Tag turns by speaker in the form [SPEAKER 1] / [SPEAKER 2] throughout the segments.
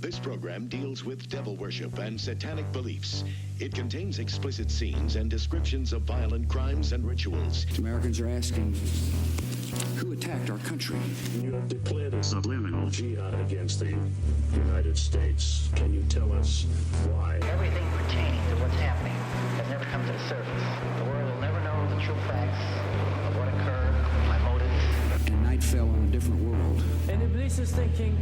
[SPEAKER 1] This program deals with devil worship and satanic beliefs. It contains explicit scenes and descriptions of violent crimes and rituals.
[SPEAKER 2] Americans are asking, who attacked our country?
[SPEAKER 3] You have declared a subliminal jihad against the United States. Can you tell us why?
[SPEAKER 4] Everything pertaining to what's happening has never come to the surface. The world will never know the true facts of what occurred, my motives.
[SPEAKER 2] And night fell on a different world.
[SPEAKER 5] And Iblis is thinking,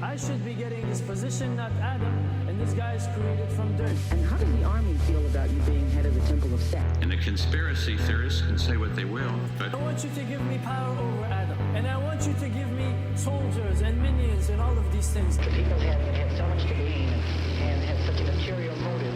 [SPEAKER 5] I should be getting this position, not Adam, and this guy is created from dirt.
[SPEAKER 6] And how does the army feel about you being head of the Temple of Set?
[SPEAKER 7] And the conspiracy theorists can say what they will, but
[SPEAKER 5] I want you to give me power over Adam, and I want you to give me soldiers and minions and all of these things.
[SPEAKER 4] The people have so much to gain and have such a material motive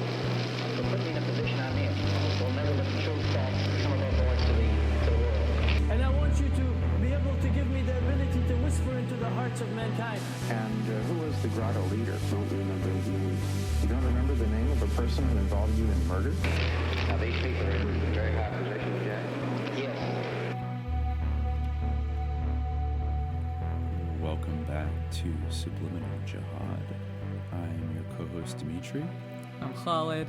[SPEAKER 4] for putting me in a position I'm in. We'll never let the true facts come about boys to the world.
[SPEAKER 5] And I want you to be able to give me the ability to whisper into the hearts of mankind.
[SPEAKER 8] And who was the grotto leader?
[SPEAKER 2] Don't remember his name.
[SPEAKER 8] You don't remember the name of a person who involved you in murder?
[SPEAKER 7] now these people are in very high positions, Jack.
[SPEAKER 4] Yes.
[SPEAKER 9] Welcome back to Subliminal Jihad. I'm your co-host Dimitri.
[SPEAKER 10] I'm Khalid.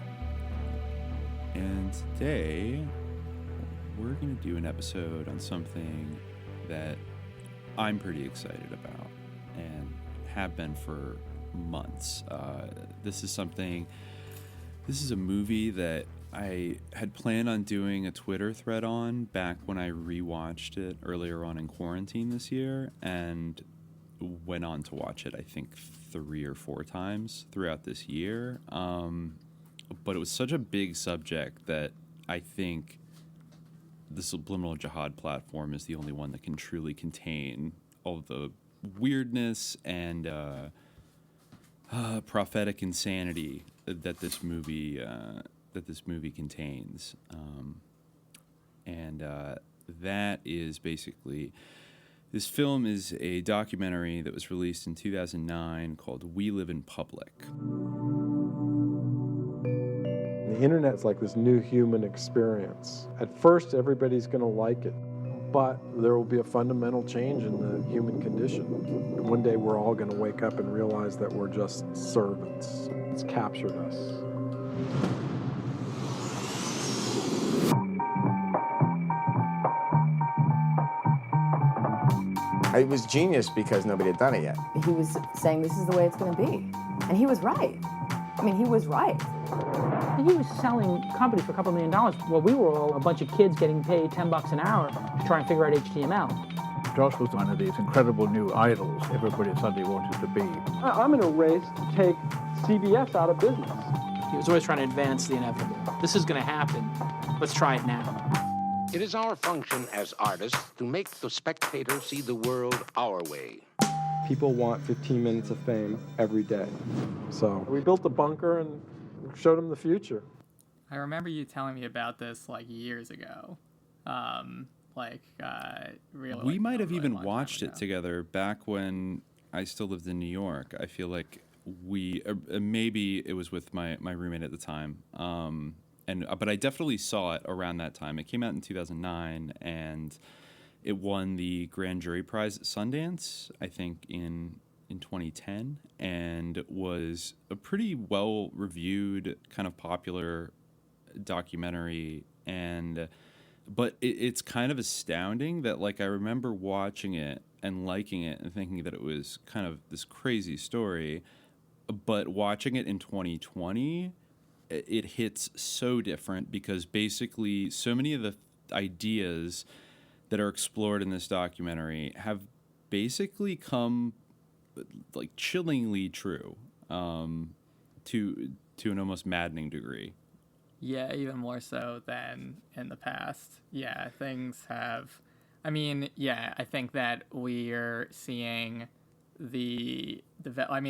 [SPEAKER 9] And today we're going to do an episode on something that I'm pretty excited about and have been for months. This is a movie that I had planned on doing a Twitter thread on back when I rewatched it earlier on in quarantine this year, and went on to watch it, I think, 3 or 4 times throughout this year. But it was such a big subject that I think the Subliminal Jihad platform is the only one that can truly contain all of the weirdness and prophetic insanity that this movie contains. That is basically, this film is a documentary that was released in 2009 called We Live in Public.
[SPEAKER 11] The internet's like this new human experience. At first, everybody's going to like it, but there will be a fundamental change in the human condition. One day, we're all going to wake up and realize that we're just servants. It's captured us.
[SPEAKER 12] It was genius because nobody had done it yet.
[SPEAKER 6] He was saying this is the way it's going to be. And he was right. I mean, he was right.
[SPEAKER 13] He was selling companies for a couple $1 million. Well, we were all a bunch of kids getting paid $10 an hour to try and figure out HTML.
[SPEAKER 14] Josh was one of these incredible new idols everybody suddenly wanted to be.
[SPEAKER 11] I'm in a race to take CBS out of business.
[SPEAKER 13] He was always trying to advance the inevitable. This is going to happen. Let's try it now.
[SPEAKER 15] It is our function as artists to make the spectator see the world our way.
[SPEAKER 11] People want 15 minutes of fame every day. So we built a bunker and showed them the future.
[SPEAKER 10] I remember you telling me about this like years ago. Really.
[SPEAKER 9] We might have even watched it together back when I still lived in New York. I feel like maybe it was with my roommate at the time. But I definitely saw it around that time. It came out in 2009, and it won the Grand Jury Prize at Sundance, I think, in 2010, and was a pretty well-reviewed, kind of popular documentary. But it's kind of astounding that, like, I remember watching it and liking it and thinking that it was kind of this crazy story, but watching it in 2020, it hits so different because basically so many of the ideas that are explored in this documentary have basically come like chillingly true to an almost maddening degree.
[SPEAKER 10] Yeah, even more so than in the past. Yeah, things have... I mean, yeah, I think that we're seeing I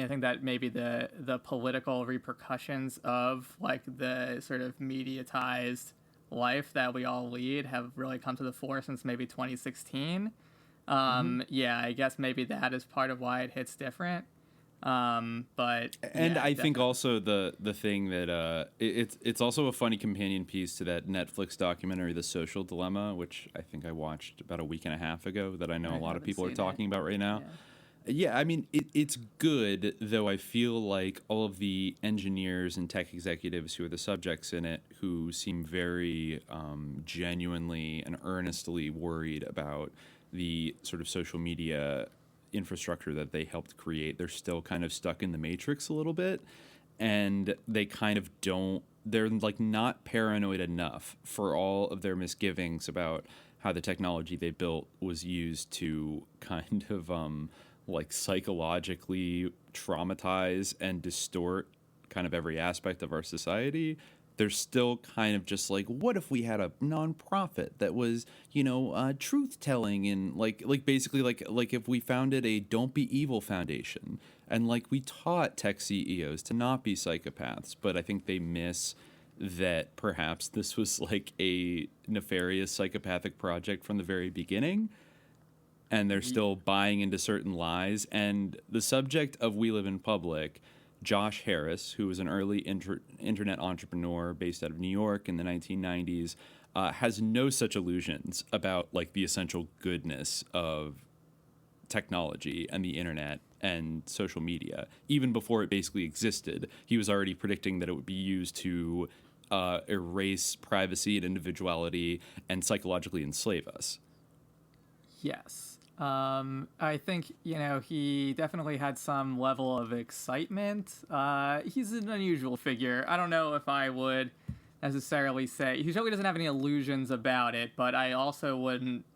[SPEAKER 10] think that maybe the political repercussions of like the sort of mediatized life that we all lead have really come to the fore since maybe 2016. Yeah, I guess maybe that is part of why it hits different. But
[SPEAKER 9] and I think also the thing that it's also a funny companion piece to that Netflix documentary, The Social Dilemma, which I think I watched about a week and a half ago, that I know a lot of people are talking about right now. Yeah, I mean, it's good, though I feel like all of the engineers and tech executives who are the subjects in it, who seem very genuinely and earnestly worried about the sort of social media infrastructure that they helped create, they're still kind of stuck in the matrix a little bit. And they kind of don't, they're like not paranoid enough for all of their misgivings about how the technology they built was used to kind of like psychologically traumatize and distort kind of every aspect of our society. They're still kind of just like, what if we had a nonprofit that was, truth telling, and like basically like if we founded a Don't Be Evil Foundation, and like we taught tech CEOs to not be psychopaths. But I think they miss that perhaps this was like a nefarious psychopathic project from the very beginning, and they're still buying into certain lies. And the subject of We Live in Public, Josh Harris, who was an early internet entrepreneur based out of New York in the 1990s, has no such illusions about like the essential goodness of technology and the internet and social media. Even before it basically existed, he was already predicting that it would be used to erase privacy and individuality and psychologically enslave us.
[SPEAKER 10] Yes. I think, he definitely had some level of excitement. He's an unusual figure. I don't know if I would necessarily say he certainly doesn't have any illusions about it, but I also wouldn't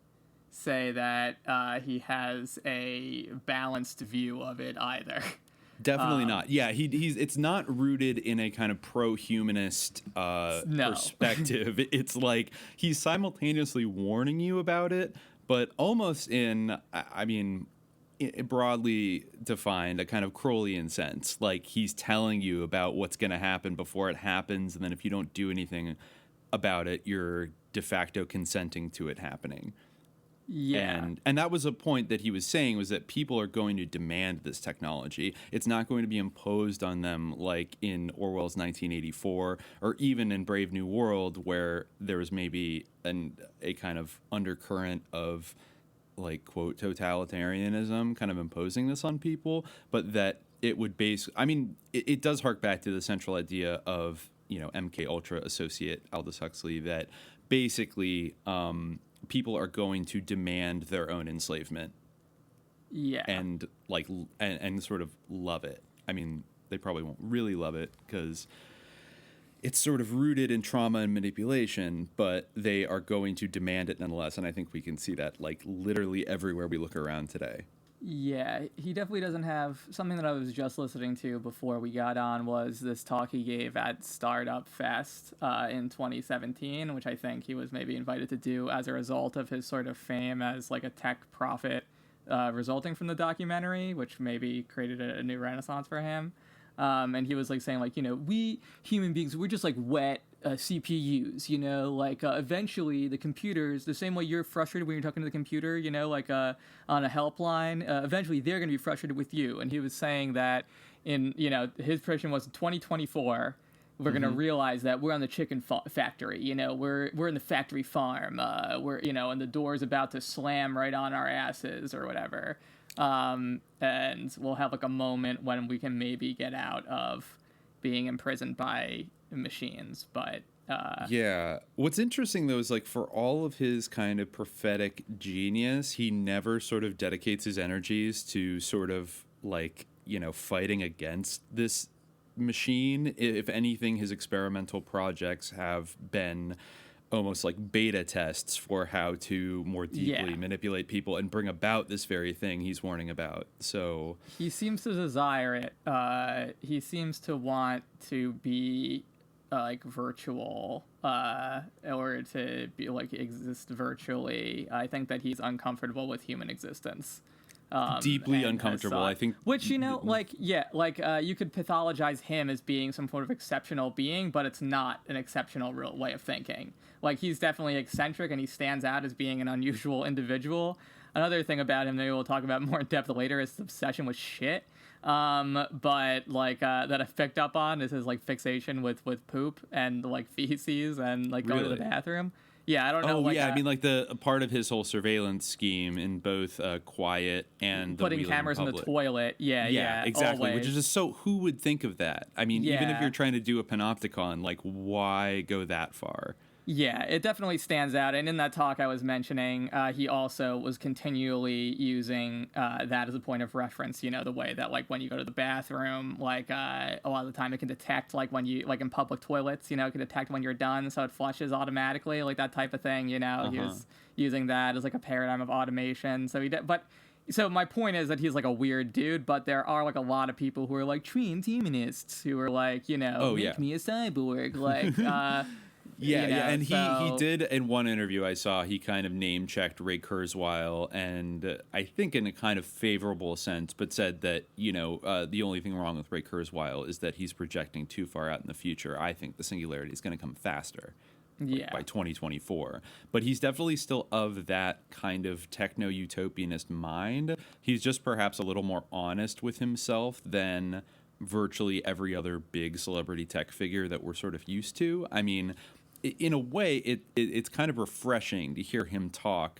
[SPEAKER 10] say that he has a balanced view of it either.
[SPEAKER 9] Definitely not. Yeah, he's it's not rooted in a kind of pro-humanist perspective. It's like he's simultaneously warning you about it, but almost in, I mean, broadly defined, a kind of Crowleyan sense. Like he's telling you about what's going to happen before it happens, and then if you don't do anything about it, you're de facto consenting to it happening.
[SPEAKER 10] Yeah.
[SPEAKER 9] And that was a point that he was saying, was that people are going to demand this technology. It's not going to be imposed on them like in Orwell's 1984 or even in Brave New World, where there was maybe a kind of undercurrent of like, quote, totalitarianism kind of imposing this on people, but that it would it does hark back to the central idea of, MK Ultra associate Aldous Huxley, that basically people are going to demand their own enslavement.
[SPEAKER 10] Yeah.
[SPEAKER 9] And and sort of love it. I mean, they probably won't really love it because it's sort of rooted in trauma and manipulation, but they are going to demand it nonetheless. And I think we can see that like literally everywhere we look around today.
[SPEAKER 10] Yeah, he definitely doesn't have something that I was just listening to before we got on was this talk he gave at Startup Fest in 2017, which I think he was maybe invited to do as a result of his sort of fame as like a tech prophet resulting from the documentary, which maybe created a new renaissance for him. And he was like saying like, we human beings, we're just like wet CPUs, eventually the computers, the same way you're frustrated when you're talking to the computer, on a helpline, eventually they're going to be frustrated with you. And he was saying that in, his prediction was 2024, we're going to realize that we're on the chicken factory, we're in the factory farm, we're, and the door's about to slam right on our asses or whatever. And we'll have like a moment when we can maybe get out of being imprisoned by machines. But
[SPEAKER 9] yeah, what's interesting though is like for all of his kind of prophetic genius, he never sort of dedicates his energies to sort of like, fighting against this machine. If anything, his experimental projects have been almost like beta tests for how to more deeply manipulate people and bring about this very thing he's warning about. So
[SPEAKER 10] he seems to desire it. He seems to want to be like virtual or to be like exist virtually. I think that he's uncomfortable with human existence.
[SPEAKER 9] Deeply uncomfortable, I think.
[SPEAKER 10] Which, you could pathologize him as being some sort of exceptional being, but it's not an exceptional real way of thinking. Like, he's definitely eccentric, and he stands out as being an unusual individual. Another thing about him that we'll talk about more in depth later is his obsession with shit. But, that I've picked up on is his, fixation with poop and, feces and, going to the bathroom. Yeah, I don't know.
[SPEAKER 9] Oh,
[SPEAKER 10] like
[SPEAKER 9] yeah. I mean, like a part of his whole surveillance scheme in both Quiet and the
[SPEAKER 10] putting
[SPEAKER 9] Wheeling
[SPEAKER 10] cameras in the
[SPEAKER 9] Republic.
[SPEAKER 10] toilet. Yeah,
[SPEAKER 9] exactly.
[SPEAKER 10] always.
[SPEAKER 9] Which is just so. Who would think of that? I mean, even if
[SPEAKER 10] Yeah.
[SPEAKER 9] you're trying to do a panopticon, like, why go that far?
[SPEAKER 10] Yeah, it definitely stands out. And in that talk I was mentioning, he also was continually using that as a point of reference. You know, the way that, like, when you go to the bathroom, like, a lot of the time it can detect, like, when you, like, in public toilets, you know, it can detect when you're done, so it flushes automatically, like that type of thing. You know, he was using that as, like, a paradigm of automation. So So my point is that he's, like, a weird dude, but there are, like, a lot of people who are, like, transhumanists who are like, you know, make me a cyborg, like.
[SPEAKER 9] Yeah, and he did, in one interview I saw, he kind of name-checked Ray Kurzweil, and I think in a kind of favorable sense, but said that, you know, the only thing wrong with Ray Kurzweil is that he's projecting too far out in the future. I think the singularity is going to come faster.
[SPEAKER 10] Yeah.
[SPEAKER 9] By 2024. But he's definitely still of that kind of techno-utopianist mind. He's just perhaps a little more honest with himself than virtually every other big celebrity tech figure that we're sort of used to. I mean, in a way, it's kind of refreshing to hear him talk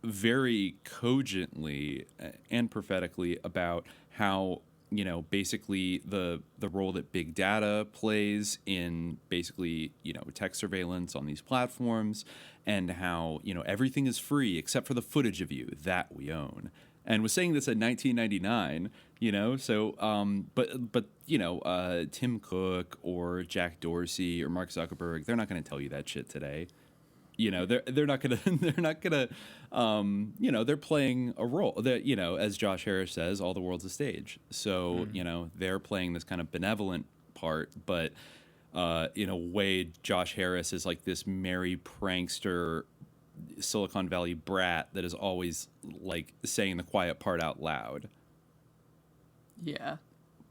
[SPEAKER 9] very cogently and prophetically about how, you know, basically the role that big data plays in basically, you know, tech surveillance on these platforms, and how, you know, everything is free except for the footage of you that we own. And was saying this in 1999, you know, so, but you know, Tim Cook or Jack Dorsey or Mark Zuckerberg, they're not going to tell you that shit today. You know, they're not gonna you know, they're playing a role that, you know, as Josh Harris says, all the world's a stage. So you know, they're playing this kind of benevolent part, but in a way, Josh Harris is like this merry prankster Silicon Valley brat that is always like saying the quiet part out loud.
[SPEAKER 10] Yeah.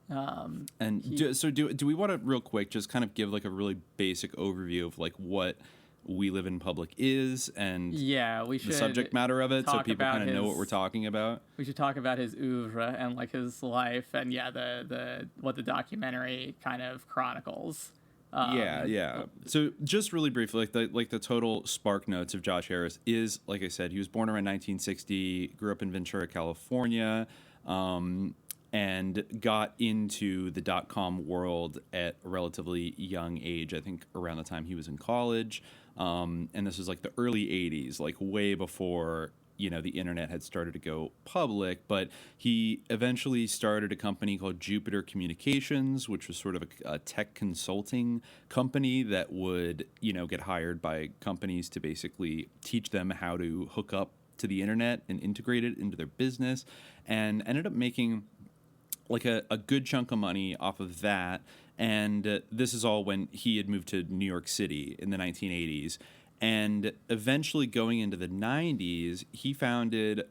[SPEAKER 9] So do we want to real quick just kind of give like a really basic overview of like what We Live in Public is, and
[SPEAKER 10] we should
[SPEAKER 9] the subject matter of it, so people kind of know what we're talking about.
[SPEAKER 10] We should talk about his oeuvre and like his life, and the what the documentary kind of chronicles. So just really briefly, like the total spark notes of Josh Harris is, like I said, he was born around 1960, grew up in Ventura, California, and got into the .com world at a relatively young age. I think around the time he was in college, and this was like the early 80s, like way before, you know, the internet had started to go public. But he eventually started a company called Jupiter Communications, which was sort of a tech consulting company that would, you know, get hired by companies to basically teach them how to hook up to the internet and integrate it into their business, and ended up making like a good chunk of money off of that. And this is all when he had moved to New York City in the 1980s. And eventually going into the 90s, he founded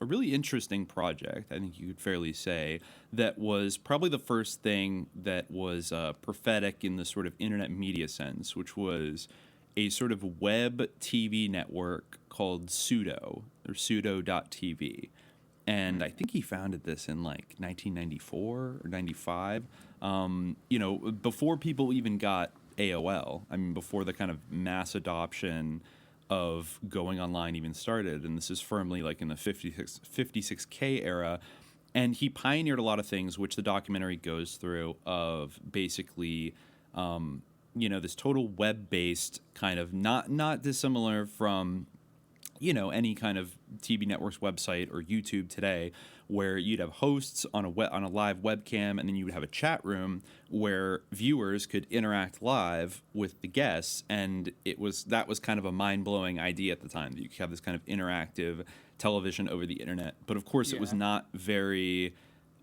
[SPEAKER 10] a really interesting project, I think you could fairly say, that was probably the first thing that was prophetic in the sort of internet media sense, which was a sort of web TV network called Pseudo, or pseudo.tv. And I think he founded this in like 1994 or 95, you know, before people even got AOL. I mean, before the kind of mass adoption of going online even started. And this is firmly like in the 56K era. And he pioneered a lot of things, which the documentary goes through, of basically, you know, this total web-based kind of not dissimilar from, you know, any kind of TV network's website or YouTube today, where you'd have hosts on a live webcam, and then you would have a chat room where viewers could interact live with the guests. And that was kind of a mind-blowing idea at the time, that you could have this kind of interactive television over the internet. But of course, it was not very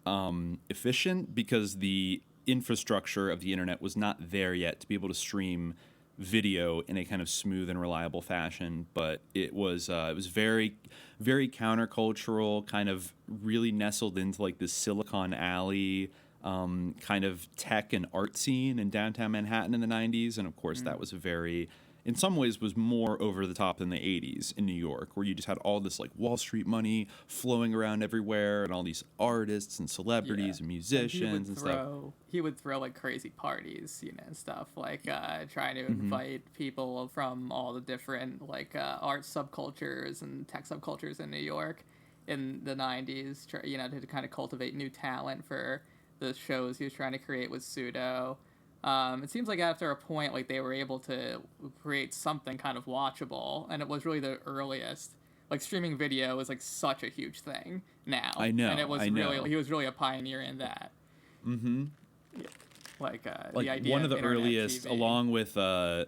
[SPEAKER 10] efficient, because the infrastructure of the internet was not there yet to be able to stream video in a kind of smooth and reliable fashion. But it was very, very countercultural, kind of really nestled into like this Silicon Alley kind of tech and art scene in downtown Manhattan in the 90s. And of course, that was a very
[SPEAKER 9] in some ways was more over the top than the 80s in New York, where you just had all this like Wall Street money flowing around everywhere and all these artists and celebrities and musicians and stuff.
[SPEAKER 10] He would throw like crazy parties, and stuff like trying to invite people from all the different like art subcultures and tech subcultures in New York in the 90s, to kind of cultivate new talent for the shows he was trying to create with Pseudo. It seems like after a point, like they were able to create something kind of watchable, and it was really the earliest. Like streaming video is like such a huge thing now.
[SPEAKER 9] I know,
[SPEAKER 10] and it was he was really a pioneer in that.
[SPEAKER 9] Mm-hmm.
[SPEAKER 10] Yeah. Like
[SPEAKER 9] the idea one of the earliest, TV. Along with the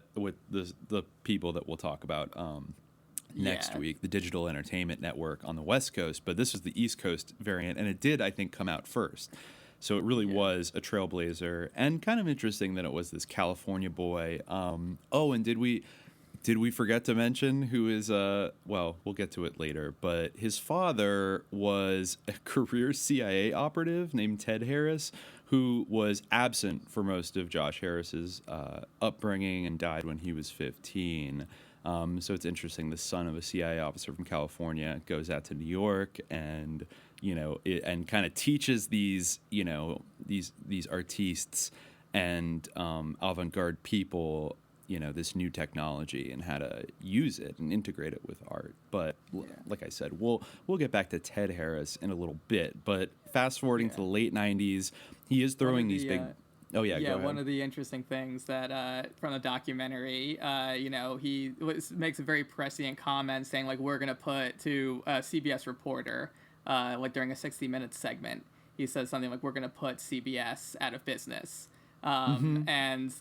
[SPEAKER 9] people that we'll talk about next week, the Digital Entertainment Network on the West Coast, but this is the East Coast variant, and it did, I think, come out first. So it really was a trailblazer, and kind of interesting that it was this California boy. And did we forget to mention who is well, we'll get to it later, but his father was a career CIA operative named Ted Harris, who was absent for most of Josh Harris's upbringing and died when he was 15. So it's interesting. The son of a CIA officer from California goes out to New York and, and kind of teaches these artistes and avant-garde people, this new technology and how to use it and integrate it with art. But like I said, we'll get back to Ted Harris in a little bit. But fast forwarding to the late 90s, he is throwing these big... Oh, yeah, go ahead.
[SPEAKER 10] One of the interesting things that from the documentary, he makes a very prescient comment saying, like, we're going to put to a CBS reporter, like during a 60 Minutes segment, he says something like, we're going to put CBS out of business. And,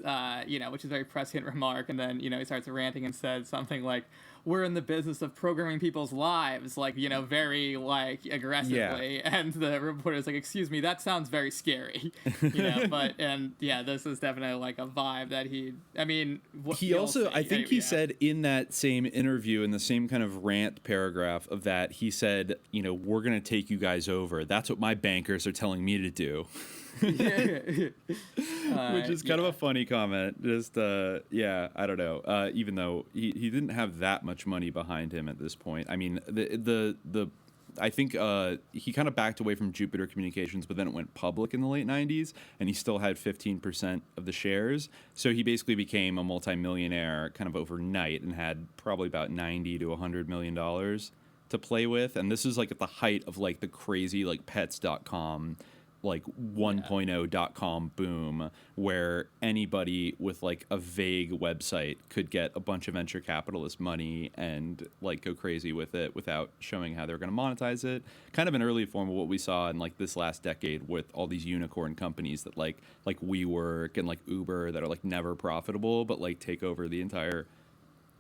[SPEAKER 10] which is a very prescient remark. And then, he starts ranting and says something like, we're in the business of programming people's lives, like, very, like, aggressively. Yeah. And the reporter's like, excuse me, that sounds very scary. This is definitely, like, a vibe that
[SPEAKER 9] I think he said in that same interview, in the same kind of rant paragraph of that, he said, we're going to take you guys over. That's what my bankers are telling me to do. Which is kind of a funny comment. Just I don't know. Even though he didn't have that much money behind him at this point. I mean, I think he kind of backed away from Jupiter Communications, but then it went public in the late 90s, and he still had 15% of the shares. So he basically became a multimillionaire kind of overnight and had probably about $90 to $100 million to play with. And this is like at the height of like the crazy like pets.com like 1.0.com boom, where anybody with like a vague website could get a bunch of venture capitalist money and like go crazy with it without showing how they're going to monetize it. Kind of an early form of what we saw in like this last decade with all these unicorn companies that like WeWork and like Uber that are like never profitable but like take over the entire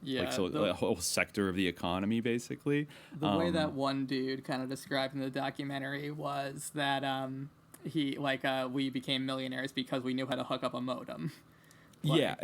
[SPEAKER 9] the whole sector of the economy, basically.
[SPEAKER 10] The way that one dude kind of described in the documentary was that we became millionaires because we knew how to hook up a modem.
[SPEAKER 9] Yeah,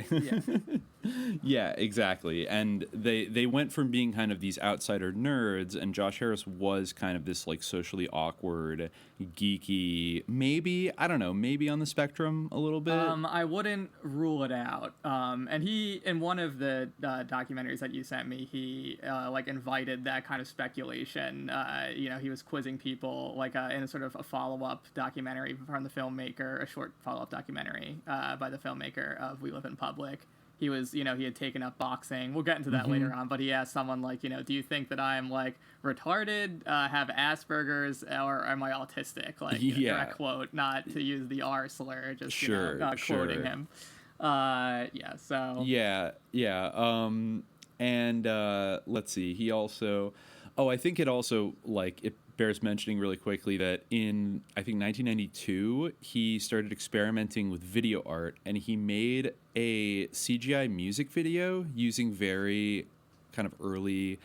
[SPEAKER 9] exactly. And they went from being kind of these outsider nerds, and Josh Harris was kind of this like socially awkward, geeky, maybe on the spectrum a little bit.
[SPEAKER 10] I wouldn't rule it out. And he, in one of the documentaries that you sent me, he invited that kind of speculation. He was quizzing people in a sort of a follow-up documentary from the filmmaker, a short follow-up documentary by the filmmaker of We Live in Public. He was, he had taken up boxing. We'll get into that later on, but he asked someone do you think that I'm retarded, have Asperger's, or am I autistic? Direct quote, not to use the R slur, just, quoting him.
[SPEAKER 9] And let's see, he also, I think it also, it bears mentioning really quickly that in, I think, 1992, he started experimenting with video art, and he made a CGI music video using very kind of early,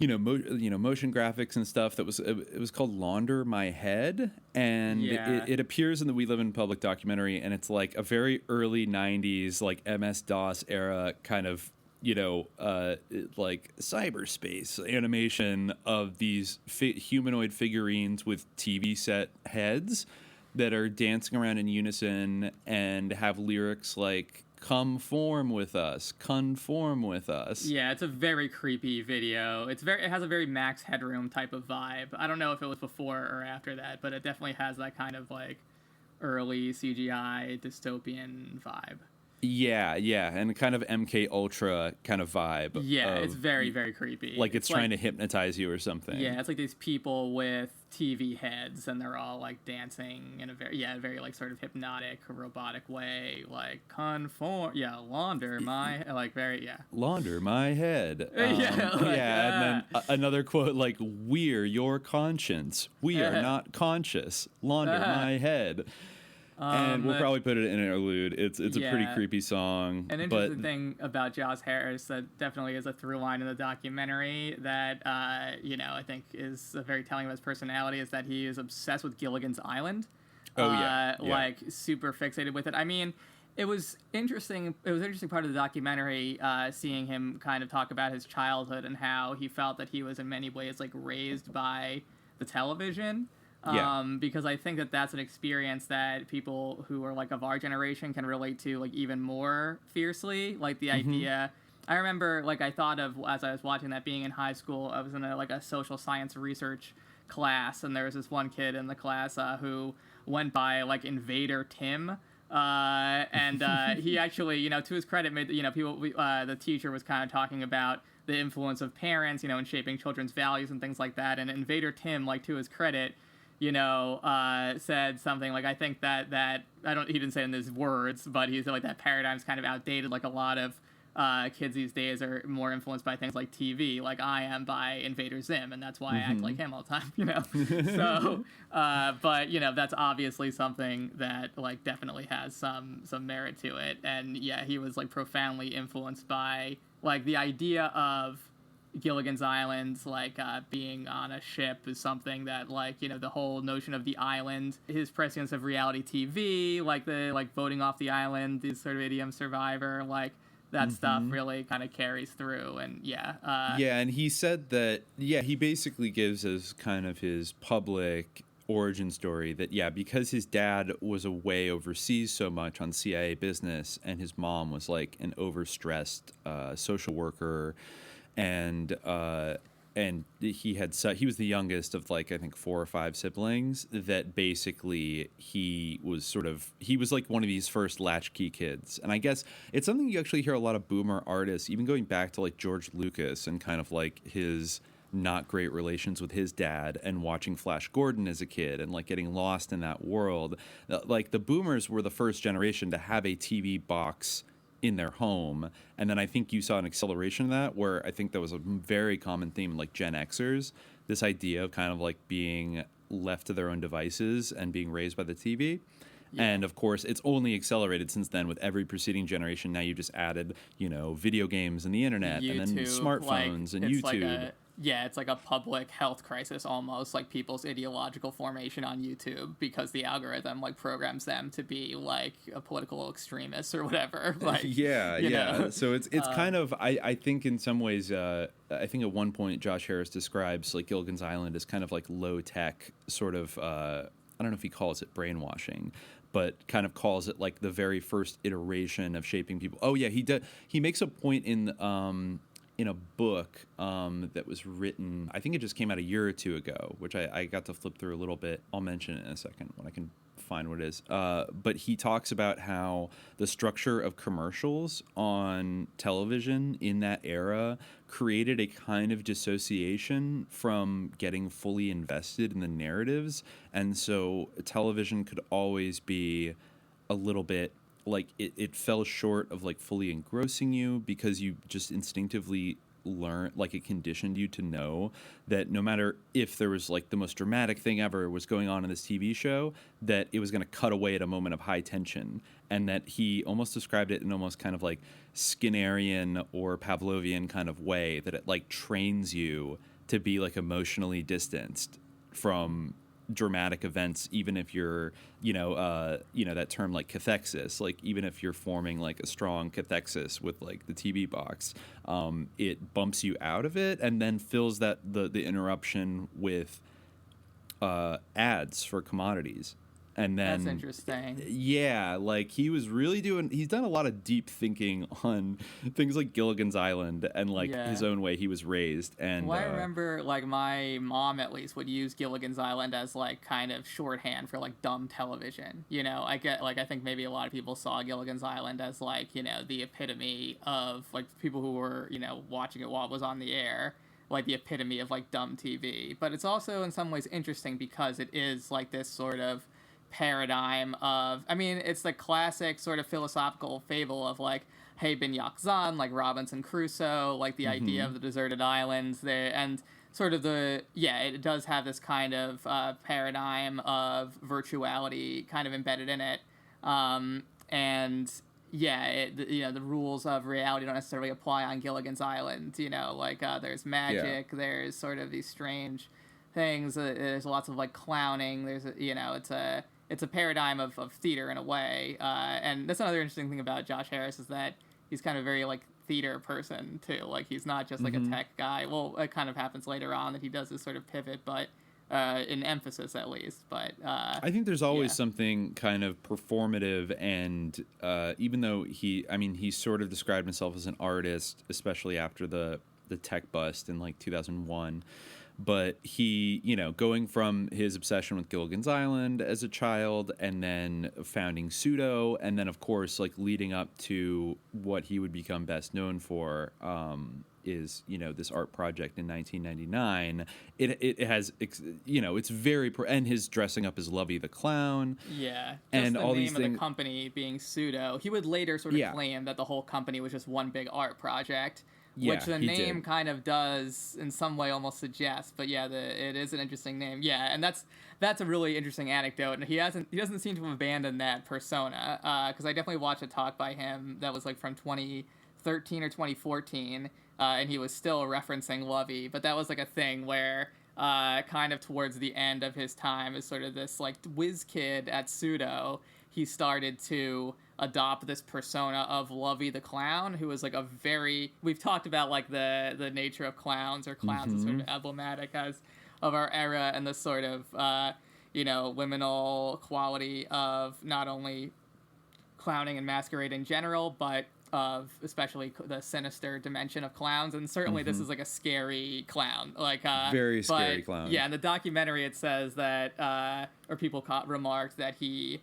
[SPEAKER 9] motion graphics and stuff. It was called Launder My Head, and it appears in the We Live in Public documentary, and it's like a very early 90s, like MS-DOS era kind of, cyberspace animation of these humanoid figurines with TV set heads that are dancing around in unison and have lyrics like come form with us, conform with us.
[SPEAKER 10] Yeah, it's a very creepy video. It has a very Max Headroom type of vibe. I don't know if it was before or after that, but it definitely has that kind of like early CGI dystopian vibe.
[SPEAKER 9] Yeah, and kind of MK Ultra kind of vibe.
[SPEAKER 10] Yeah, it's very, very creepy.
[SPEAKER 9] Like it's trying to hypnotize you or something.
[SPEAKER 10] Yeah, it's like these people with TV heads, and they're all like dancing in a very like sort of hypnotic, robotic way, like launder my
[SPEAKER 9] launder my head.
[SPEAKER 10] And
[SPEAKER 9] then another quote like, "We're your conscience. We are not conscious. Launder my head." And we'll probably put it in an interlude. It's a pretty creepy song.
[SPEAKER 10] An interesting thing about Josh Harris that definitely is a through line in the documentary that I think is very telling of his personality is that he is obsessed with Gilligan's Island. Like super fixated with it. I mean, it was interesting. It was an interesting part of the documentary, seeing him kind of talk about his childhood and how he felt that he was in many ways like raised by the television. Because I think that that's an experience that people who are like of our generation can relate to like even more fiercely. Like the idea, I remember like I thought of as I was watching that being in high school, I was in a social science research class, and there was this one kid in the class who went by like Invader Tim. And he actually, to his credit, made the teacher was kind of talking about the influence of parents, in shaping children's values and things like that. And Invader Tim, like to his credit, said something like, I think that he didn't say it in his words, but he said like that paradigm's kind of outdated. Like a lot of kids these days are more influenced by things like TV, like I am by Invader Zim, and that's why I act like him all the time, So, but that's obviously something that like definitely has some merit to it. And yeah, he was like profoundly influenced by like the idea of Gilligan's Island, like being on a ship is something that like the whole notion of the island, his prescience of reality TV, like the voting off the island, this sort of idiom Survivor, like that stuff really kind of carries through. And and
[SPEAKER 9] he said that he basically gives us kind of his public origin story that because his dad was away overseas so much on CIA business, and his mom was like an overstressed social worker. And he was the youngest of like I think 4 or 5 siblings. That basically he was like one of these first latchkey kids. And I guess it's something you actually hear a lot of boomer artists, even going back to like George Lucas and kind of like his not great relations with his dad, and watching Flash Gordon as a kid and like getting lost in that world. Like the boomers were the first generation to have a TV box in their home, and then I think you saw an acceleration of that, where I think that was a very common theme, like Gen Xers, this idea of kind of like being left to their own devices and being raised by the TV. And of course, it's only accelerated since then with every preceding generation. Now you just added, video games and the internet,
[SPEAKER 10] YouTube,
[SPEAKER 9] and then smartphones and YouTube.
[SPEAKER 10] It's like a public health crisis almost, like people's ideological formation on YouTube, because the algorithm like programs them to be like a political extremist or whatever. Like
[SPEAKER 9] So it's kind of I think in some ways I think at one point Josh Harris describes like Gilligan's Island as kind of like low tech sort of I don't know if he calls it brainwashing, but kind of calls it like the very first iteration of shaping people. He makes a point in a book that was written, I think it just came out a year or two ago, which I got to flip through a little bit. I'll mention it in a second when I can find what it is. But he talks about how the structure of commercials on television in that era created a kind of dissociation from getting fully invested in the narratives. And so television could always be a little bit like it fell short of like fully engrossing you, because you just instinctively learned, like it conditioned you to know that no matter if there was like the most dramatic thing ever was going on in this TV show, that it was going to cut away at a moment of high tension. And that he almost described it in almost kind of like Skinnerian or Pavlovian kind of way, that it like trains you to be like emotionally distanced from dramatic events, even if you're that term like cathexis, like even if you're forming like a strong cathexis with like the TV box, it bumps you out of it and then fills the interruption with ads for commodities. And then
[SPEAKER 10] that's interesting.
[SPEAKER 9] Yeah, like he's done a lot of deep thinking on things like Gilligan's Island and like his own way he was raised. And
[SPEAKER 10] well, I remember like my mom at least would use Gilligan's Island as like kind of shorthand for like dumb television. You know, I think maybe a lot of people saw Gilligan's Island as like, you know, the epitome of like people who were, you know, watching it while it was on the air, like the epitome of like dumb TV. But it's also in some ways interesting because it is like this sort of paradigm of, I mean, it's the classic sort of philosophical fable of like, hey, bin Zan, like Robinson Crusoe, like the idea of the deserted islands there, and sort of it does have this kind of paradigm of virtuality kind of embedded in it, and the rules of reality don't necessarily apply on Gilligan's Island. You know, like there's magic, there's sort of these strange things. There's lots of like clowning. There's it's a paradigm of theater in a way, and that's another interesting thing about Josh Harris is that he's kind of very like theater person too. Like he's not just like a tech guy. Well, it kind of happens later on that he does this sort of pivot, but in emphasis at least. But
[SPEAKER 9] I think there's always something kind of performative, and even though he sort of described himself as an artist, especially after the tech bust in like 2001. But he, you know, going from his obsession with Gilligan's Island as a child and then founding Pseudo, and then, of course, like leading up to what he would become best known for is, you know, this art project in 1999. It has, you know, it's very... and his dressing up as Luvvy the Clown.
[SPEAKER 10] Yeah.
[SPEAKER 9] And
[SPEAKER 10] the
[SPEAKER 9] all
[SPEAKER 10] name
[SPEAKER 9] these
[SPEAKER 10] of
[SPEAKER 9] things.
[SPEAKER 10] The company being Pseudo. He would later sort of claim that the whole company was just one big art project. Which the name kind of does in some way almost suggest, but it is an interesting name. Yeah, and that's a really interesting anecdote, and he doesn't seem to have abandoned that persona, because I definitely watched a talk by him that was like from 2013 or 2014, and he was still referencing Luvvy, but that was like a thing where kind of towards the end of his time as sort of this like whiz kid at Pseudo, he started to adopt this persona of Luvvy the Clown, who is like a very... We've talked about like the nature of clowns, or clowns is sort of emblematic of our era, and the sort of, liminal quality of not only clowning and masquerade in general, but of especially the sinister dimension of clowns. And certainly this is like a scary clown. Like
[SPEAKER 9] very scary clown.
[SPEAKER 10] Yeah, in the documentary it says that, or people remarked that he...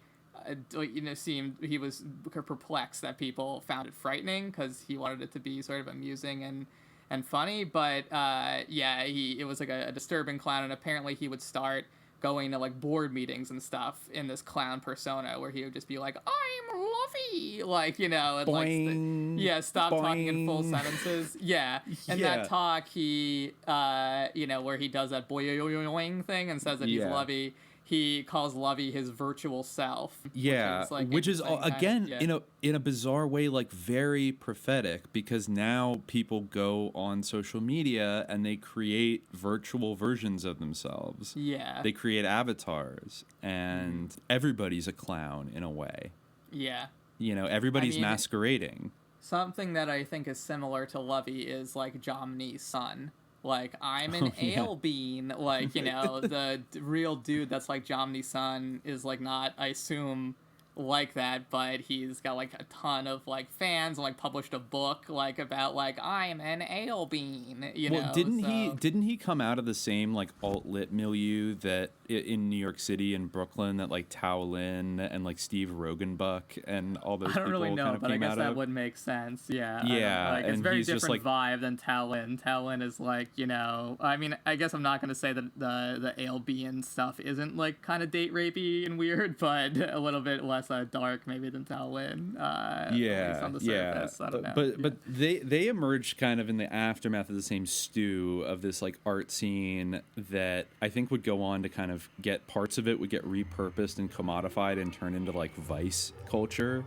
[SPEAKER 10] he was perplexed that people found it frightening because he wanted it to be sort of amusing and funny. But it was like a disturbing clown, and apparently he would start going to like board meetings and stuff in this clown persona where he would just be like, "I'm Luvvy," like, you know, and
[SPEAKER 9] boing,
[SPEAKER 10] like stop
[SPEAKER 9] boing.
[SPEAKER 10] talking in full sentences. Yeah, and that talk he where he does that boing thing and says that he's Luvvy. He calls Luvvy his virtual self.
[SPEAKER 9] Yeah, which is again in a bizarre way like very prophetic, because now people go on social media and they create virtual versions of themselves.
[SPEAKER 10] Yeah,
[SPEAKER 9] they create avatars, and everybody's a clown in a way.
[SPEAKER 10] Yeah,
[SPEAKER 9] you know, everybody's masquerading.
[SPEAKER 10] Something that I think is similar to Luvvy is like Jomny's son. Like, I'm an ale bean. Like, you know, the real dude that's like Jomny's son is like not, I assume, like that, but he's got like a ton of like fans and like published a book like about like, I'm an ale bean, you know.
[SPEAKER 9] Didn't he come out of the same like alt-lit milieu that in New York City and Brooklyn that like Tao Lin and like Steve Rogenbuck and all those people
[SPEAKER 10] I don't really know,
[SPEAKER 9] kind of
[SPEAKER 10] but I
[SPEAKER 9] came
[SPEAKER 10] guess
[SPEAKER 9] out
[SPEAKER 10] that
[SPEAKER 9] of?
[SPEAKER 10] would make sense. Yeah.
[SPEAKER 9] Yeah.
[SPEAKER 10] Like, it's
[SPEAKER 9] and
[SPEAKER 10] very
[SPEAKER 9] he's
[SPEAKER 10] different
[SPEAKER 9] just like,
[SPEAKER 10] vibe than Tao Lin. Tao Lin is like, you know, I mean, I guess I'm not going to say that the ale bean stuff isn't like kind of date rapey and weird, but a little bit less dark maybe than Tao Lin. At least on the surface. I don't know.
[SPEAKER 9] But they emerged kind of in the aftermath of the same stew of this like art scene that I think would go on to kind of get parts of it would get repurposed and commodified and turn into like Vice culture.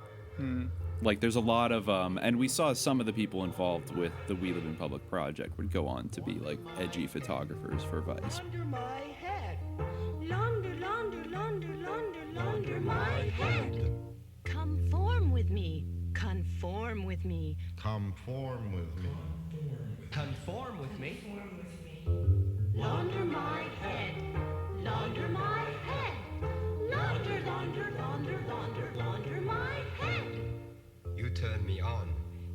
[SPEAKER 9] Like there's a lot of and we saw some of the people involved with the We Live in Public project would go on to be like edgy photographers for Vice.
[SPEAKER 16] Launder my head. Launder, launder, launder, launder, launder my head. Conform with me. Conform with me.
[SPEAKER 17] Conform with me.
[SPEAKER 16] Conform with me. Launder my head. Launder my head. Launder Launder, launder, launder, launder, launder my head.
[SPEAKER 18] You turn me on.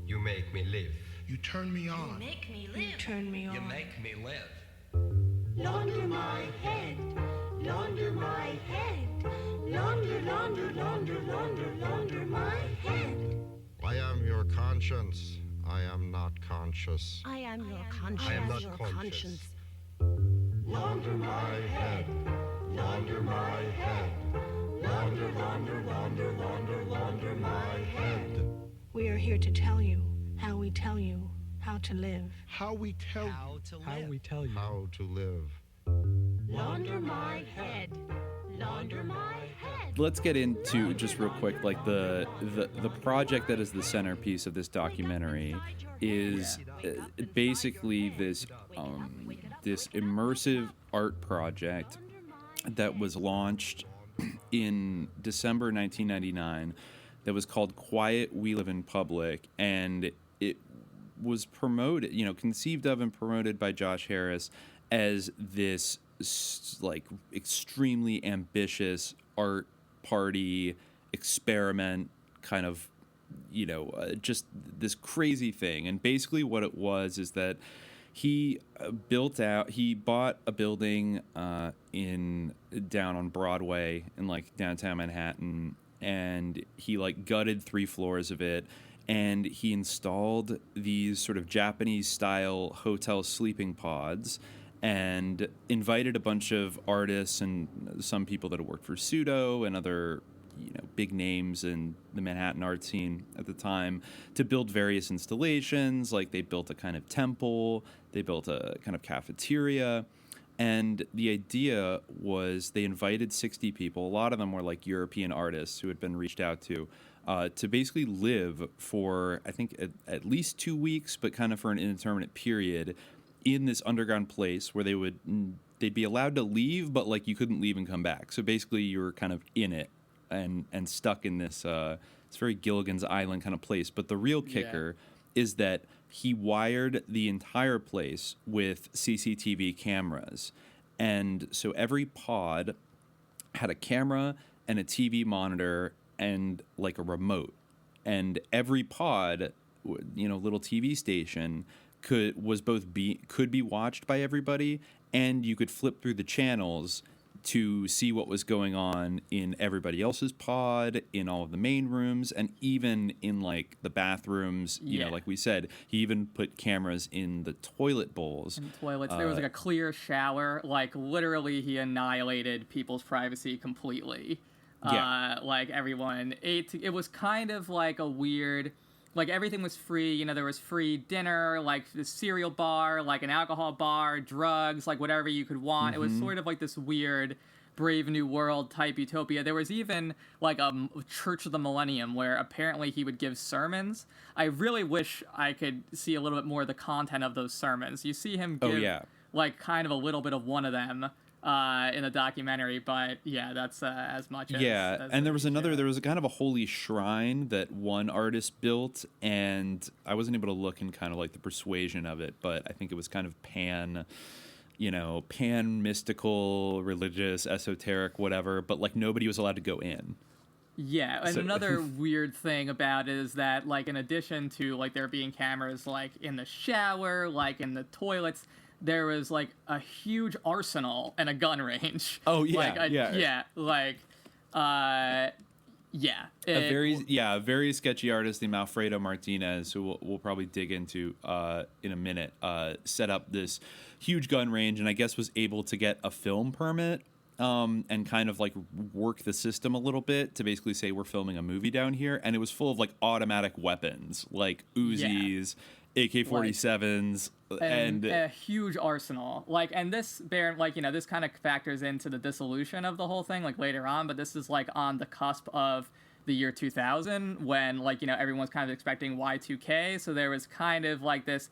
[SPEAKER 18] You make me live.
[SPEAKER 17] You turn me on.
[SPEAKER 16] You make me live. You turn me on.
[SPEAKER 18] You make me live.
[SPEAKER 16] Launder my head. Launder my head. Launder, launder, launder, launder, launder my head.
[SPEAKER 17] I am your conscience. I am not conscious.
[SPEAKER 16] I am your conscience.
[SPEAKER 17] I am not
[SPEAKER 16] your
[SPEAKER 17] conscious.
[SPEAKER 16] conscience.
[SPEAKER 17] Launder my head. Launder my head. Launder, launder, launder, launder, launder my head.
[SPEAKER 16] We are here to tell you how we tell you how to live.
[SPEAKER 17] How we tell you.
[SPEAKER 8] How we tell you.
[SPEAKER 17] How to live.
[SPEAKER 16] Launder my head. Launder my head.
[SPEAKER 9] Let's get into just real quick, like the project that is the centerpiece of this documentary is basically this immersive art project that was launched in December 1999 that was called Quiet We Live in Public, and it was promoted, conceived of and promoted by Josh Harris as this like extremely ambitious art party experiment kind of, just this crazy thing. And basically what it was is that he bought a building down on Broadway in like downtown Manhattan, and he like gutted 3 floors of it, and he installed these sort of Japanese style hotel sleeping pods and invited a bunch of artists and some people that had worked for Pseudo and other big names in the Manhattan art scene at the time to build various installations. Like they built a kind of temple, they built a kind of cafeteria, and the idea was they invited 60 people. A lot of them were like European artists who had been reached out to basically live for, I think, at least 2 weeks, but kind of for an indeterminate period in this underground place where they'd be allowed to leave, but like you couldn't leave and come back. So basically you were kind of in it and stuck in this it's very Gilligan's Island kind of place. But the real kicker is that he wired the entire place with CCTV cameras. And so every pod had a camera and a TV monitor and like a remote. And every pod, little TV station could be watched by everybody, and you could flip through the channels to see what was going on in everybody else's pod, in all of the main rooms, and even in like the bathrooms. Like we said, he even put cameras in the toilet bowls. In
[SPEAKER 10] toilets, there was like a clear shower. Like literally, he annihilated people's privacy completely. Like everyone ate. It was kind of like a weird. Like, everything was free, there was free dinner, like, the cereal bar, like, an alcohol bar, drugs, like, whatever you could want. It was sort of like this weird Brave New World type utopia. There was even, like, a Church of the Millennium where apparently he would give sermons. I really wish I could see a little bit more of the content of those sermons. You see him give, like, kind of a little bit of one of them in the documentary, but that's as much as
[SPEAKER 9] and there was a kind of a holy shrine that one artist built, and I wasn't able to look in kind of like the persuasion of it, but I think it was kind of pan mystical, religious, esoteric, whatever, but like nobody was allowed to go in.
[SPEAKER 10] Yeah, and another weird thing about it is that, like, in addition to like there being cameras like in the shower, like in the toilets, there was like a huge arsenal and a gun range.
[SPEAKER 9] Oh yeah, a very sketchy artist named Alfredo Martinez, who we'll probably dig into in a minute, set up this huge gun range, and I guess was able to get a film permit and kind of like work the system a little bit to basically say we're filming a movie down here, and it was full of like automatic weapons, like Uzis. AK-47s, and
[SPEAKER 10] a huge arsenal. Like, and this this kind of factors into the dissolution of the whole thing, like later on, but this is like on the cusp of the year 2000 when everyone's kind of expecting Y2K. So there was kind of like this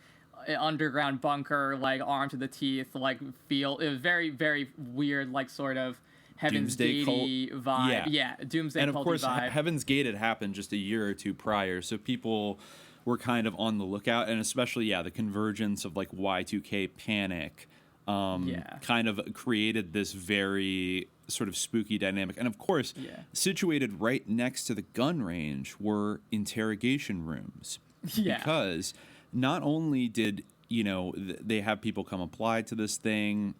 [SPEAKER 10] underground bunker, like armed to the teeth, like feel. It was very, very weird, like sort of Heaven's Gate vibe. Doomsday
[SPEAKER 9] and of course
[SPEAKER 10] vibe.
[SPEAKER 9] Heaven's Gate had happened just a year or two prior, so people were kind of on the lookout, and especially the convergence of like Y2K panic kind of created this very sort of spooky dynamic. And of course, situated right next to the gun range were interrogation rooms.
[SPEAKER 10] Yeah.
[SPEAKER 9] Because not only did, they have people come apply to this thing,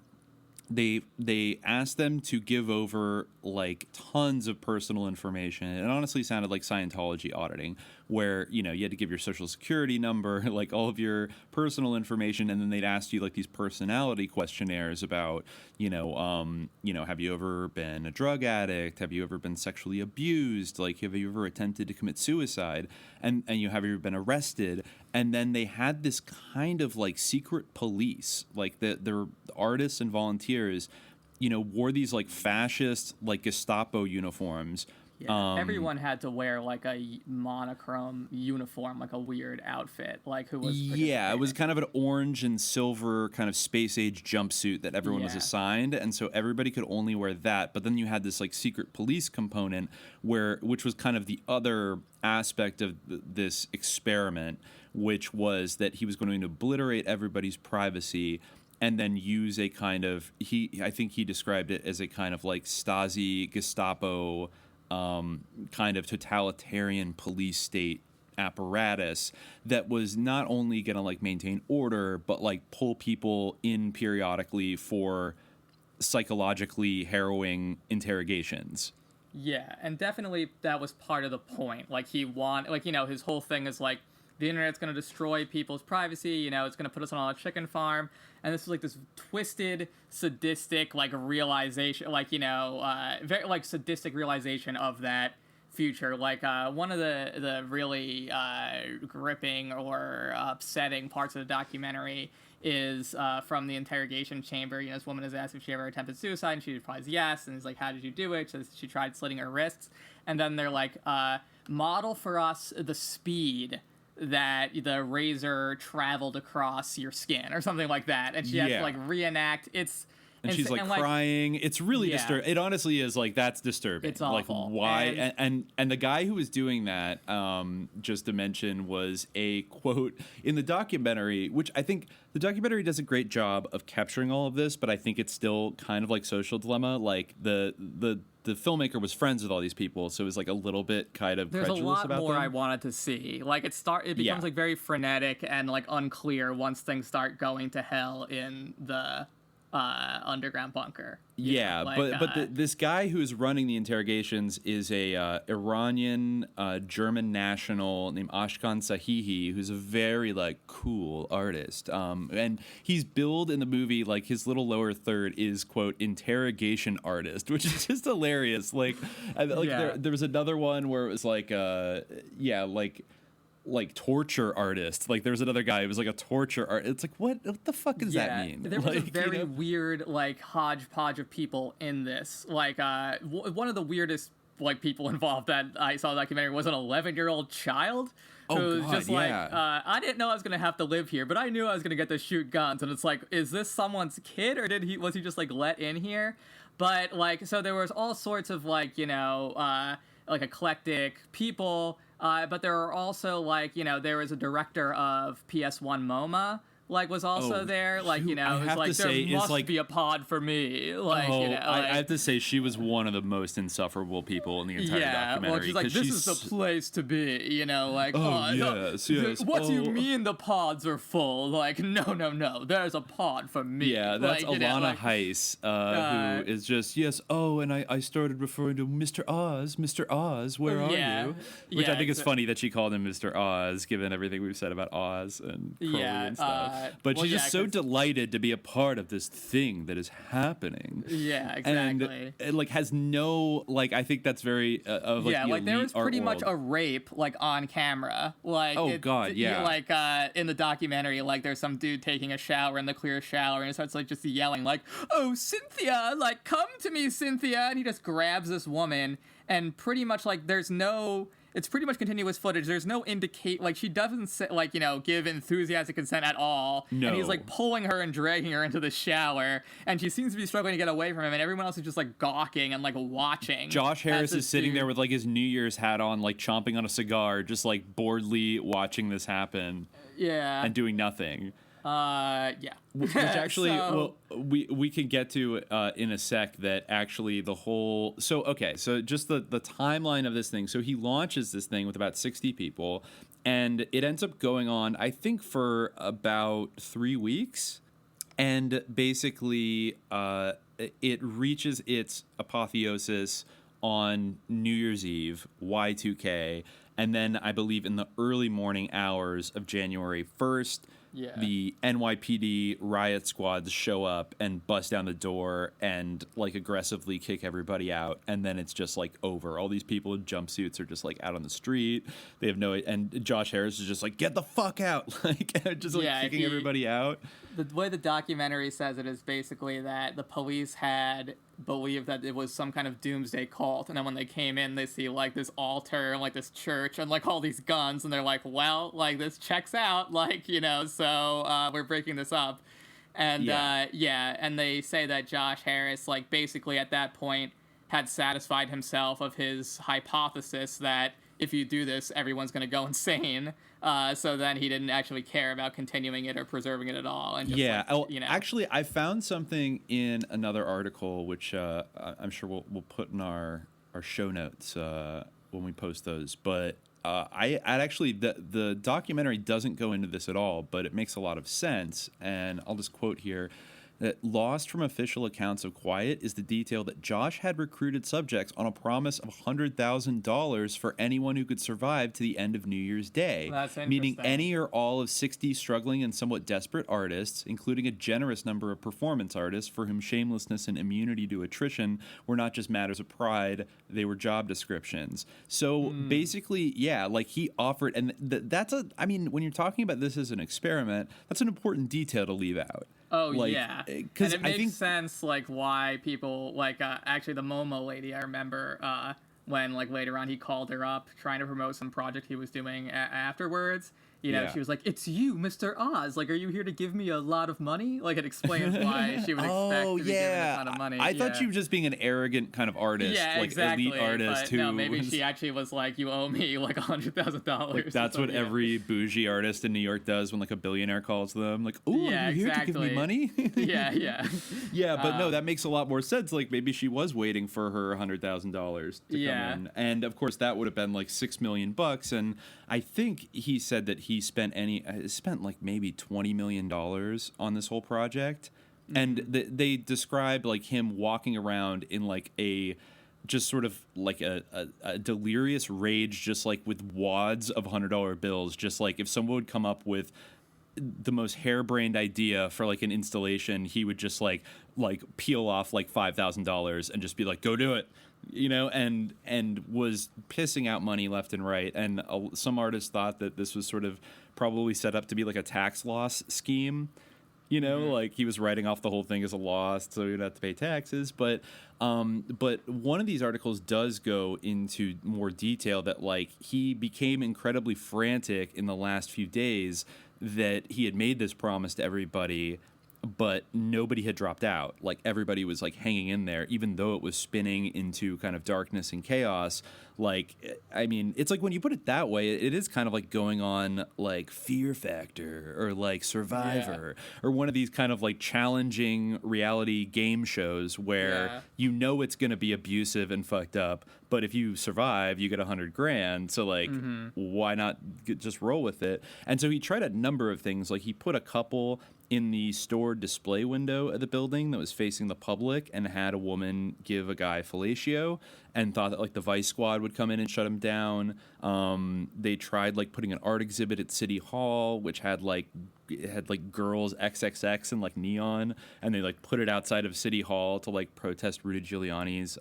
[SPEAKER 9] they asked them to give over like tons of personal information. It honestly sounded like Scientology auditing, where you had to give your social security number, like all of your personal information, and then they'd ask you like these personality questionnaires about have you ever been a drug addict, have you ever been sexually abused, like have you ever attempted to commit suicide, and have you ever been arrested. And then they had this kind of like secret police, like their artists and volunteers, wore these like fascist, like Gestapo uniforms.
[SPEAKER 10] Yeah, everyone had to wear like a monochrome uniform, like a weird outfit, like who was.
[SPEAKER 9] Yeah, it was kind of an orange and silver kind of space age jumpsuit that everyone was assigned, and so everybody could only wear that. But then you had this like secret police component, which was kind of the other aspect of this experiment, which was that he was going to obliterate everybody's privacy. And then use a kind of I think he described it as a kind of like Stasi Gestapo kind of totalitarian police state apparatus that was not only going to like maintain order, but like pull people in periodically for psychologically harrowing interrogations.
[SPEAKER 10] Yeah, and definitely that was part of the point. Like his whole thing is like, the internet's going to destroy people's privacy, it's going to put us on a chicken farm. And this was like this twisted, sadistic, like realization, like, very like sadistic realization of that future. Like one of the really gripping or upsetting parts of the documentary is from the interrogation chamber. This woman is asked if she ever attempted suicide, and she replies yes. And he's like, how did you do it? She says she tried slitting her wrists. And then they're like, model for us the speed that the razor traveled across your skin or something like that, and she has to like reenact. And
[SPEAKER 9] she's like crying. It's really disturbing. It honestly is like, that's disturbing.
[SPEAKER 10] It's awful.
[SPEAKER 9] Like why? And the guy who was doing that, just to mention, was a quote in the documentary, which I think the documentary does a great job of capturing all of this, but I think it's still kind of like Social Dilemma. Like the filmmaker was friends with all these people, so it was like a little bit kind of
[SPEAKER 10] there's
[SPEAKER 9] credulous
[SPEAKER 10] a lot
[SPEAKER 9] about
[SPEAKER 10] more
[SPEAKER 9] them.
[SPEAKER 10] I wanted to see. Like it becomes like very frenetic and like unclear once things start going to hell in the underground bunker.
[SPEAKER 9] This guy who's running the interrogations is a Iranian German national named Ashkan Sahihi, who's a very like cool artist. And he's billed in the movie like his little lower third is quote interrogation artist, which is just hilarious. There was another one where it was like torture artist. Like there's another guy who was like a torture art. It's like what the fuck does that mean?
[SPEAKER 10] There was a very weird like hodgepodge of people in this. Like one of the weirdest like people involved that I saw in the documentary was an 11-year-old child who was just like, I didn't know I was gonna have to live here, but I knew I was gonna get to shoot guns. And it's like, is this someone's kid, or was he just like let in here? But like, so there was all sorts of like like eclectic people. But there are also there was a director of PS1 MoMA was also there. There must be a pod for me.
[SPEAKER 9] I have to say she was one of the most insufferable people in the entire documentary.
[SPEAKER 10] Well, she's like, this is the place to be.
[SPEAKER 9] Yes.
[SPEAKER 10] What do you mean the pods are full? Like, no, there's a pod for me.
[SPEAKER 9] Yeah, that's Alana Heiss, who is just, yes, and I started referring to Mr. Oz, where are you? Which I think is funny that she called him Mr. Oz, given everything we've said about Oz and Crowley and stuff. But she's just so delighted to be a part of this thing that is happening.
[SPEAKER 10] Yeah, exactly.
[SPEAKER 9] And it has no, I think that's very of the elite
[SPEAKER 10] there was pretty
[SPEAKER 9] art
[SPEAKER 10] much
[SPEAKER 9] world.
[SPEAKER 10] a rape on camera. In the documentary, there's some dude taking a shower in the clear shower, and it starts just yelling "Oh, Cynthia, come to me, Cynthia," and he just grabs this woman, and pretty much there's no. It's pretty much continuous footage. There's no she doesn't say, give enthusiastic consent at all.
[SPEAKER 9] No.
[SPEAKER 10] And he's pulling her and dragging her into the shower, and she seems to be struggling to get away from him, and everyone else is just gawking and watching.
[SPEAKER 9] Josh Harris is sitting there with his New Year's hat on, chomping on a cigar, just boredly watching this happen.
[SPEAKER 10] Yeah.
[SPEAKER 9] And doing nothing.
[SPEAKER 10] Yeah.
[SPEAKER 9] Which actually,
[SPEAKER 10] So-
[SPEAKER 9] well, we can get to in a sec that actually the whole. So just the timeline of this thing. So he launches this thing with about 60 people, and it ends up going on, I think, for about 3 weeks, and basically it reaches its apotheosis on New Year's Eve, Y2K, and then I believe in the early morning hours of January 1st.
[SPEAKER 10] Yeah.
[SPEAKER 9] The NYPD riot squads show up and bust down the door and like aggressively kick everybody out, and then it's just like over. All these people in jumpsuits are just like out on the street. They have and Josh Harris is just like, get the fuck out, like just like kicking everybody out.
[SPEAKER 10] The way the documentary says it is basically that the police had believed that it was some kind of doomsday cult, and then when they came in, they see like this altar and like this church and like all these guns, and they're like, well, like this checks out, like, you know, so we're breaking this up. And and they say that Josh Harris, like, basically at that point had satisfied himself of his hypothesis that if you do this, everyone's going to go insane. So then he didn't actually care about continuing it or preserving it at all. And just
[SPEAKER 9] actually, I found something in another article, which I'm sure we'll put in our show notes when we post those. But I actually, the documentary doesn't go into this at all, but it makes a lot of sense. And I'll just quote here. That lost from official accounts of Quiet is the detail that Josh had recruited subjects on a promise of $100,000 for anyone who could survive to the end of New Year's Day,
[SPEAKER 10] That's
[SPEAKER 9] meaning
[SPEAKER 10] interesting.
[SPEAKER 9] any or all of 60 struggling and somewhat desperate artists, including a generous number of performance artists for whom shamelessness and immunity to attrition were not just matters of pride, they were job descriptions. So basically, yeah, like he offered, and I mean, when you're talking about this as an experiment, that's an important detail to leave out.
[SPEAKER 10] Oh,
[SPEAKER 9] like,
[SPEAKER 10] yeah.
[SPEAKER 9] Because
[SPEAKER 10] it makes sense, like, why people, like, actually the Momo lady, I remember when, like, later on he called her up trying to promote some project he was doing afterwards. You know, she was like, it's you, Mr. Oz. Like, are you here to give me a lot of money? Like, it explains why she would expect to be given a ton of money.
[SPEAKER 9] I thought she was just being an arrogant kind of artist, like
[SPEAKER 10] exactly,
[SPEAKER 9] elite artist
[SPEAKER 10] but
[SPEAKER 9] who.
[SPEAKER 10] No, maybe she actually was like, you owe me like $100,000.
[SPEAKER 9] Like, that's what every bougie artist in New York does when like a billionaire calls them. Like, oh, are you here to give me money? Yeah, but no, that makes a lot more sense. Like maybe she was waiting for her $100,000 to come in, and of course that would have been like $6 million. And I think he said that he spent like maybe $20 million on this whole project. And they described like him walking around in like a just sort of like a delirious rage, just like with wads of $100 bills. Just like if someone would come up with the most harebrained idea for like an installation, he would just like peel off like $5,000 and just be like, go do it, you know, and was pissing out money left and right. And some artists thought that this was sort of probably set up to be like a tax loss scheme, you know, like he was writing off the whole thing as a loss so he'd have to pay taxes. But one of these articles does go into more detail that like he became incredibly frantic in the last few days that he had made this promise to everybody, but nobody had dropped out. Like everybody was like hanging in there, even though it was spinning into kind of darkness and chaos. Like, I mean, it's like when you put it that way, it is kind of like going on like Fear Factor or like Survivor or one of these kind of like challenging reality game shows where you know it's going to be abusive and fucked up, but if you survive, you get $100,000. So like, why not just roll with it? And so he tried a number of things. Like he put a couple in the store display window of the building that was facing the public and had a woman give a guy fellatio and thought that like the Vice Squad would come in and shut him down. They tried like putting an art exhibit at City Hall, which had like girls XXX and like neon, and they like put it outside of City Hall to like protest Rudy Giuliani's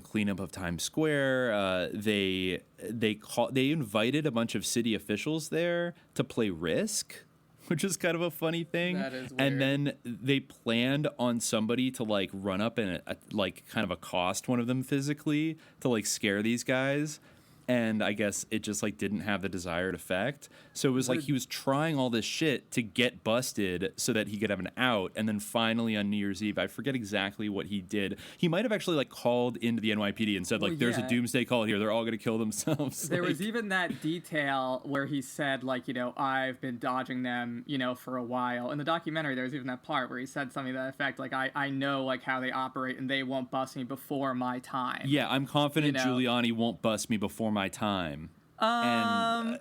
[SPEAKER 9] cleanup of Times Square. They invited a bunch of city officials there to play Risk, which is kind of a funny thing.
[SPEAKER 10] That is weird.
[SPEAKER 9] And then they planned on somebody to like run up and like kind of accost one of them physically to like scare these guys. and I guess it just like didn't have the desired effect. So it was like he was trying all this shit to get busted so that he could have an out, and then finally on New Year's Eve, I forget exactly what he did. He might have actually like called into the NYPD and said like, "There's a doomsday call here. They're all going to kill themselves."
[SPEAKER 10] There was even that detail where he said like, you know, I've been dodging them, you know, for a while. In the documentary, there was even that part where he said something to that effect, like, I know like how they operate and they won't bust me before my time.
[SPEAKER 9] Yeah, I'm confident
[SPEAKER 10] You know?
[SPEAKER 9] Giuliani won't bust me before my time.
[SPEAKER 10] Yeah,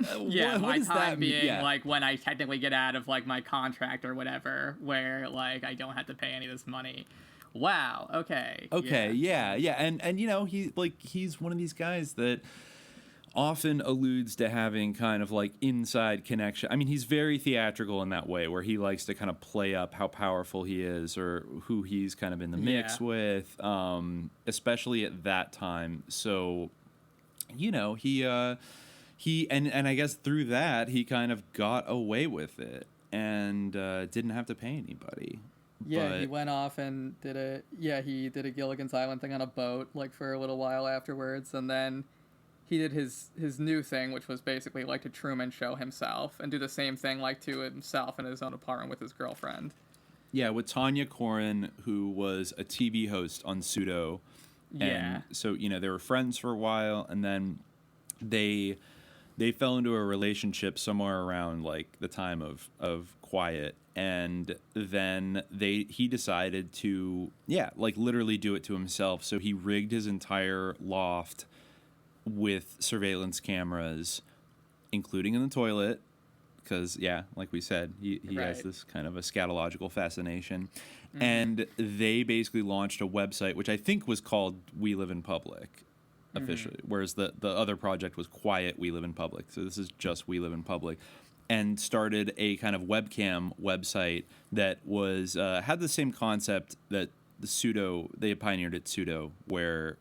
[SPEAKER 9] what
[SPEAKER 10] my
[SPEAKER 9] does that
[SPEAKER 10] time
[SPEAKER 9] mean?
[SPEAKER 10] being
[SPEAKER 9] Yeah.
[SPEAKER 10] like when I technically get out of like my contract or whatever, where like I don't have to pay any of this money. Wow. Okay.
[SPEAKER 9] Yeah. And you know, he's one of these guys that often alludes to having kind of like inside connection. I mean, he's very theatrical in that way, where he likes to kind of play up how powerful he is or who he's kind of in the mix with, especially at that time. So, you know, he and I guess through that he kind of got away with it and didn't have to pay anybody.
[SPEAKER 10] Yeah,
[SPEAKER 9] But
[SPEAKER 10] he went off and did a Gilligan's Island thing on a boat like for a little while afterwards, and then he did his new thing, which was basically like to Truman Show himself and do the same thing like to himself in his own apartment with his girlfriend.
[SPEAKER 9] Yeah, with Tanya Koren, who was a TV host on Pseudo.
[SPEAKER 10] Yeah.
[SPEAKER 9] And so, you know, they were friends for a while, and then they fell into a relationship somewhere around like the time of Quiet, and then he decided to like literally do it to himself. So he rigged his entire loft with surveillance cameras, including in the toilet, because like we said, he has this kind of a scatological fascination. And they basically launched a website which I think was called We Live in Public officially, whereas the other project was Quiet We Live in Public. So this is just We Live in Public, and started a kind of webcam website that was had the same concept that the Pseudo, they had pioneered at Pseudo, where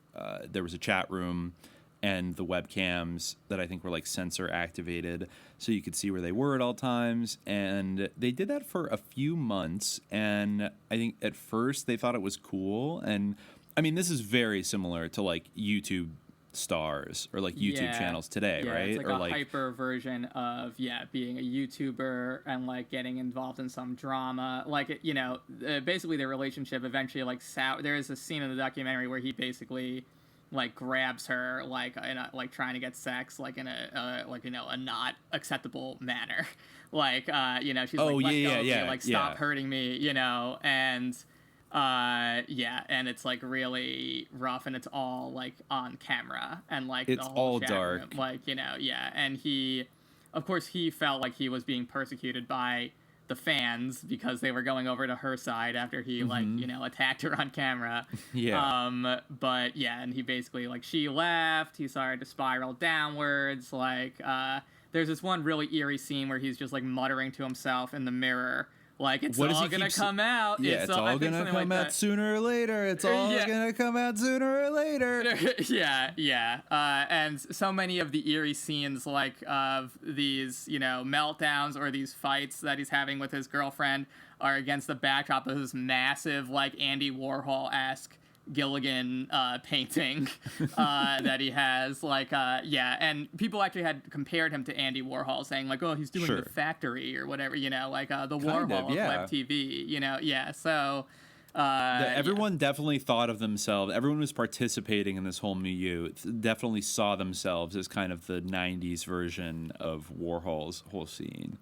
[SPEAKER 9] there was a chat room and the webcams that I think were like sensor activated, so you could see where they were at all times. And they did that for a few months, and I think at first they thought it was cool. And I mean, this is very similar to like YouTube stars or like YouTube channels today, right?
[SPEAKER 10] It's like
[SPEAKER 9] or
[SPEAKER 10] a hyper version of being a YouTuber and like getting involved in some drama. Like you know, basically their relationship eventually like there is a scene in the documentary where he basically like grabs her like in a, like trying to get sex like in a like, you know, a not acceptable manner. Like you know, she's like, let go of me, like stop hurting me, you know. And and it's like really rough, and it's all like on camera, and like
[SPEAKER 9] it's
[SPEAKER 10] the whole
[SPEAKER 9] all
[SPEAKER 10] chat
[SPEAKER 9] dark
[SPEAKER 10] room, like, you know. And he, of course, he felt like he was being persecuted by the fans because they were going over to her side after he like, you know, attacked her on camera. But and he basically, like, she left, he started to spiral downwards. Like there's this one really eerie scene where he's just like muttering to himself in the mirror, like, it's all gonna come out.
[SPEAKER 9] Yeah, it's all gonna come out sooner or later. It's all gonna come out sooner or later.
[SPEAKER 10] And so many of the eerie scenes, like, of these, you know, meltdowns or these fights that he's having with his girlfriend are against the backdrop of this massive, like, Andy Warhol-esque Gilligan painting that he has, like, and people actually had compared him to Andy Warhol, saying like, oh, he's doing The Factory or whatever, you know, like the Warhol of web TV, you know. So
[SPEAKER 9] everyone definitely thought of themselves, everyone was participating in this whole milieu, definitely saw themselves as kind of the 90s version of Warhol's whole scene.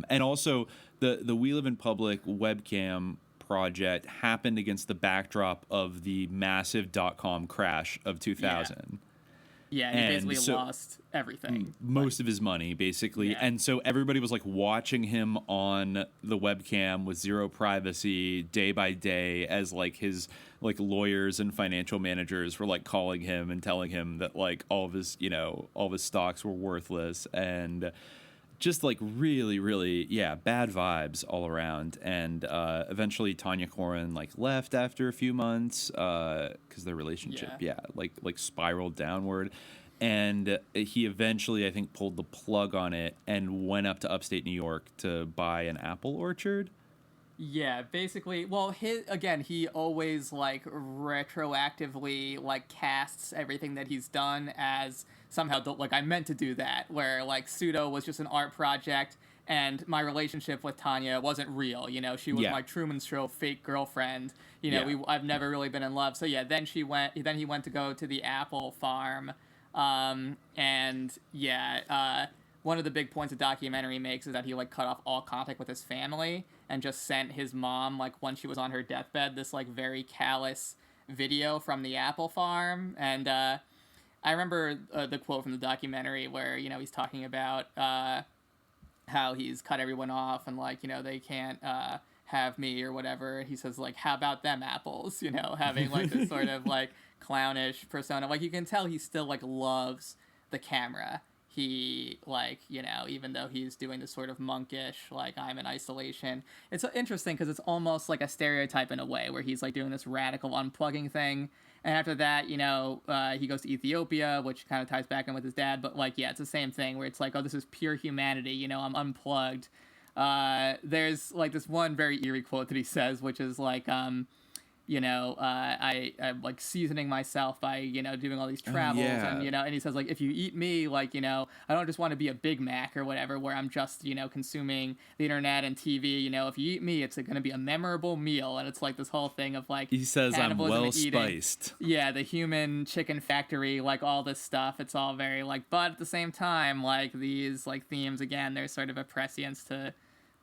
[SPEAKER 9] And also the We Live in Public webcam project happened against the backdrop of the massive .com crash of 2000.
[SPEAKER 10] He basically lost everything.
[SPEAKER 9] Most of his money, basically. And so everybody was like watching him on the webcam with zero privacy day by day, as like his like lawyers and financial managers were like calling him and telling him that like all of his, you know, all of his stocks were worthless, and just like really, really, bad vibes all around. And eventually Tanya Koren like left after a few months because their relationship, like spiraled downward. And he eventually, I think, pulled the plug on it and went up to upstate New York to buy an apple orchard.
[SPEAKER 10] Yeah, basically, well, he always, like, retroactively, like, casts everything that he's done as somehow, like, I meant to do that, where, like, Pseudo was just an art project, and my relationship with Tanya wasn't real, you know, she was my Truman Show fake girlfriend, you know, I've never really been in love, so yeah, then he went to go to the apple farm, one of the big points the documentary makes is that he, like, cut off all contact with his family and just sent his mom, like, when she was on her deathbed, this, like, very callous video from the apple farm. And I remember the quote from the documentary where, you know, he's talking about how he's cut everyone off and, like, you know, they can't have me or whatever. He says, like, how about them apples? You know, having, like, this sort of, like, clownish persona. Like, you can tell he still, like, loves the camera. He, like, you know, even though he's doing this sort of monkish, like, I'm in isolation. It's interesting because it's almost like a stereotype in a way where he's, like, doing this radical unplugging thing. And after that, you know, he goes to Ethiopia, which kind of ties back in with his dad. But, like, yeah, it's the same thing where it's like, oh, this is pure humanity. You know, I'm unplugged. There's, like, this one very eerie quote that he says, which is, like, you know, I'm, like, seasoning myself by, you know, doing all these travels. And, you know, and he says, like, if you eat me, like, you know, I don't just want to be a Big Mac or whatever where I'm just, you know, consuming the internet and TV. You know, if you eat me, it's going to be a memorable meal. And it's, like, this whole thing of, like,
[SPEAKER 9] he says I'm well spiced.
[SPEAKER 10] Yeah, the human chicken factory, like, all this stuff. It's all very, like, but at the same time, like, these, like, themes, again, there's sort of a prescience to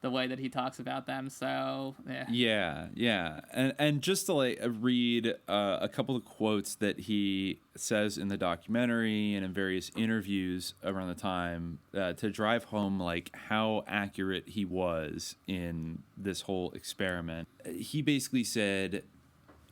[SPEAKER 10] the way that he talks about them. So yeah. And just to, like, read a couple of quotes that he says in the documentary and in various interviews around the time to drive home, like, how accurate he was in this whole experiment. He basically said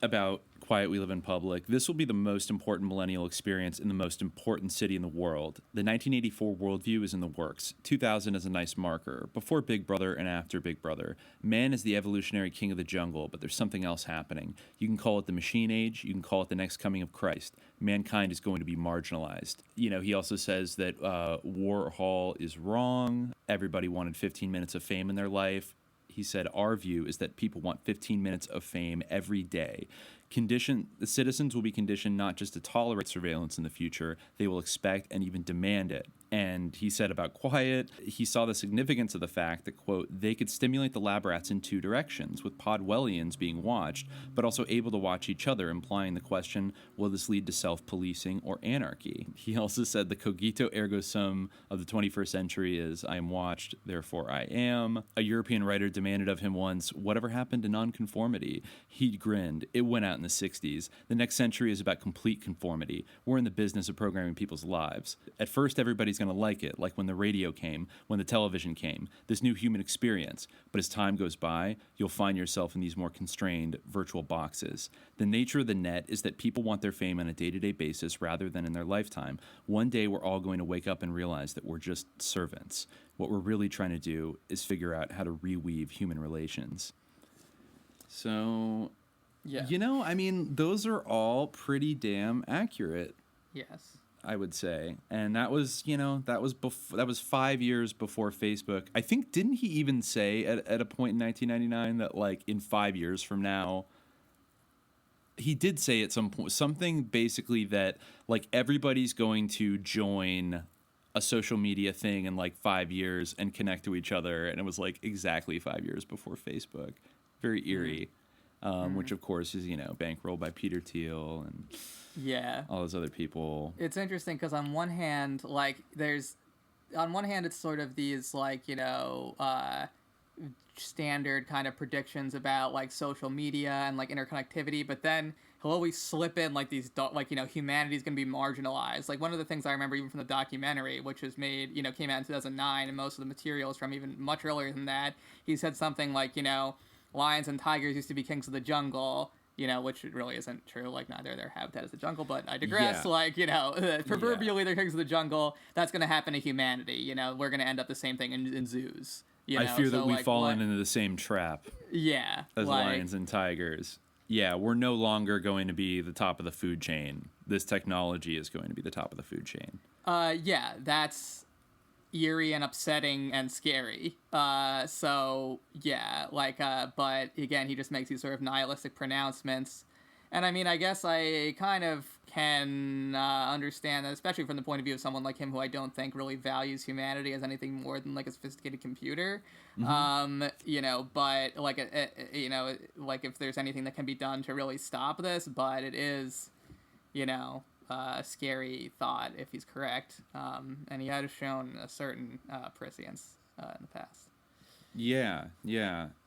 [SPEAKER 10] about Quiet We Live in Public, this will be the most important millennial experience in the most important city in the world. The 1984 worldview is in the works. 2000 is a nice marker. Before Big Brother and after Big Brother. Man is the evolutionary king of the jungle, but there's something else happening. You can call it the machine age. You can call it the next coming of Christ. Mankind is going to be marginalized. You know, he also says that Warhol is wrong. Everybody wanted 15 minutes of fame in their life. He said, our view is that people want 15 minutes of fame every day. The citizens will be conditioned not just to tolerate surveillance in the future, they will expect and even demand it. And he said about Quiet, he saw the significance of the fact that, quote, they could stimulate the lab rats in two directions, with Podwellians being watched, but also able to watch each other, implying the question, will this lead to self-policing or anarchy? He also said the cogito ergo sum of the 21st century is, I am watched, therefore I am. A European writer demanded of him once, whatever happened to nonconformity? He grinned. It went out in the 60s. The next century is about complete conformity. We're in the business of programming people's lives. At first, everybody's going to like it, like when the radio came, when the television came, this new human experience. But as time goes by, you'll find yourself in these more constrained virtual boxes. The nature of the net is that people want their fame on a day-to-day basis rather than in their lifetime. One day, we're all going to wake up and realize that we're just servants. What we're really trying to do is figure out how to reweave human relations. So, yeah,
[SPEAKER 9] you know, I mean, those are all pretty damn accurate.
[SPEAKER 10] Yes.
[SPEAKER 9] I would say. And that was, you know, that was 5 years before Facebook. I think, didn't he even say at a point in 1999 that, like, in 5 years from now, he did say at some point something basically that, like, everybody's going to join a social media thing in, like, 5 years and connect to each other. And it was, like, exactly 5 years before Facebook. Very eerie. Which, of course, is, you know, bankrolled by Peter Thiel and all those other people.
[SPEAKER 10] It's interesting because on one hand, like, it's sort of these, like, you know, standard kind of predictions about, like, social media and, like, interconnectivity, but then he'll always slip in, like, these, like, you know, humanity's going to be marginalized. Like, one of the things I remember even from the documentary, which was made, you know, came out in 2009, and most of the materials from even much earlier than that, he said something like, you know, lions and tigers used to be kings of the jungle, you know, which really isn't true. Like, neither their habitat is the jungle, but I digress. Yeah. Like, you know, proverbially they're kings of the jungle. That's going to happen to humanity. You know, we're going to end up the same thing in zoos. You know?
[SPEAKER 9] I fear that we've fallen into the same trap.
[SPEAKER 10] Yeah.
[SPEAKER 9] As lions and tigers. Yeah, we're no longer going to be the top of the food chain. This technology is going to be the top of the food chain.
[SPEAKER 10] Yeah, that's... eerie and upsetting and scary. So yeah, like, but again, he just makes these sort of nihilistic pronouncements. And I mean, I guess I kind of can understand that, especially from the point of view of someone like him, who I don't think really values humanity as anything more than like a sophisticated computer. You know, but like, you know, like if there's anything that can be done to really stop this, but it is, you know, a scary thought if he's correct. And he has shown a certain prescience in the past.
[SPEAKER 9] Yeah,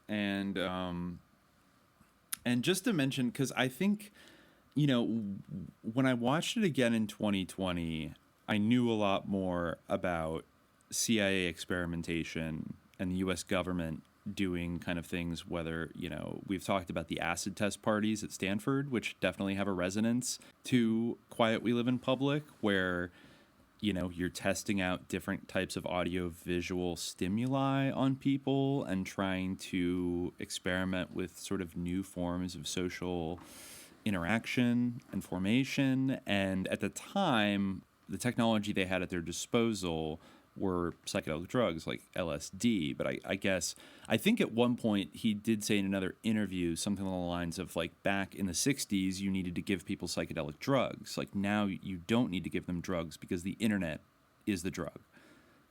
[SPEAKER 9] and just to mention, because I think, you know, when I watched it again in 2020, I knew a lot more about CIA experimentation and the U.S. government doing kind of things, whether, you know, we've talked about the acid test parties at Stanford, which definitely have a resonance to Quiet We Live in Public, where, you know, you're testing out different types of audio-visual stimuli on people and trying to experiment with sort of new forms of social interaction and formation. And at the time, the technology they had at their disposal were psychedelic drugs like LSD. But I think at one point he did say in another interview something along the lines of, like, back in the 60s, you needed to give people psychedelic drugs. Like, now you don't need to give them drugs because the internet is the drug.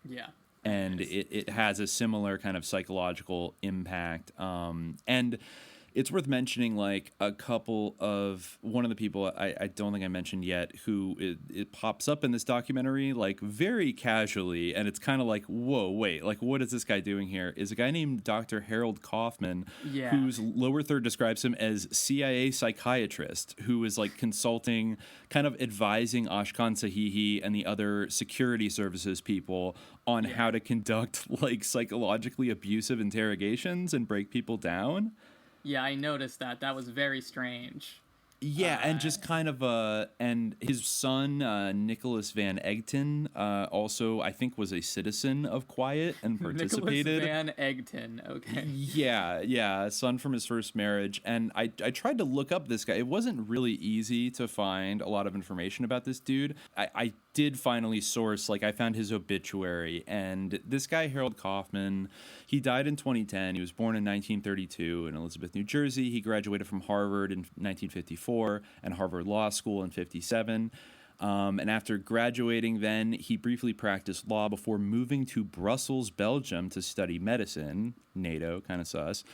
[SPEAKER 10] Yeah.
[SPEAKER 9] And it has a similar kind of psychological impact. And it's worth mentioning, like, one of the people I don't think I mentioned yet, who it pops up in this documentary, like, very casually, and it's kind of like, whoa, wait, like, what is this guy doing here? Is a guy named Dr. Harold Kaufman, whose lower third describes him as CIA psychiatrist, who is, like, consulting, kind of advising Ashkan Sahihi and the other security services people on how to conduct, like, psychologically abusive interrogations and break people down.
[SPEAKER 10] Yeah, I noticed that. That was very strange.
[SPEAKER 9] Yeah, and just kind of and his son Nicholas Van Egton also, I think, was a citizen of Quiet and participated.
[SPEAKER 10] Nicholas Van Egton, okay.
[SPEAKER 9] Yeah, a son from his first marriage. And I tried to look up this guy. It wasn't really easy to find a lot of information about this dude. I did finally source, like, I found his obituary, and this guy, Harold Kaufman, he died in 2010. He was born in 1932 in Elizabeth, New Jersey. He graduated from Harvard in 1954 and Harvard Law School in 57. And after graduating then, he briefly practiced law before moving to Brussels, Belgium to study medicine. NATO, kind of sus.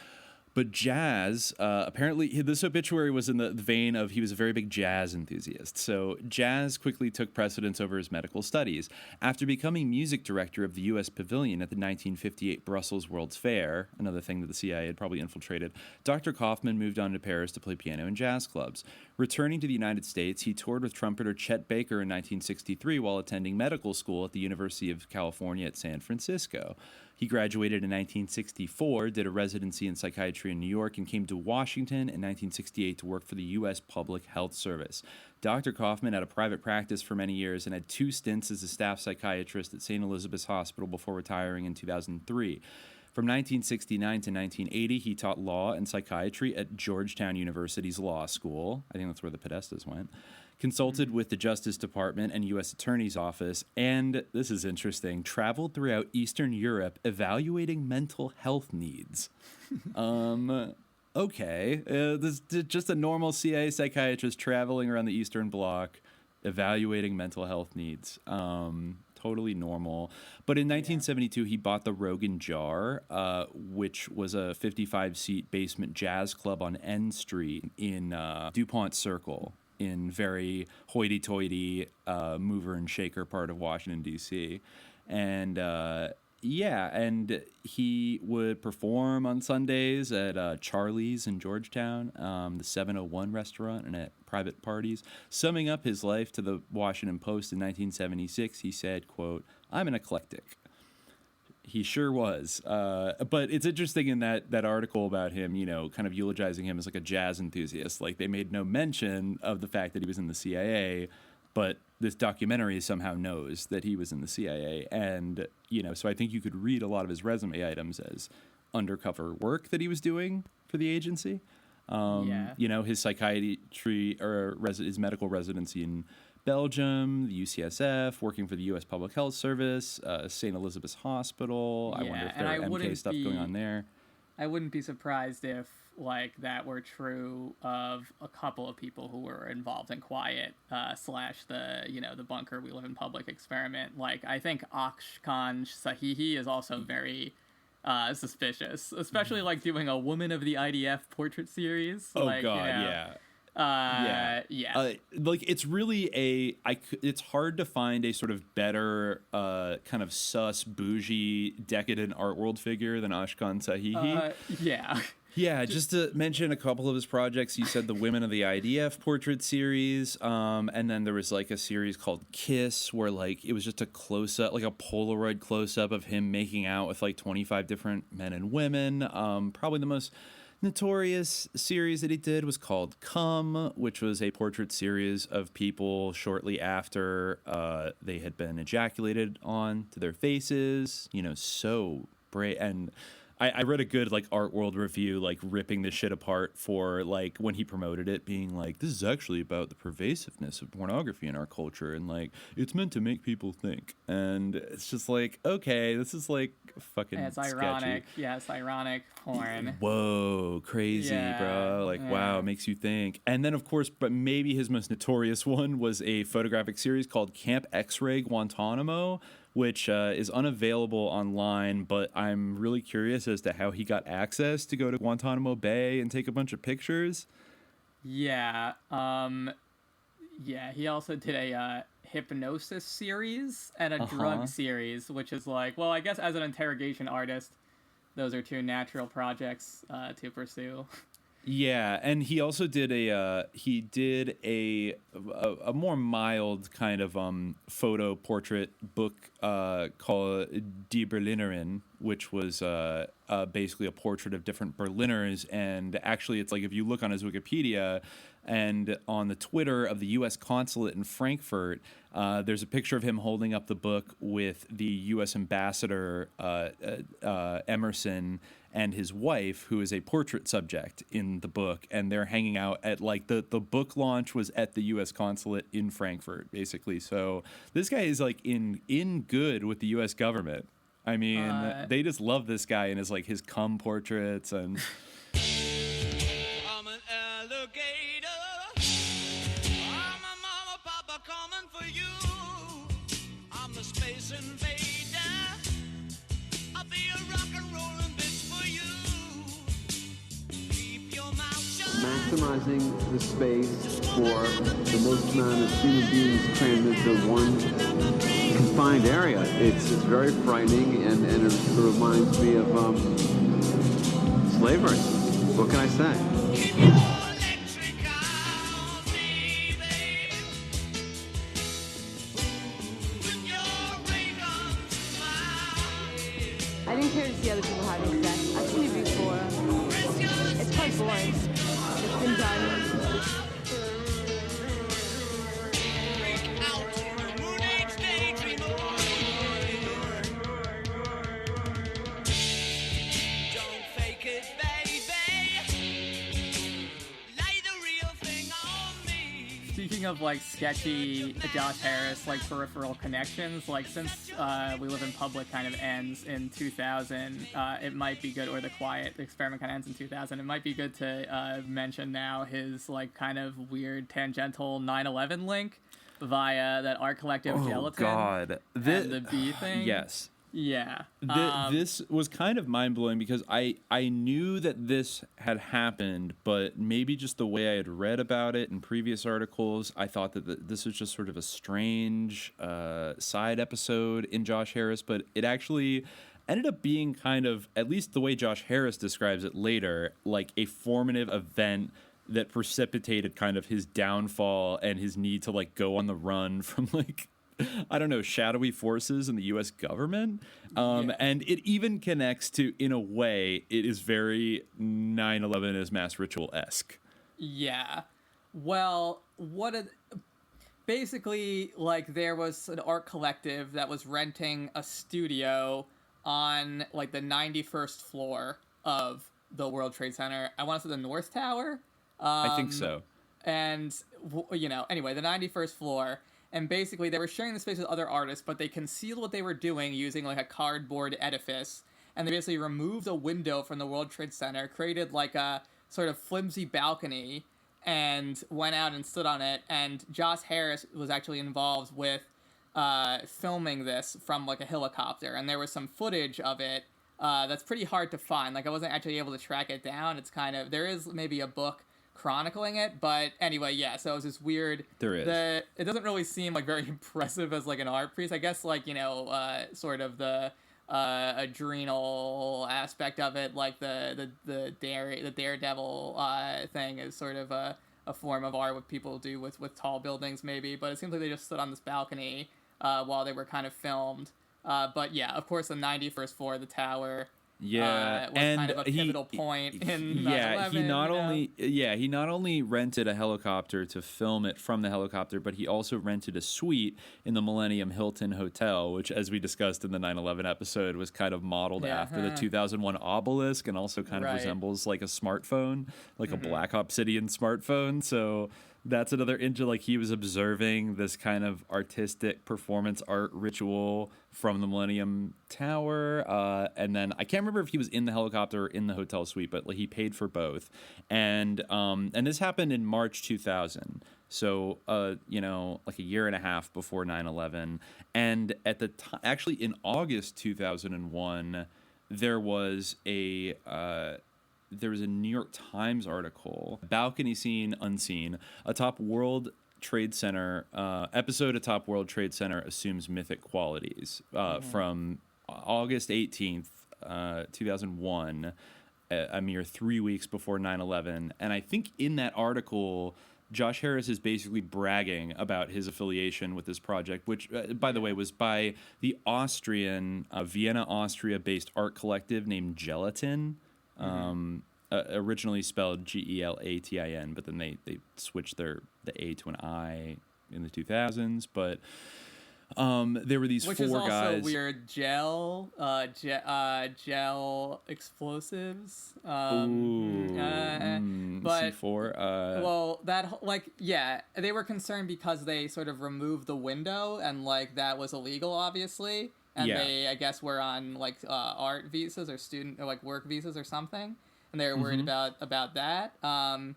[SPEAKER 9] But jazz, apparently, this obituary was in the vein of he was a very big jazz enthusiast. So jazz quickly took precedence over his medical studies. After becoming music director of the U.S. Pavilion at the 1958 Brussels World's Fair, another thing that the CIA had probably infiltrated, Dr. Kaufman moved on to Paris to play piano in jazz clubs. Returning to the United States, he toured with trumpeter Chet Baker in 1963 while attending medical school at the University of California at San Francisco. He graduated in 1964, did a residency in psychiatry in New York, and came to Washington in 1968 to work for the U.S. Public Health Service. Dr. Kaufman had a private practice for many years and had 2 stints as a staff psychiatrist at St. Elizabeth's Hospital before retiring in 2003. From 1969 to 1980, he taught law and psychiatry at Georgetown University's Law School. I think that's where the Podestas went. Consulted with the Justice Department and U.S. Attorney's Office, and, this is interesting, traveled throughout Eastern Europe evaluating mental health needs. Okay. This is just a normal CIA psychiatrist traveling around the Eastern Bloc evaluating mental health needs. Totally normal. But in 1972, he bought the Rogan Jar, which was a 55-seat basement jazz club on N Street in DuPont Circle, in very hoity-toity mover and shaker part of Washington, D.C. And and he would perform on Sundays at Charlie's in Georgetown, the 701 restaurant, and at private parties. Summing up his life to the Washington Post in 1976, he said, quote, "I'm an eclectic." He sure was. But it's interesting in that article about him, you know, kind of eulogizing him as like a jazz enthusiast. Like, they made no mention of the fact that he was in the CIA, but this documentary somehow knows that he was in the CIA. And, you know, so I think you could read a lot of his resume items as undercover work that he was doing for the agency. You know, his psychiatry or his medical residency in Belgium, the UCSF, working for the U.S. Public Health Service, St. Elizabeth's Hospital. I wonder if there are MK stuff going on there.
[SPEAKER 10] I wouldn't be surprised if like that were true of a couple of people who were involved in Quiet / the Bunker We Live in Public experiment. Like I think Akshkan Sahihi is also very suspicious, especially like doing a Woman of the IDF portrait series.
[SPEAKER 9] Oh
[SPEAKER 10] like,
[SPEAKER 9] God, like it's really it's hard to find a sort of better kind of sus bougie decadent art world figure than Ashkan Sahihi. Yeah, just to mention a couple of his projects, you said the Women of the IDF portrait series, and then there was like a series called Kiss, where like it was just a close-up, like a Polaroid close-up of him making out with like 25 different men and women. Probably the most notorious series that he did was called Come, which was a portrait series of people shortly after they had been ejaculated on to their faces. You know, so brave. And I read a good like art world review like ripping this shit apart for like when he promoted it, being like, this is actually about the pervasiveness of pornography in our culture, and like it's meant to make people think. And it's just like, okay, this is like fucking
[SPEAKER 10] it's
[SPEAKER 9] sketchy.
[SPEAKER 10] ironic. Yeah, it's ironic porn.
[SPEAKER 9] Whoa, crazy, bro. Like, wow, it makes you think. And then, of course, but maybe his most notorious one was a photographic series called Camp X-Ray Guantanamo, which is unavailable online, but I'm really curious as to how he got access to go to Guantanamo Bay and take a bunch of pictures.
[SPEAKER 10] Yeah. He also did a hypnosis series and a drug series, which is like, well, I guess as an interrogation artist, those are two natural projects to pursue.
[SPEAKER 9] Yeah, and he also did a more mild kind of photo portrait book called Die Berlinerin, which was basically a portrait of different Berliners. And actually, it's like if you look on his Wikipedia and on the Twitter of the U.S. consulate in Frankfurt, there's a picture of him holding up the book with the U.S. ambassador Emerson and his wife, who is a portrait subject in the book, and they're hanging out at like the book launch was at the U.S. consulate in Frankfurt, basically. So this guy is like in good with the U.S. government. I mean, they just love this guy and his cum portraits and.
[SPEAKER 19] I'm an alligator. I'm a mama, papa coming for you. I'm the space invader. I'll be a rock and rollin' bitch for you. Keep your mouth shut.
[SPEAKER 20] Maximizing the space for the most amount of human beings crammed into one confined area. It's very frightening, and it reminds me of slavery. What can I say?
[SPEAKER 6] I didn't care to see other people having sex. I've seen it before. It's quite boring. It's been done.
[SPEAKER 10] Speaking of like sketchy Josh Harris like peripheral connections, like since We Live in Public kind of ends in 2000, it might be good, or the experiment kind of ends in 2000. It might be good to mention now his like kind of weird tangential 9/11 link via that art collective Gelatin.
[SPEAKER 9] Oh God,
[SPEAKER 10] and the bee thing.
[SPEAKER 9] Yes.
[SPEAKER 10] Yeah.
[SPEAKER 9] This was kind of mind-blowing because I knew that this had happened, but maybe just the way I had read about it in previous articles, I thought that this was just sort of a strange side episode in Josh Harris, but it actually ended up being kind of, at least the way Josh Harris describes it later, like a formative event that precipitated kind of his downfall and his need to like go on the run from like, I don't know, shadowy forces in the U.S. government. And it even connects to, in a way, it is very 9/11 as mass ritual-esque.
[SPEAKER 10] Yeah. Well, basically, like, there was an art collective that was renting a studio on, like, the 91st floor of the World Trade Center. I want to say the North Tower.
[SPEAKER 9] I think so.
[SPEAKER 10] And, you know, anyway, the 91st floor. And basically, they were sharing the space with other artists, but they concealed what they were doing using like a cardboard edifice. And they basically removed a window from the World Trade Center, created like a sort of flimsy balcony, and went out and stood on it. And Josh Harris was actually involved with filming this from like a helicopter. And there was some footage of it that's pretty hard to find. Like I wasn't actually able to track it down. It's kind of, there is maybe a book chronicling it, but anyway, yeah, so it was this weird,
[SPEAKER 9] there is,
[SPEAKER 10] it doesn't really seem like very impressive as like an art piece. I guess like, you know, sort of the adrenal aspect of it, like the daredevil thing is sort of a form of art what people do with tall buildings maybe, but it seems like they just stood on this balcony while they were kind of filmed. But yeah, of course the 91st floor of the tower was
[SPEAKER 9] and
[SPEAKER 10] kind of a pivotal point in 9/11,
[SPEAKER 9] he not only rented a helicopter to film it from the helicopter, but he also rented a suite in the Millennium Hilton Hotel, which, as we discussed in the 9/11 episode, was kind of modeled after the 2001 obelisk, and also kind of resembles like a smartphone, like a Black Obsidian smartphone. So that's another like he was observing this kind of artistic performance art ritual from the Millennium Tower, and then I can't remember if he was in the helicopter or in the hotel suite, but like, he paid for both, and this happened in March 2000, so you know, like a year and a half before 9/11, and at the time, actually in August 2001, there was a New York Times article, Balcony Scene Unseen, atop World Trade Center, episode atop World Trade Center assumes mythic qualities, from August 18th, 2001, a mere 3 weeks before 9/11. And I think in that article, Josh Harris is basically bragging about his affiliation with this project, which, by the way, was by the Austrian, Vienna, Austria-based art collective named Gelatin. Originally spelled Gelatin, but then they switched the A to an I in the 2000s. But there were these
[SPEAKER 10] which
[SPEAKER 9] four
[SPEAKER 10] is also
[SPEAKER 9] guys.
[SPEAKER 10] Weird. Gel explosives. But
[SPEAKER 9] C4.
[SPEAKER 10] Well, that like they were concerned because they sort of removed the window, and like that was illegal, obviously. And they, I guess, were on like art visas or student or like work visas or something, and they were worried about that. And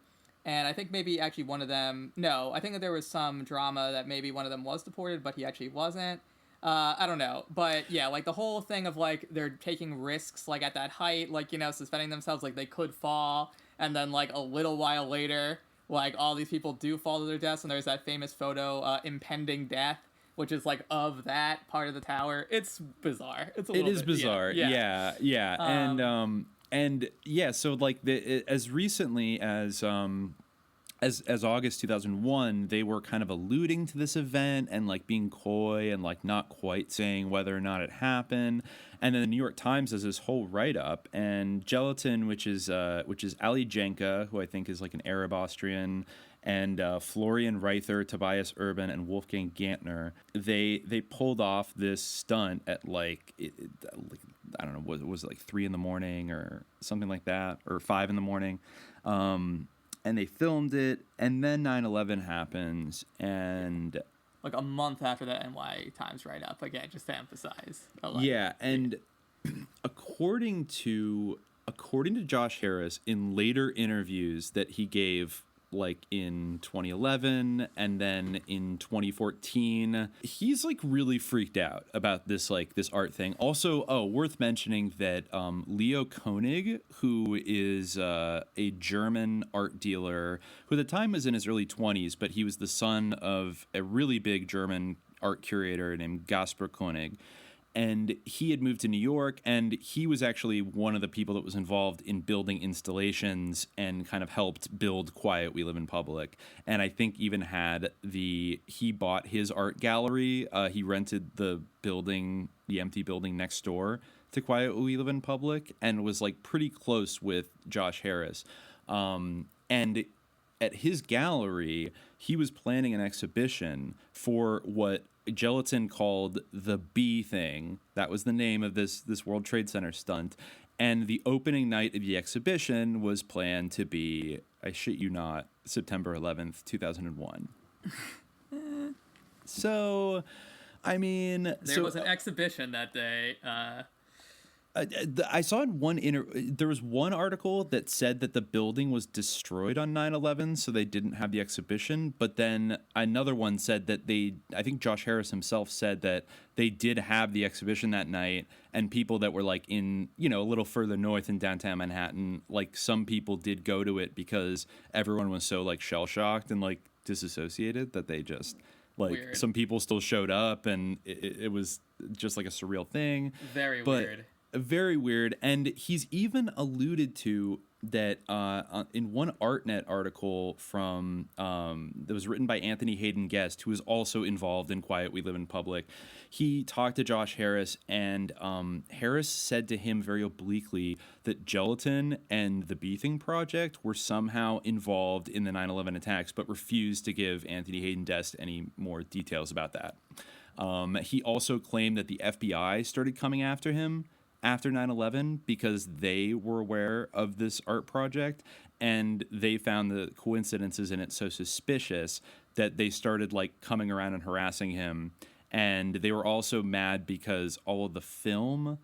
[SPEAKER 10] I think maybe actually one of them. No, I think that there was some drama that maybe one of them was deported, but he actually wasn't. I don't know, but yeah, like the whole thing of like they're taking risks like at that height, like, you know, suspending themselves, like they could fall, and then like a little while later, like all these people do fall to their deaths, and there's that famous photo, impending death, which is like of that part of the tower. It's bizarre. It is
[SPEAKER 9] bizarre. Yeah. And yeah, so like as recently as August 2001, they were kind of alluding to this event and like being coy and like not quite saying whether or not it happened. And then the New York Times does this whole write-up, and Gelatin, which is Ali Jenka, who I think is like an Arab Austrian, and Florian Reither, Tobias Urban, and Wolfgang Gantner, they pulled off this stunt at like I don't know, was it like 3 a.m. or something like that, or 5 a.m. And they filmed it, and then 9/11 happens, and
[SPEAKER 10] like a month after the NY Times write-up, again, just to emphasize.
[SPEAKER 9] And according to Josh Harris, in later interviews that he gave, like in 2011 and then in 2014, he's like really freaked out about this art thing. Also, worth mentioning that Leo Koenig, who is a German art dealer who at the time was in his early 20s, but he was the son of a really big German art curator named Gasper Koenig. And he had moved to New York, and he was actually one of the people that was involved in building installations and kind of helped build Quiet We Live in Public. And I think even he bought his art gallery. He rented the empty building next door to Quiet We Live in Public, and was like pretty close with Josh Harris. And at his gallery, he was planning an exhibition for what Gelatin called the B thing. That was the name of this World Trade Center stunt. And the opening night of the exhibition was planned to be, I shit you not, September 11th, 2001. So, I mean,
[SPEAKER 10] there was an exhibition that day.
[SPEAKER 9] I saw in there was one article that said that the building was destroyed on 9/11, so they didn't have the exhibition. But then another one said that I think Josh Harris himself said that they did have the exhibition that night, and people that were like in, a little further north in downtown Manhattan, like some people did go to it because everyone was so like shell shocked and like disassociated that they just like
[SPEAKER 10] Weird.
[SPEAKER 9] Some people still showed up, and it was just like a surreal thing.
[SPEAKER 10] Weird.
[SPEAKER 9] Very weird. And he's even alluded to that in one ArtNet article from that was written by Anthony Hayden Guest, who is also involved in Quiet We Live in Public. He talked to Josh Harris, and Harris said to him very obliquely that Gelatin and the Beething Project were somehow involved in the 9/11 attacks, but refused to give Anthony Hayden Guest any more details about that. He also claimed that the FBI started coming after him after 9/11 because they were aware of this art project, and they found the coincidences in it so suspicious that they started like coming around and harassing him. And they were also mad because all of the film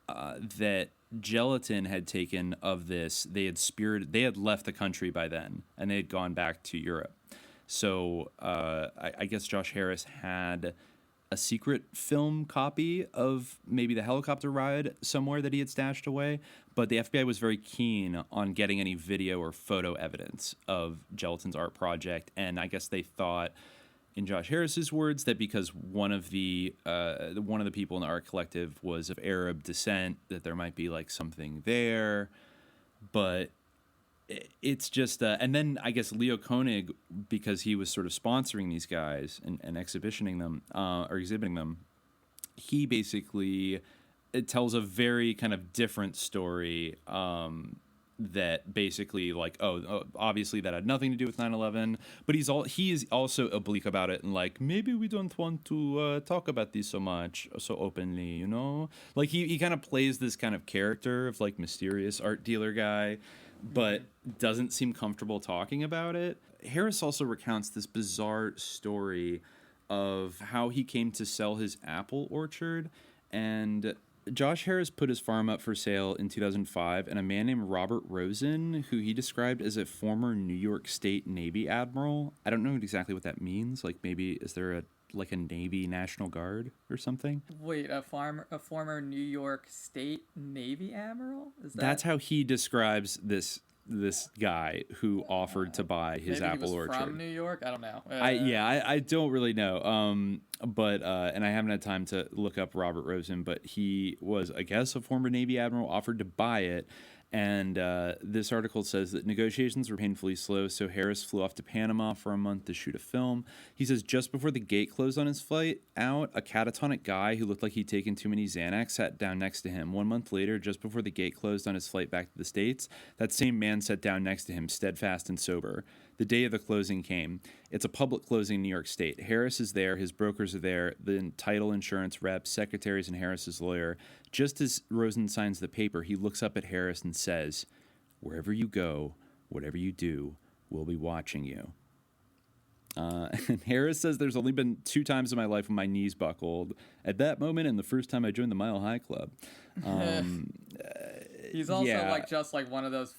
[SPEAKER 9] that Gelatin had taken of this, they had left the country by then, and they had gone back to Europe. So I guess Josh Harris had a secret film copy of maybe the helicopter ride somewhere that he had stashed away, but the FBI was very keen on getting any video or photo evidence of Gelatin's art project, and I guess they thought, in Josh Harris's words, that because one of the people in the art collective was of Arab descent, that there might be like something there, but it's just and then I guess Leo Koenig, because he was sort of sponsoring these guys and exhibiting them, he basically tells a very kind of different story that basically like obviously that had nothing to do with 9/11, but he is also oblique about it, and like maybe we don't want to talk about this so openly, like he kind of plays this kind of character of like mysterious art dealer guy, but doesn't seem comfortable talking about it. Harris also recounts this bizarre story of how he came to sell his apple orchard, and Josh Harris put his farm up for sale in 2005, and a man named Robert Rosen, who he described as a former New York State Navy admiral. I don't know exactly what that means. Like maybe is there a Navy National Guard or something?
[SPEAKER 10] Wait, a former New York State Navy admiral?
[SPEAKER 9] That's how he describes this guy who offered to buy his apple orchard.
[SPEAKER 10] From New York? I don't know.
[SPEAKER 9] I don't really know. But and I haven't had time to look up Robert Rosen, but he was, I guess, a former Navy admiral, offered to buy it. And this article says that negotiations were painfully slow, so Harris flew off to Panama for a month to shoot a film. He says just before the gate closed on his flight out, a catatonic guy who looked like he'd taken too many Xanax sat down next to him. 1 month later, just before the gate closed on his flight back to the States, that same man sat down next to him, steadfast and sober. The day of the closing came. It's a public closing in New York State. Harris is there, his brokers are there, the title insurance reps, secretaries, and Harris's lawyer. Just as Rosen signs the paper, he looks up at Harris and says, "Wherever you go, whatever you do, we'll be watching you." And Harris says there's only been 2 times in my life when my knees buckled. At that moment and the first time I joined the Mile High Club.
[SPEAKER 10] He's also just one of those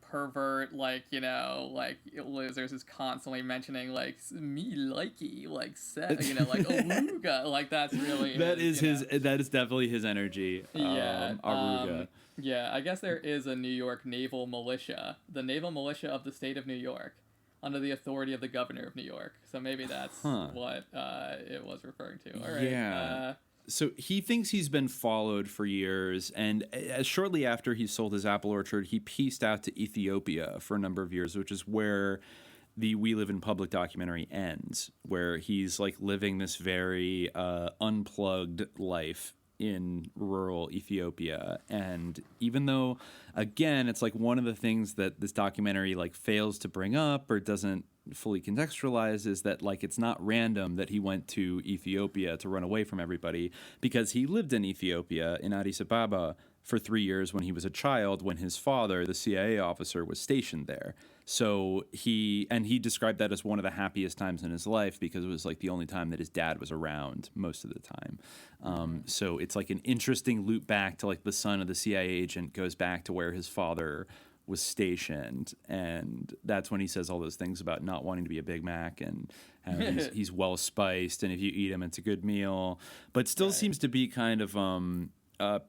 [SPEAKER 10] pervert losers who's constantly mentioning me likey Aruga, that's really
[SPEAKER 9] that is definitely his energy. Aruga.
[SPEAKER 10] I guess there is a New York naval militia, the naval militia of the state of New York, under the authority of the governor of New York, so maybe that's what it was referring to. All right.
[SPEAKER 9] So he thinks he's been followed for years, and shortly after he sold his apple orchard, he pieced out to Ethiopia for a number of years, which is where the We Live in Public documentary ends, where he's living this very unplugged life in rural Ethiopia. And even though, again, it's one of the things that this documentary fails to bring up or doesn't fully contextualize is that it's not random that he went to Ethiopia to run away from everybody, because he lived in Ethiopia in Addis Ababa for 3 years when he was a child, when his father, the CIA officer, was stationed there. So he described that as one of the happiest times in his life because it was like the only time that his dad was around most of the time. So it's like an interesting loop back to like the son of the CIA agent goes back to where his father was stationed, and that's when he says all those things about not wanting to be a Big Mac and how he's well spiced, and if you eat him, it's a good meal. But still seems to be kind of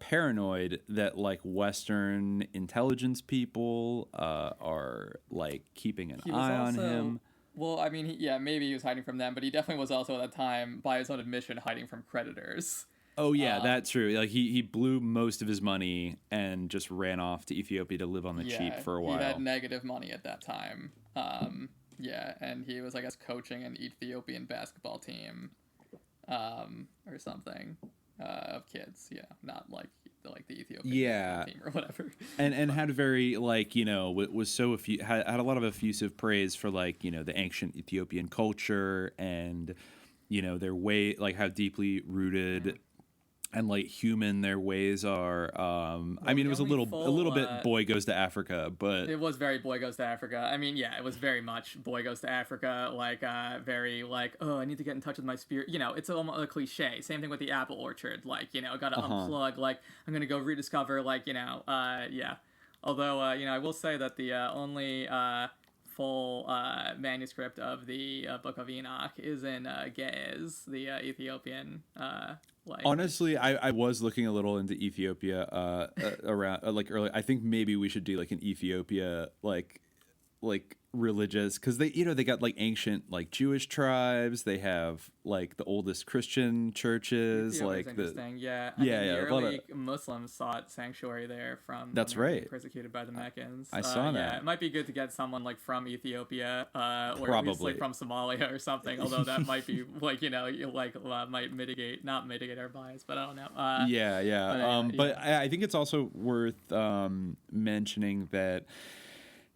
[SPEAKER 9] paranoid that like Western intelligence people are like keeping an eye on him.
[SPEAKER 10] Well, I mean, maybe he was hiding from them, but he definitely was also at that time, by his own admission, hiding from creditors.
[SPEAKER 9] Oh yeah, that's true. Like he blew most of his money and just ran off to Ethiopia to live on the cheap for a while.
[SPEAKER 10] He had negative money at that time. And he was, I guess, coaching an Ethiopian basketball team, or something, of kids. Yeah, not like the Ethiopian team or whatever.
[SPEAKER 9] And had a very was so had a lot of effusive praise for the ancient Ethiopian culture and their way, like how deeply rooted and like human their ways are. I mean, it was a little bit Boy Goes to Africa, but
[SPEAKER 10] it was very Boy Goes to Africa. I mean, yeah, it was very much Boy Goes to Africa, very oh, I need to get in touch with my spirit. It's almost a cliche. Same thing with the apple orchard. Got to unplug. I'm gonna go rediscover. Yeah. Although, I will say that the only full manuscript of the Book of Enoch is in Ge'ez, the Ethiopian.
[SPEAKER 9] Honestly, I was looking a little into Ethiopia around early. I think maybe we should do an Ethiopia like religious, because they got ancient Jewish tribes. They have the oldest Christian churches.
[SPEAKER 10] Interesting. The early Muslims sought sanctuary there from
[SPEAKER 9] that's right
[SPEAKER 10] persecuted by the Meccans.
[SPEAKER 9] I saw that.
[SPEAKER 10] Yeah, it might be good to get someone from Ethiopia, or
[SPEAKER 9] probably
[SPEAKER 10] at least from Somalia or something. Although that might be might not mitigate our bias, but I don't know.
[SPEAKER 9] But I think it's also worth mentioning that.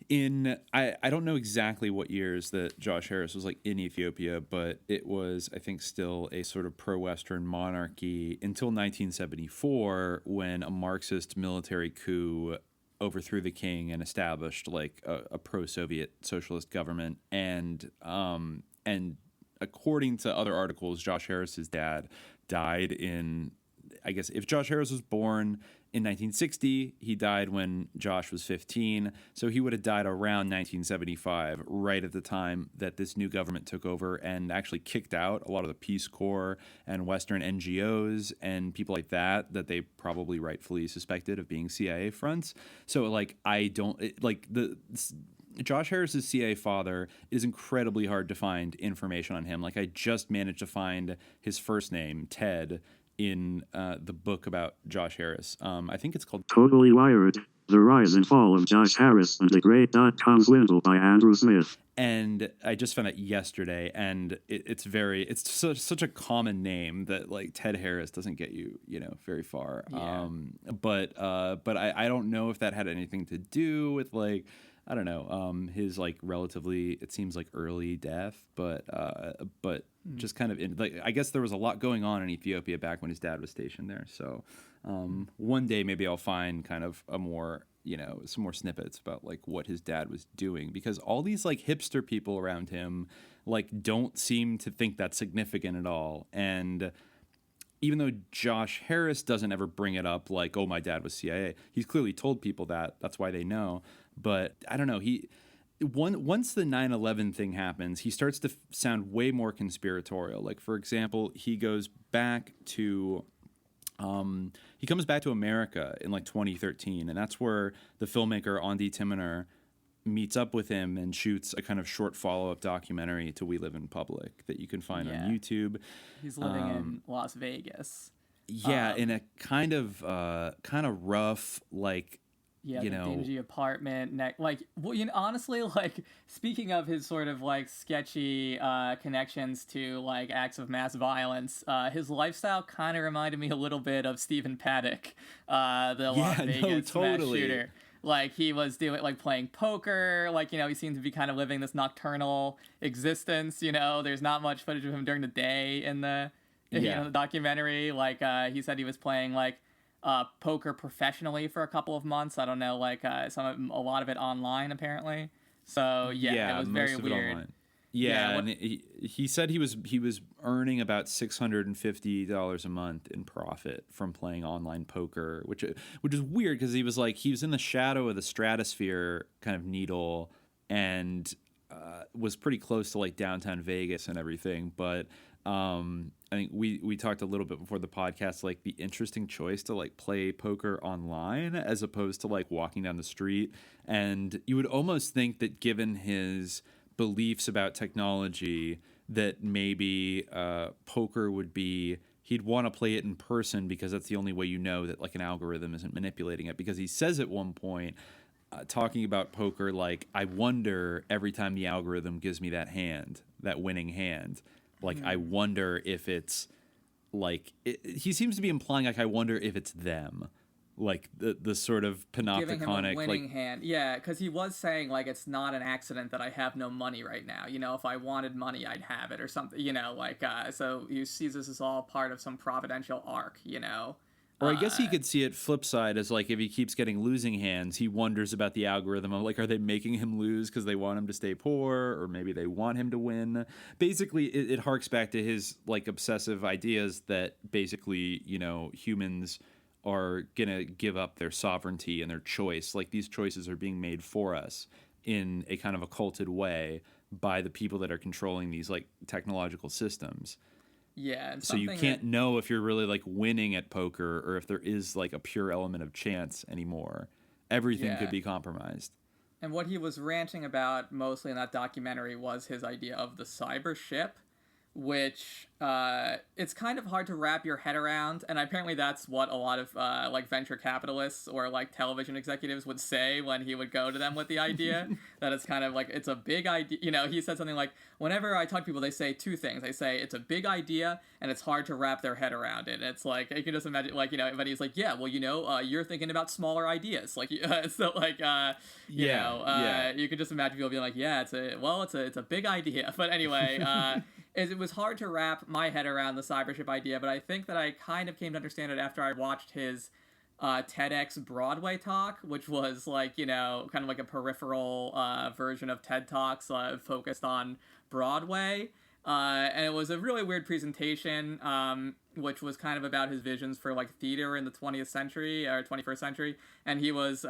[SPEAKER 9] I don't know exactly what years that Josh Harris was in Ethiopia, but it was, I think, still a sort of pro-Western monarchy until 1974, when a Marxist military coup overthrew the king and established a pro-Soviet socialist government. And according to other articles, Josh Harris's dad died in, I guess, if Josh Harris was born in 1960, he died when Josh was 15, so he would have died around 1975, right at the time that this new government took over and actually kicked out a lot of the Peace Corps and Western NGOs and people like that they probably rightfully suspected of being CIA fronts. So, Josh Harris's CIA father, it is incredibly hard to find information on him. I just managed to find his first name, Ted, in the book about Josh Harris. I think it's called
[SPEAKER 3] Totally Wired, The Rise and Fall of Josh Harris and the Great.com Swindle by Andrew Smith.
[SPEAKER 9] And I just found it yesterday, and it's such a common name that Ted Harris doesn't get you very far.
[SPEAKER 10] Yeah.
[SPEAKER 9] But I don't know if that had anything to do with I don't know, his relatively, it seems early death, but just kind of I guess there was a lot going on in Ethiopia back when his dad was stationed there. So one day maybe I'll find kind of a more, some more snippets about what his dad was doing, because all these hipster people around him don't seem to think that's significant at all. And even though Josh Harris doesn't ever bring it up oh, my dad was CIA, he's clearly told people that's why they know. But I don't know, once the 9/11 thing happens, he starts to sound way more conspiratorial. For example, he goes back to he comes back to America in 2013, and that's where the filmmaker Andy Timiner meets up with him and shoots a kind of short follow-up documentary to We Live in Public that you can find on YouTube.
[SPEAKER 10] He's living in Las Vegas.
[SPEAKER 9] Yeah, in a kind of rough,
[SPEAKER 10] the dingy apartment. Honestly, speaking of his sort of sketchy connections to acts of mass violence, his lifestyle kind of reminded me a little bit of Stephen Paddock, the Las Vegas mass shooter. He was doing playing poker. He seemed to be kind of living this nocturnal existence. There's not much footage of him during the day in the the documentary. He said he was playing poker professionally for a couple of months. I don't know, a lot of it online apparently. So it was very
[SPEAKER 9] most of
[SPEAKER 10] weird.
[SPEAKER 9] it online. Yeah, and he said he was earning about $650 a month in profit from playing online poker, which is weird because he was in the shadow of the stratosphere kind of needle and was pretty close to like downtown Vegas and everything. But I think we talked a little bit before the podcast, like the interesting choice to like play poker online as opposed to like walking down the street. And you would almost think that given his beliefs about technology that maybe poker would be, he'd want to play it in person because that's the only way you know that like an algorithm isn't manipulating it. Because he says at one point, talking about poker, like, I wonder every time the algorithm gives me that hand, that winning hand, like I wonder if it's like he seems to be implying like I wonder if it's them. Like the sort of panopticonic,
[SPEAKER 10] giving him a winning hand. Yeah, because he was saying, like, it's not an accident that I have no money right now. You know, if I wanted money, I'd have it or something. You know, like, so he sees this as all part of some providential arc, you know?
[SPEAKER 9] Or I guess he could see it flip side as, like, if he keeps getting losing hands, he wonders about the algorithm of, like, are they making him lose because they want him to stay poor, or maybe they want him to win? Basically, it harks back to his, like, obsessive ideas that basically, you know, humans are going to give up their sovereignty and their choice. Like, these choices are being made for us in a kind of occulted way by the people that are controlling these, like, technological systems.
[SPEAKER 10] Yeah. And
[SPEAKER 9] so you can't know if you're really, like, winning at poker or if there is, like, a pure element of chance anymore. Everything could be compromised.
[SPEAKER 10] And what he was ranting about mostly in that documentary was his idea of the cyber ship, which it's kind of hard to wrap your head around, and apparently that's what a lot of like venture capitalists or like television executives would say when he would go to them with the idea. That it's kind of like, it's a big idea. You know, he said something like, whenever I talk to people, they say two things. They say it's a big idea and it's hard to wrap their head around it. And it's like, you can just imagine, like, you know, but he's like, yeah, well, you know, you're thinking about smaller ideas, like, so like, you know, you could just imagine people being like, yeah, it's a big idea. But anyway, it was hard to wrap my head around the cybership idea, but I think that I kind of came to understand it after I watched his TEDx Broadway talk, which was like, you know, kind of like a peripheral version of TED Talks focused on Broadway. And it was a really weird presentation, which was kind of about his visions for like theater in the 20th century or 21st century. And he was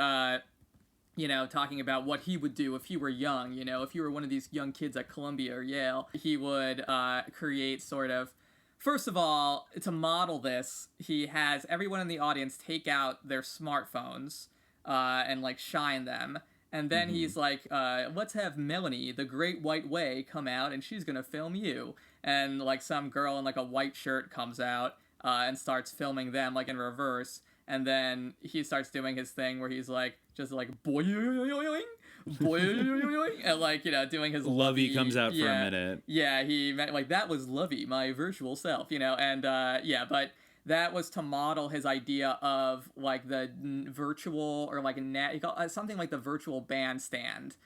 [SPEAKER 10] you know, talking about what he would do if he were young, you know, if you were one of these young kids at Columbia or Yale, he would create sort of, first of all, to model this, he has everyone in the audience take out their smartphones and, like, shine them. And then he's like, let's have Melanie, the Great White Way, come out, and she's going to film you. And, like, some girl in, like, a white shirt comes out and starts filming them, like, in reverse. And then he starts doing his thing where he's like, just like, boing, boing, and like, you know, doing his
[SPEAKER 9] Luvvy comes out for a minute.
[SPEAKER 10] Yeah, he meant, like, that was Luvvy, my virtual self, you know, and but that was to model his idea of like the virtual or like something like the virtual bandstand.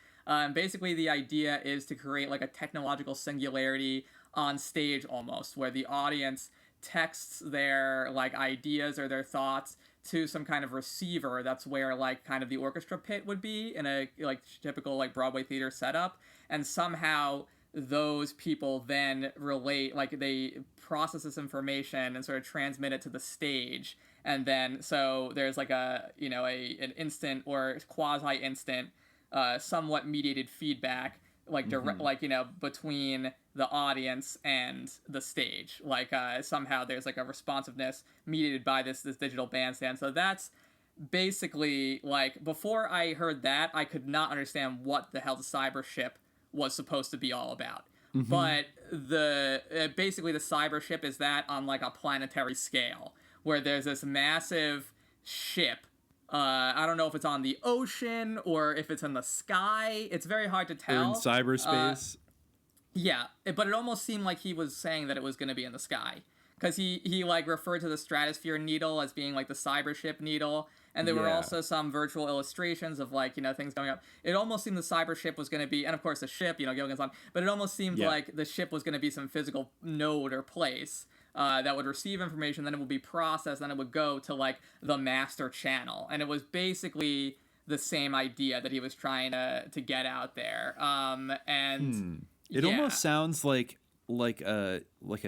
[SPEAKER 10] Basically, the idea is to create like a technological singularity on stage almost, where the audience texts their like ideas or their thoughts to some kind of receiver. That's where like kind of the orchestra pit would be in a like typical like Broadway theater setup, and somehow those people then relate, like they process this information and sort of transmit it to the stage, and then so there's like a, you know, an instant or quasi instant somewhat mediated feedback, like direct, like, you know, between the audience and the stage, like somehow there's like a responsiveness mediated by this digital bandstand. So that's basically, like, before I heard that, I could not understand what the hell the cyber ship was supposed to be all about. But the basically the cyber ship is that on like a planetary scale, where there's this massive ship. I don't know if it's on the ocean or if it's in the sky. It's very hard to tell.
[SPEAKER 9] Or in cyberspace.
[SPEAKER 10] Yeah, but it almost seemed like he was saying that it was going to be in the sky, because he like referred to the stratosphere needle as being like the cyber ship needle, and there were also some virtual illustrations of like, you know, things going up. It almost seemed the cyber ship was going to be, and of course the ship, you know, going on, but it almost seemed like the ship was going to be some physical node or place that would receive information, then it would be processed, then it would go to like the master channel, and it was basically the same idea that he was trying to get out there.
[SPEAKER 9] It almost sounds like a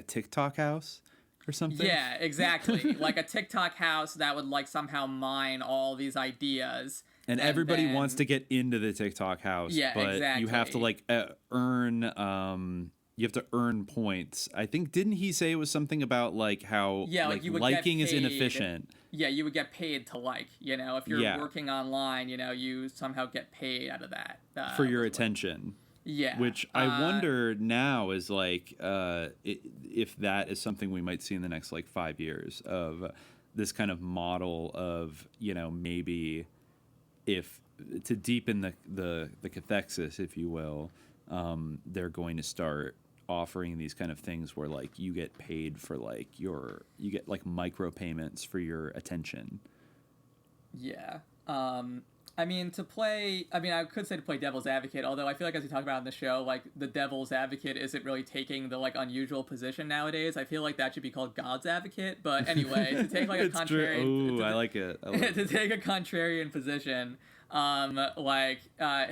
[SPEAKER 9] TikTok house or something.
[SPEAKER 10] Yeah, exactly. Like a TikTok house that would like somehow mine all these ideas.
[SPEAKER 9] And everybody wants to get into the TikTok house, but you have to like earn. You have to earn points. I think, didn't he say it was something about like how like
[SPEAKER 10] you would
[SPEAKER 9] liking
[SPEAKER 10] get
[SPEAKER 9] is
[SPEAKER 10] paid.
[SPEAKER 9] inefficient?
[SPEAKER 10] Yeah, you would get paid to like. If you're working online, you somehow get paid out of that
[SPEAKER 9] For your attention.
[SPEAKER 10] Yeah.
[SPEAKER 9] Which I wonder now is like if that is something we might see in the next like 5 years of this kind of model of, maybe if to deepen the cathexis, if you will, they're going to start offering these kind of things where like you get paid for like you get like micro payments for your attention.
[SPEAKER 10] Yeah. I could say to play devil's advocate, although I feel like as we talk about in the show, like the devil's advocate isn't really taking the like unusual position nowadays. I feel like that should be called God's advocate. But anyway, to take like a contrarian,
[SPEAKER 9] I like it.
[SPEAKER 10] To take a contrarian position,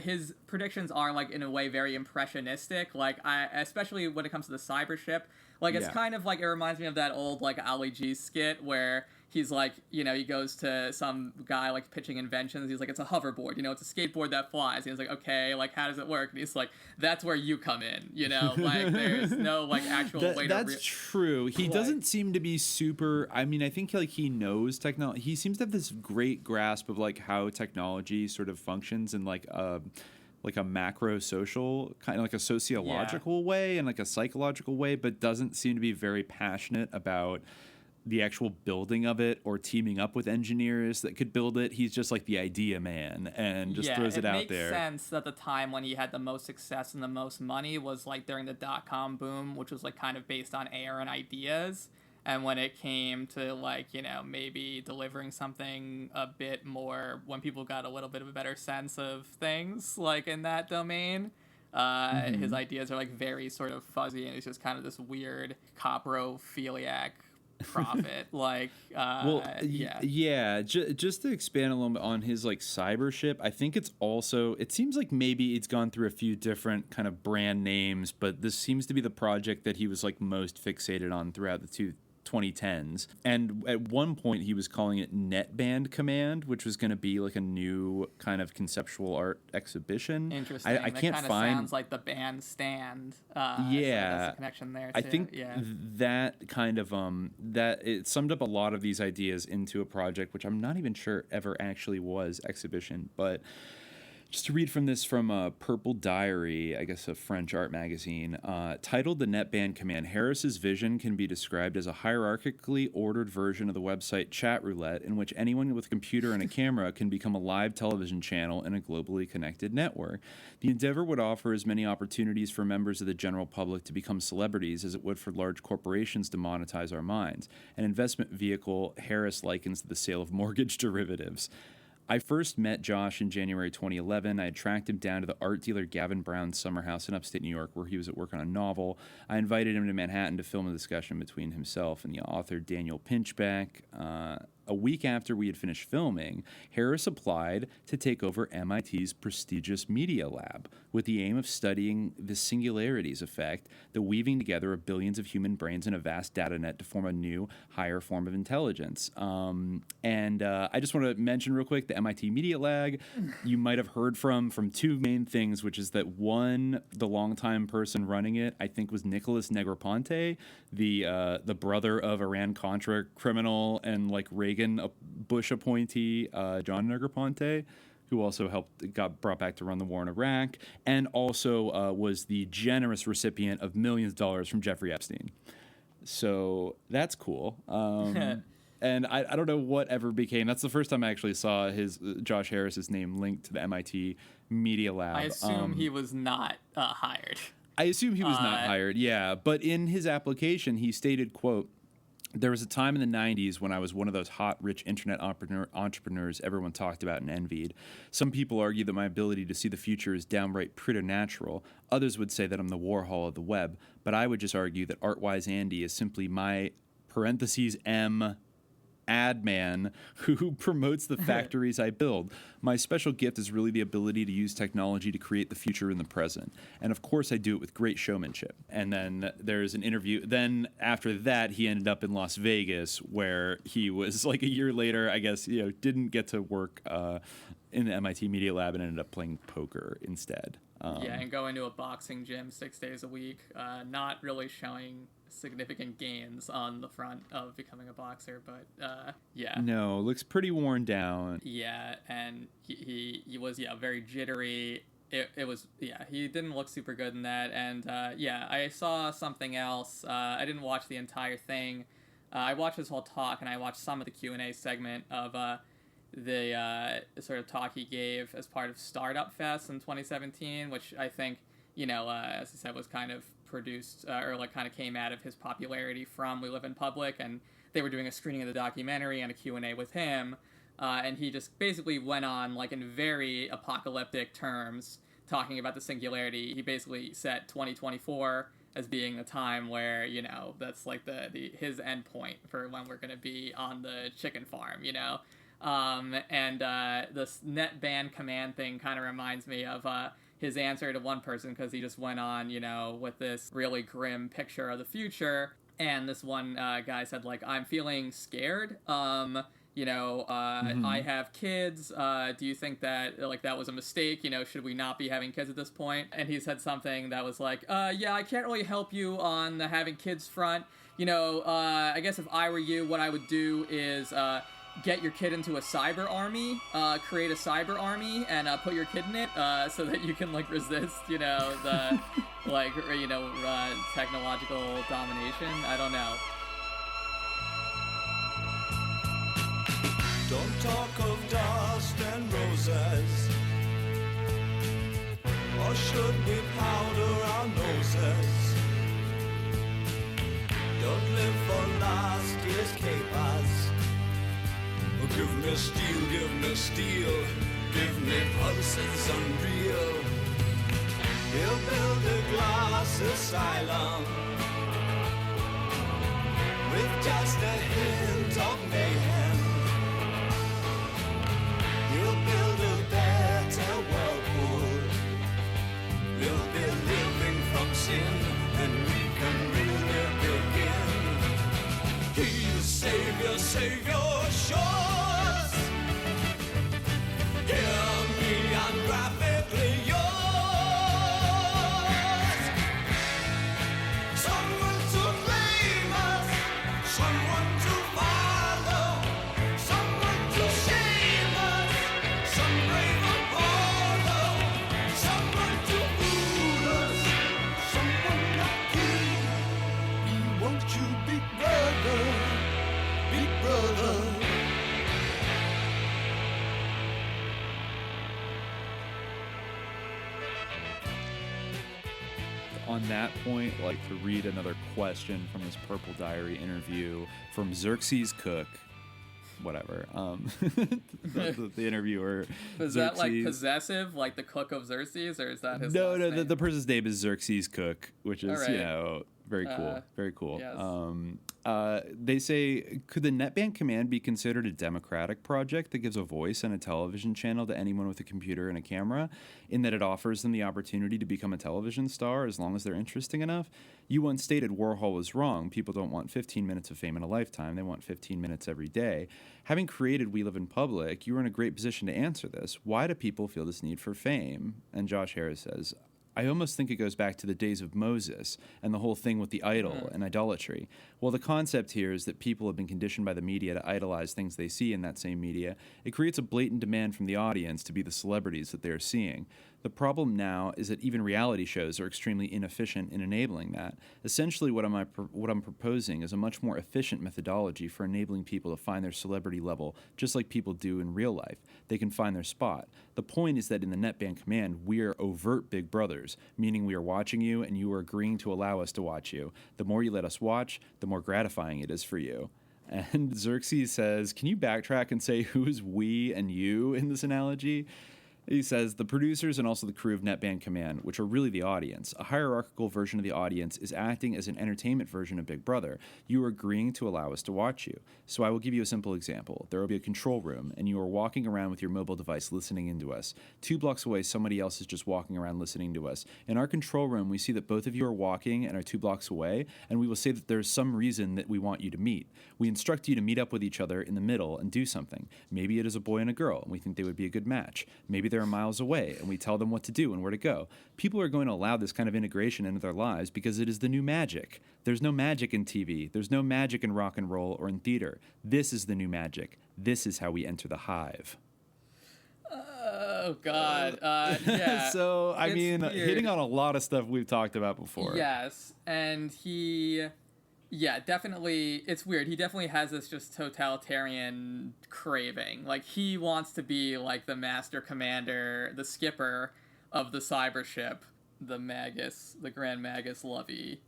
[SPEAKER 10] his predictions are like in a way very impressionistic. Like especially when it comes to the cyber ship, like it's kind of like it reminds me of that old like Ali G skit where he's like, he goes to some guy like pitching inventions. He's like, it's a hoverboard, it's a skateboard that flies. And he's like, okay, like how does it work? And he's like, that's where you come in, like there's no like actual way to.
[SPEAKER 9] That's true. He doesn't seem to be super. I mean, I think like he knows technology. He seems to have this great grasp of like how technology sort of functions in like a macro social kind of like a sociological way and like a psychological way, but doesn't seem to be very passionate about the actual building of it or teaming up with engineers that could build it. He's just like the idea man and just throws it out there.
[SPEAKER 10] It makes sense that the time when he had the most success and the most money was like during the .com boom, which was like kind of based on air and ideas. And when it came to like, maybe delivering something a bit more when people got a little bit of a better sense of things like in that domain, his ideas are like very sort of fuzzy and he's just kind of this weird coprophiliac prophet.
[SPEAKER 9] Just to expand a little bit on his like cyber ship, I think it seems like maybe it's gone through a few different kind of brand names, but this seems to be the project that he was like most fixated on throughout the 2010s. And at one point he was calling it Netband Command, which was going to be like a new kind of conceptual art exhibition.
[SPEAKER 10] Interesting.
[SPEAKER 9] I can't find.
[SPEAKER 10] Sounds like the bandstand.
[SPEAKER 9] Yeah,
[SPEAKER 10] so there's a connection there too.
[SPEAKER 9] I think that kind of that it summed up a lot of these ideas into a project, which I'm not even sure ever actually was exhibition, but. Just to read from this from Purple Diary, I guess a French art magazine, titled The Netband Command, Harris's vision can be described as a hierarchically ordered version of the website Chat Roulette in which anyone with a computer and a camera can become a live television channel in a globally connected network. The endeavor would offer as many opportunities for members of the general public to become celebrities as it would for large corporations to monetize our minds. An investment vehicle Harris likens to the sale of mortgage derivatives. I first met Josh in January 2011. I had tracked him down to the art dealer Gavin Brown's summer house in upstate New York, where he was at work on a novel. I invited him to Manhattan to film a discussion between himself and the author Daniel Pinchback. A week after we had finished filming, Harris applied to take over MIT's prestigious media lab with the aim of studying the singularities effect, the weaving together of billions of human brains in a vast data net to form a new, higher form of intelligence. I just want to mention real quick the MIT Media Lab. You might have heard from two main things, which is that one, the longtime person running it, I think, was Nicholas Negroponte, the brother of Iran-Contra criminal and like Reagan Bush appointee John Negroponte, who also got brought back to run the war in Iraq, and also was the generous recipient of millions of dollars from Jeffrey Epstein. So that's cool. And I don't know what ever became. That's the first time I actually saw Josh Harris's name linked to the MIT Media Lab.
[SPEAKER 10] I assume he was not hired.
[SPEAKER 9] I assume he was not hired, yeah. But in his application, he stated, quote, "There was a time in the 90s when I was one of those hot, rich internet entrepreneurs everyone talked about and envied. Some people argue that my ability to see the future is downright preternatural. Others would say that I'm the Warhol of the web. But I would just argue that Artwise Andy is simply my (M) ad man who promotes the factories I build. My special gift is really the ability to use technology to create the future in the present. And of course, I do it with great showmanship. And then there's an interview. Then after that, he ended up in Las Vegas, where he was like a year later, I guess, didn't get to work in the MIT Media Lab and ended up playing poker instead.
[SPEAKER 10] And going to a boxing gym 6 days a week, not really showing significant gains on the front of becoming a boxer, but
[SPEAKER 9] No, looks pretty worn down.
[SPEAKER 10] Yeah, and he was very jittery. It was he didn't look super good in that, and I saw something else. I didn't watch the entire thing. I watched his whole talk, and I watched some of the Q&A segment of the sort of talk he gave as part of Startup Fest in 2017, which I think, as I said, was kind of produced or kind of came out of his popularity from We Live in Public, and they were doing a screening of the documentary and a Q&A with him, and he just basically went on in very apocalyptic terms talking about the singularity. He basically set 2024 as being a time where, that's his end point for when we're going to be on the chicken farm, and this net ban command thing kind of reminds me of his answer to one person, because he just went on, with this really grim picture of the future. And this one guy said, I'm feeling scared. I have kids. Do you think that that was a mistake? Should we not be having kids at this point? And he said something that was I can't really help you on the having kids front. I guess if I were you, what I would do is get your kid into a cyber army, create a cyber army, and put your kid in it, so that you can resist, the technological domination. I don't know.
[SPEAKER 19] Don't talk of dust and roses, or should we powder our noses? Don't live for last year's capers. Give me steel, give me steel, give me pulses unreal. He'll build a glass asylum with just a hint of mayhem. He'll build a better whirlpool. We'll be living from sin, and we can really begin. He's Savior, Savior, sure. Hear me, I'm graphically yours. Someone to blame us, someone to follow, someone to shame us, some brave Apollo, someone to fool us, someone like you. We want you, big brother, big brother.
[SPEAKER 9] On that point, to read another question from this Purple Diary interview from Xerxes Cook, whatever, the interviewer.
[SPEAKER 10] Is
[SPEAKER 9] Xerxes.
[SPEAKER 10] that possessive, like the cook of Xerxes, or is that his
[SPEAKER 9] No,
[SPEAKER 10] last
[SPEAKER 9] no,
[SPEAKER 10] name?
[SPEAKER 9] the person's name is Xerxes Cook, which is,
[SPEAKER 10] right.
[SPEAKER 9] very cool, very cool.
[SPEAKER 10] Yes.
[SPEAKER 9] They say, could the NetBand command be considered a democratic project that gives a voice and a television channel to anyone with a computer and a camera, in that it offers them the opportunity to become a television star as long as they're interesting enough? You once stated Warhol was wrong. People don't want 15 minutes of fame in a lifetime. They want 15 minutes every day. Having created We Live in Public, you are in a great position to answer this. Why do people feel this need for fame? And Josh Harris says, I almost think it goes back to the days of Moses and the whole thing with the idol and idolatry. Well, the concept here is that people have been conditioned by the media to idolize things they see in that same media. It creates a blatant demand from the audience to be the celebrities that they're seeing. The problem now is that even reality shows are extremely inefficient in enabling that. Essentially, what I'm proposing is a much more efficient methodology for enabling people to find their celebrity level, just like people do in real life. They can find their spot. The point is that in the NetBand command, we are overt big brothers, meaning we are watching you and you are agreeing to allow us to watch you. The more you let us watch, the more gratifying it is for you. And Xerxes says, can you backtrack and say who's we and you in this analogy? He says, the producers and also the crew of Netband Command, which are really the audience, a hierarchical version of the audience, is acting as an entertainment version of Big Brother. You are agreeing to allow us to watch you. So I will give you a simple example. There will be a control room, and you are walking around with your mobile device listening into us. 2 blocks away, somebody else is just walking around listening to us. In our control room, we see that both of you are walking and are 2 blocks away, and we will say that there's some reason that we want you to meet. We instruct you to meet up with each other in the middle and do something. Maybe it is a boy and a girl, and we think they would be a good match. Maybe they're miles away, and we tell them what to do and where to go. People are going to allow this kind of integration into their lives because it is the new magic. There's no magic in TV. There's no magic in rock and roll or in theater. This is the new magic. This is how we enter the hive.
[SPEAKER 10] Oh, God. Yeah.
[SPEAKER 9] So, I
[SPEAKER 10] It's
[SPEAKER 9] mean,
[SPEAKER 10] weird.
[SPEAKER 9] hitting on a lot of stuff we've talked about before.
[SPEAKER 10] Yes, and definitely, it's weird. He definitely has this just totalitarian craving. Like, he wants to be like the master commander, the skipper of the cyber ship, the Magus, the Grand Magus Luvvy,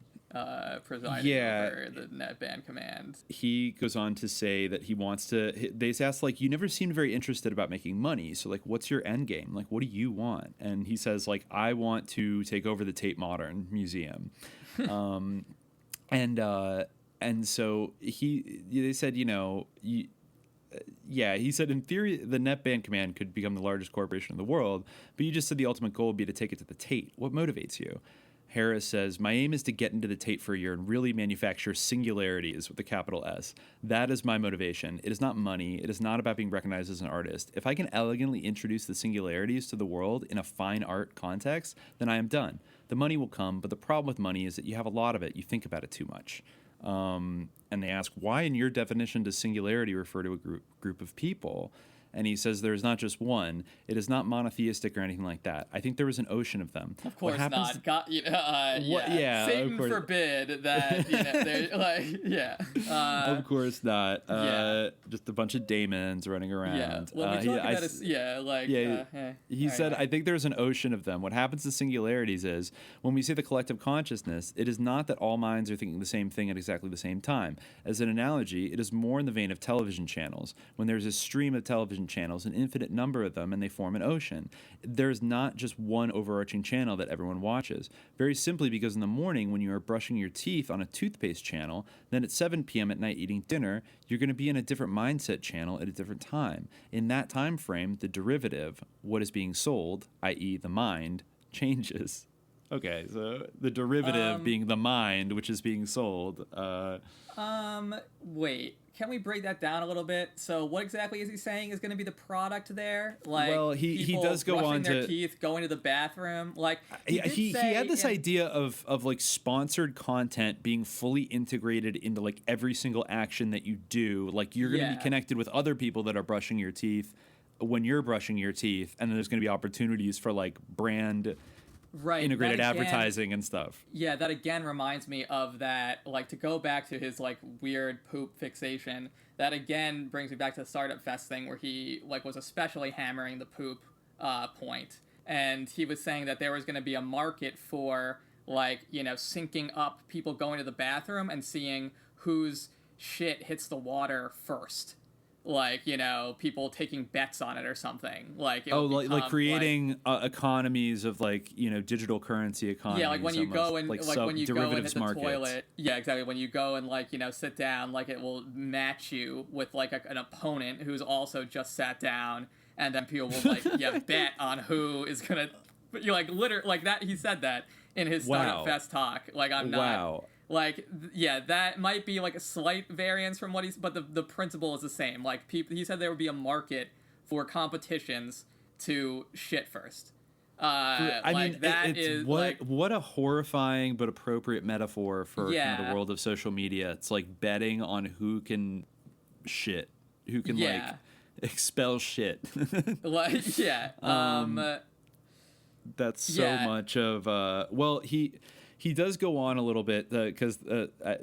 [SPEAKER 10] presiding over the Netband Command.
[SPEAKER 9] He goes on to say that he wants to. They asked, like, you never seemed very interested about making money. So, like, what's your end game? Like, what do you want? And he says, like, I want to take over the Tate Modern Museum. And so they said, he said, in theory, the Netband Command could become the largest corporation in the world, but you just said the ultimate goal would be to take it to the Tate. What motivates you? Harris says, my aim is to get into the Tate for a year and really manufacture singularities with a capital S. That is my motivation. It is not money. It is not about being recognized as an artist. If I can elegantly introduce the singularities to the world in a fine art context, then I am done. The money will come, but the problem with money is that you have a lot of it. You think about it too much. And they ask, why in your definition does singularity refer to a group of people? And he says there is not just one. It is not monotheistic or anything like that. I think there was an ocean of them.
[SPEAKER 10] Of course not. Satan forbid that.
[SPEAKER 9] Of course not. Just a bunch of daemons running around.
[SPEAKER 10] Yeah. Well, we talk about
[SPEAKER 9] he said, I think there's an ocean of them. What happens to singularities is when we say the collective consciousness, it is not that all minds are thinking the same thing at exactly the same time. As an analogy, it is more in the vein of television channels. When there's a stream of television channels, an infinite number of them, and they form an ocean. There's not just one overarching channel that everyone watches. Very simply because in the morning when you are brushing your teeth on a toothpaste channel, then at 7 p.m. at night eating dinner, you're going to be in a different mindset channel at a different time. In that time frame, the derivative, what is being sold, i.e. the mind, changes. Okay, so the derivative being the mind, which is being sold.
[SPEAKER 10] Wait. Can we break that down a little bit? So, what exactly is he saying is going to be the product there? Like,
[SPEAKER 9] well, he does go on
[SPEAKER 10] their
[SPEAKER 9] to
[SPEAKER 10] teeth, going to the bathroom. Like,
[SPEAKER 9] he had this idea of like sponsored content being fully integrated into like every single action that you do. Like, you're going to be connected with other people that are brushing your teeth when you're brushing your teeth, and then there's going to be opportunities for like brand.
[SPEAKER 10] Right,
[SPEAKER 9] integrated advertising and stuff.
[SPEAKER 10] Yeah, that again reminds me of that, like, to go back to his, like, weird poop fixation, that again brings me back to the Startup Fest thing where he, like, was especially hammering the poop point. And he was saying that there was going to be a market for, like, syncing up people going to the bathroom and seeing whose shit hits the water first. Like, people taking bets on it or something. Like,
[SPEAKER 9] like creating economies of like, digital currency economies.
[SPEAKER 10] Yeah, like when you go and
[SPEAKER 9] like
[SPEAKER 10] when you go and hit the
[SPEAKER 9] markets.
[SPEAKER 10] toilet. Yeah, exactly. When you go and like, sit down, like it will match you with like an opponent who's also just sat down, and then people will like bet on who is gonna. You're like literally like that. He said that in his Startup Fest talk. Like I'm not.
[SPEAKER 9] Wow.
[SPEAKER 10] Like, that might be like a slight variance from what but the principle is the same. Like, he said there would be a market for competitions to shit first.
[SPEAKER 9] I mean,
[SPEAKER 10] that is
[SPEAKER 9] what a horrifying but appropriate metaphor for kind of the world of social media. It's like betting on who can shit, who can like expel shit. That's so much of He does go on a little bit because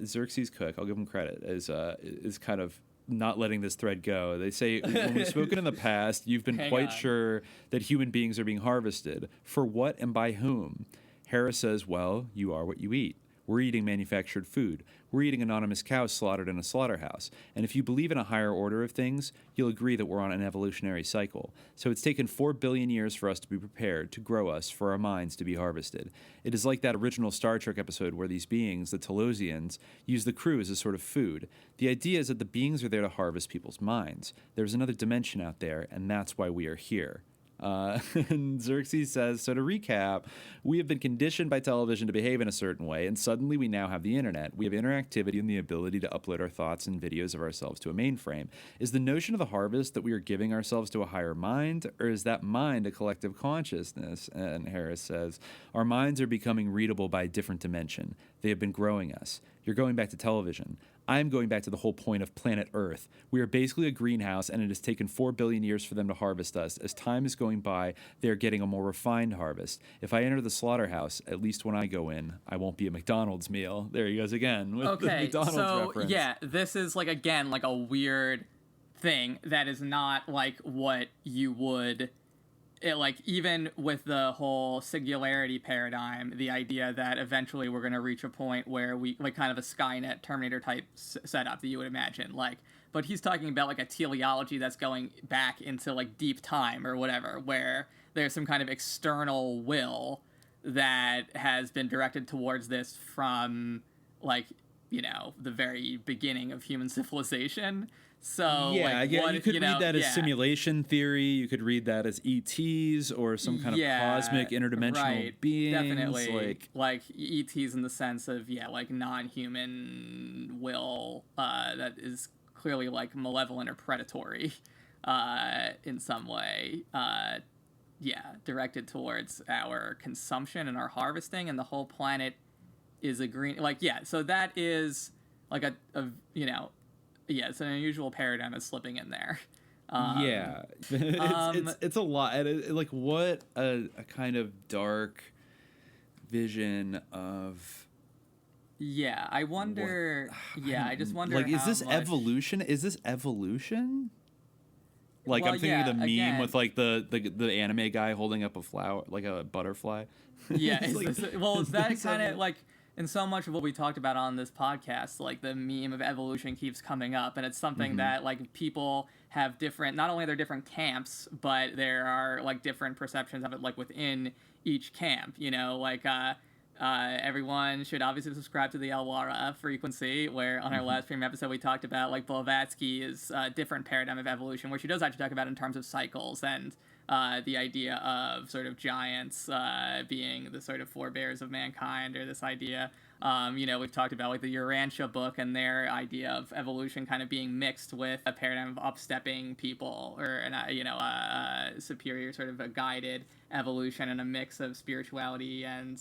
[SPEAKER 9] Xerxes Cook, I'll give him credit, is kind of not letting this thread go. They say, when we've spoken in the past, you've been quite sure that human beings are being harvested. For what and by whom? Harris says, well, you are what you eat. We're eating manufactured food. We're eating anonymous cows slaughtered in a slaughterhouse. And if you believe in a higher order of things, you'll agree that we're on an evolutionary cycle. So it's taken 4 billion years for us to be prepared, to grow us, for our minds to be harvested. It is like that original Star Trek episode where these beings, the Telosians, use the crew as a sort of food. The idea is that the beings are there to harvest people's minds. There's another dimension out there, and that's why we are here. And Xerxes says, so to recap, we have been conditioned by television to behave in a certain way, and suddenly we now have the internet. We have interactivity and the ability to upload our thoughts and videos of ourselves to a mainframe. Is the notion of the harvest that we are giving ourselves to a higher mind, or is that mind a collective consciousness? And Harris says, our minds are becoming readable by a different dimension. They have been growing us. You're going back to television. I'm going back to the whole point of planet Earth. We are basically a greenhouse, and it has taken 4 billion years for them to harvest us. As time is going by, they are getting a more refined harvest. If I enter the slaughterhouse, at least when I go in, I won't be a McDonald's meal. There he goes again with the McDonald's reference.
[SPEAKER 10] Yeah, this is like, again, like a weird thing that is not like what you would... like even with the whole singularity paradigm, the idea that eventually we're going to reach a point where we like kind of a Skynet Terminator type setup that you would imagine, like, but he's talking about like a teleology that's going back into like deep time or whatever, where there's some kind of external will that has been directed towards this from like, you know, the very beginning of human civilization. So
[SPEAKER 9] yeah,
[SPEAKER 10] like,
[SPEAKER 9] you could read that as simulation theory. You could read that as ETs or some kind of cosmic interdimensional beings.
[SPEAKER 10] Definitely, like ETs in the sense of like non-human will that is clearly like malevolent or predatory in some way. Directed towards our consumption and our harvesting, and the whole planet is a green. So that is like a it's an unusual paradigm that's slipping in there.
[SPEAKER 9] It's a lot. Like, what a kind of dark vision of...
[SPEAKER 10] Yeah, I wonder... I just wonder
[SPEAKER 9] like,
[SPEAKER 10] is this
[SPEAKER 9] evolution? Is this evolution? Like, I'm thinking of the meme again, with, like, the anime guy holding up a flower, like a butterfly.
[SPEAKER 10] Yeah, is that kind of, like... And so much of what we talked about on this podcast, like the meme of evolution keeps coming up, and it's something that like people have different, not only are there different camps, but there are like different perceptions of it, like within each camp, you know, like everyone should obviously subscribe to the Elwara frequency, where on our last stream episode we talked about like Blavatsky's different paradigm of evolution, where she does actually talk about in terms of cycles and the idea of sort of giants being the sort of forebears of mankind, or this idea, we've talked about like the Urantia book and their idea of evolution kind of being mixed with a paradigm of upstepping people, or a superior sort of a guided evolution, and a mix of spirituality and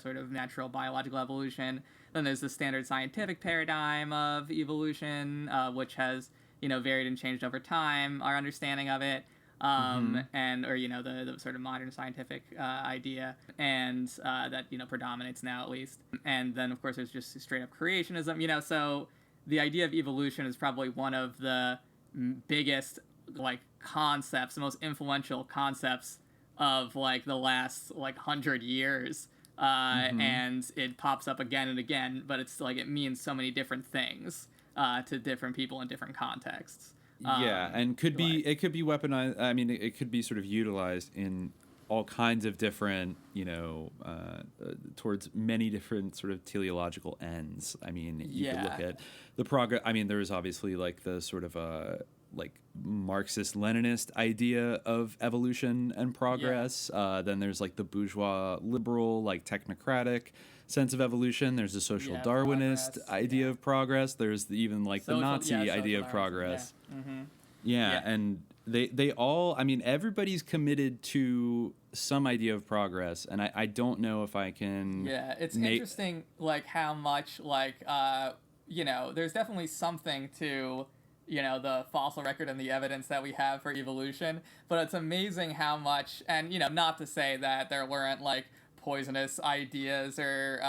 [SPEAKER 10] sort of natural biological evolution. Then there's the standard scientific paradigm of evolution, which has varied and changed over time, our understanding of it. The sort of modern scientific idea, and that predominates now, at least. And then of course there's just straight up creationism, so the idea of evolution is probably one of the biggest like concepts, the most influential concepts of like the last like 100 years, and it pops up again and again, but it's like it means so many different things to different people in different contexts.
[SPEAKER 9] And it could be weaponized. I mean, it could be sort of utilized in all kinds of different, towards many different sort of teleological ends. I mean, you could look at the progress. I mean, there is obviously like the sort of like Marxist-Leninist idea of evolution and progress. Then there's like the bourgeois liberal, like technocratic sense of evolution. There's the social Darwinist idea of progress. There's even like the Nazi idea of progress. And they all, I mean, everybody's committed to some idea of progress, and I don't know if I can...
[SPEAKER 10] it's interesting, like, how much, like, there's definitely something to, the fossil record and the evidence that we have for evolution, but it's amazing how much, and, not to say that there weren't, like, poisonous ideas or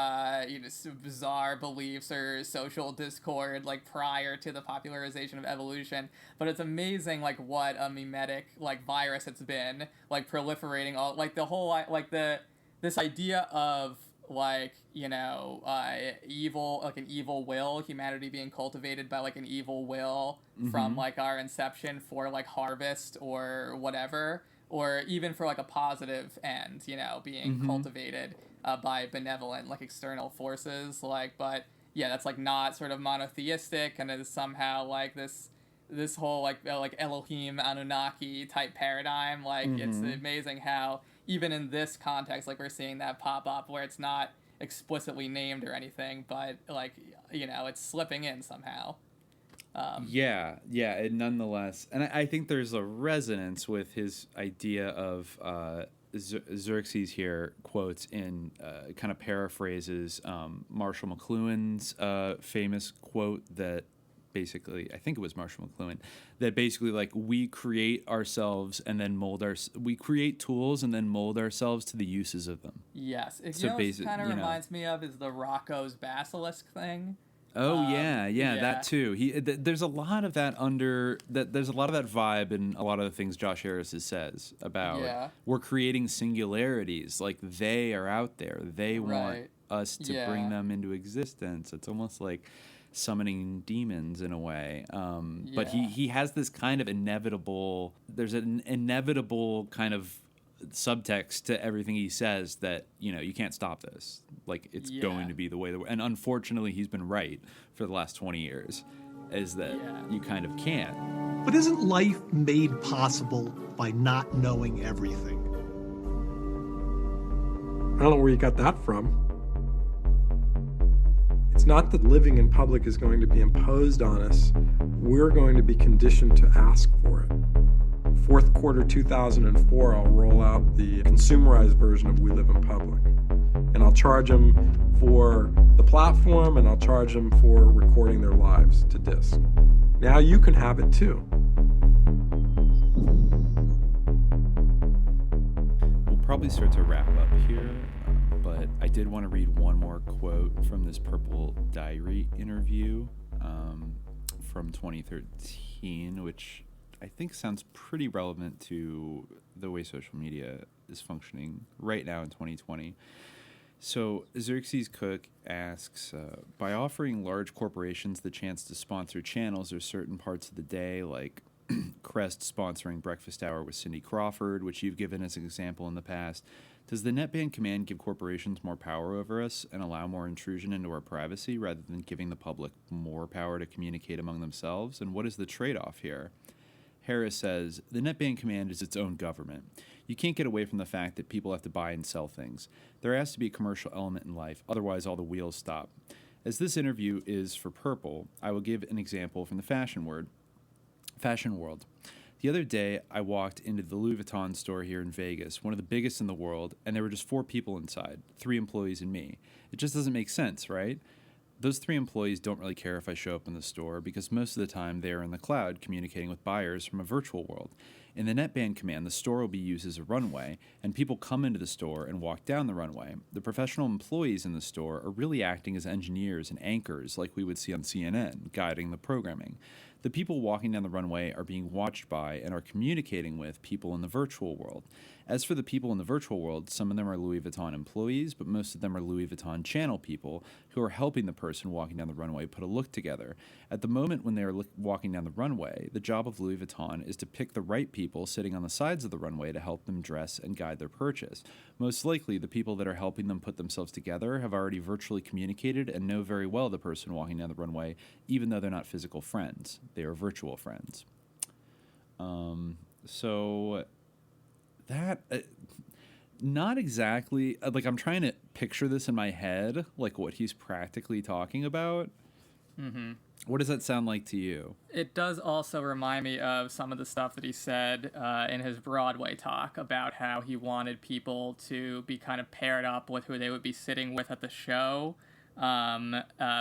[SPEAKER 10] bizarre beliefs or social discord like prior to the popularization of evolution, but it's amazing like what a mimetic like virus it's been like proliferating all like the whole like this idea of like, you know, evil, like an evil will, humanity being cultivated by like an evil will from like our inception for like harvest or whatever, or even for like a positive end, you know, being cultivated by benevolent like external forces, like, but yeah, that's like not sort of monotheistic, and it is somehow like this whole like Elohim Anunnaki type paradigm. Like it's amazing how even in this context, like we're seeing that pop up where it's not explicitly named or anything, but like, you know, it's slipping in somehow.
[SPEAKER 9] And nonetheless, and I think there's a resonance with his idea of Xerxes here quotes in kind of paraphrases Marshall McLuhan's famous quote that basically, I think it was Marshall McLuhan, that basically like we create ourselves and then we create tools and then mold ourselves to the uses of them.
[SPEAKER 10] Yes.
[SPEAKER 9] So
[SPEAKER 10] you know what kind of reminds me of is the Rocco's basilisk thing.
[SPEAKER 9] Oh that too. There's a lot of that there's a lot of that vibe in a lot of the things Josh Harris says about we're creating singularities, like they are out there. They want us to bring them into existence. It's almost like summoning demons in a way. But he has this kind of inevitable, there's an inevitable kind of subtext to everything he says that, you know, you can't stop this. Like, it's going to be the way and unfortunately he's been right for the last 20 years, is that you kind of can't.
[SPEAKER 21] But isn't life made possible by not knowing everything?
[SPEAKER 11] I don't know where you got that from. It's not that living in public is going to be imposed on us. We're going to be conditioned to ask for it. Fourth quarter 2004, I'll roll out the consumerized version of We Live in Public. And I'll charge them for the platform, and I'll charge them for recording their lives to disk. Now you can have it too.
[SPEAKER 9] We'll probably start to wrap up here, but I did want to read one more quote from this Purple Diary interview from 2013, which I think sounds pretty relevant to the way social media is functioning right now in 2020. So Xerxes Cook asks, by offering large corporations the chance to sponsor channels or certain parts of the day, like Crest sponsoring Breakfast Hour with Cindy Crawford, which you've given as an example in the past, does the NetBand command give corporations more power over us and allow more intrusion into our privacy rather than giving the public more power to communicate among themselves? And what is the trade-off here? Harris says, the NetBand command is its own government. You can't get away from the fact that people have to buy and sell things. There has to be a commercial element in life, otherwise all the wheels stop. As this interview is for Purple, I will give an example from the fashion world. The other day, I walked into the Louis Vuitton store here in Vegas, one of the biggest in the world, and there were just 4 people inside, 3 employees and me. It just doesn't make sense, right? Those 3 employees don't really care if I show up in the store because most of the time they are in the cloud communicating with buyers from a virtual world. In the NetBand command, the store will be used as a runway, and people come into the store and walk down the runway. The professional employees in the store are really acting as engineers and anchors like we would see on CNN, guiding the programming. The people walking down the runway are being watched by and are communicating with people in the virtual world. As for the people in the virtual world, some of them are Louis Vuitton employees, but most of them are Louis Vuitton channel people who are helping the person walking down the runway put a look together. At the moment when they are walking down the runway, the job of Louis Vuitton is to pick the right people sitting on the sides of the runway to help them dress and guide their purchase. Most likely, the people that are helping them put themselves together have already virtually communicated and know very well the person walking down the runway, even though they're not physical friends. They are virtual friends. So that not exactly like I'm trying to picture this in my head, like what he's practically talking about.
[SPEAKER 10] Mm-hmm.
[SPEAKER 9] What does that sound like to you?
[SPEAKER 10] It does also remind me of some of the stuff that he said in his Broadway talk about how he wanted people to be kind of paired up with who they would be sitting with at the show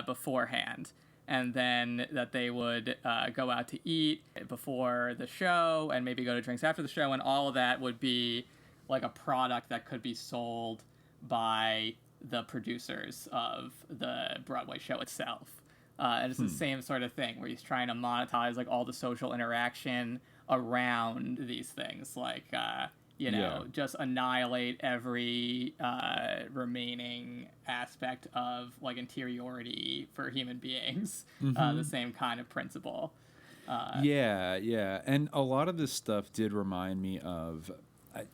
[SPEAKER 10] beforehand. And then that they would go out to eat before the show and maybe go to drinks after the show. And all of that would be like a product that could be sold by the producers of the Broadway show itself. And it's the same sort of thing where he's trying to monetize like all the social interaction around these things. Like, just annihilate every remaining aspect of like interiority for human beings. The same kind of principle.
[SPEAKER 9] Yeah. And a lot of this stuff did remind me of,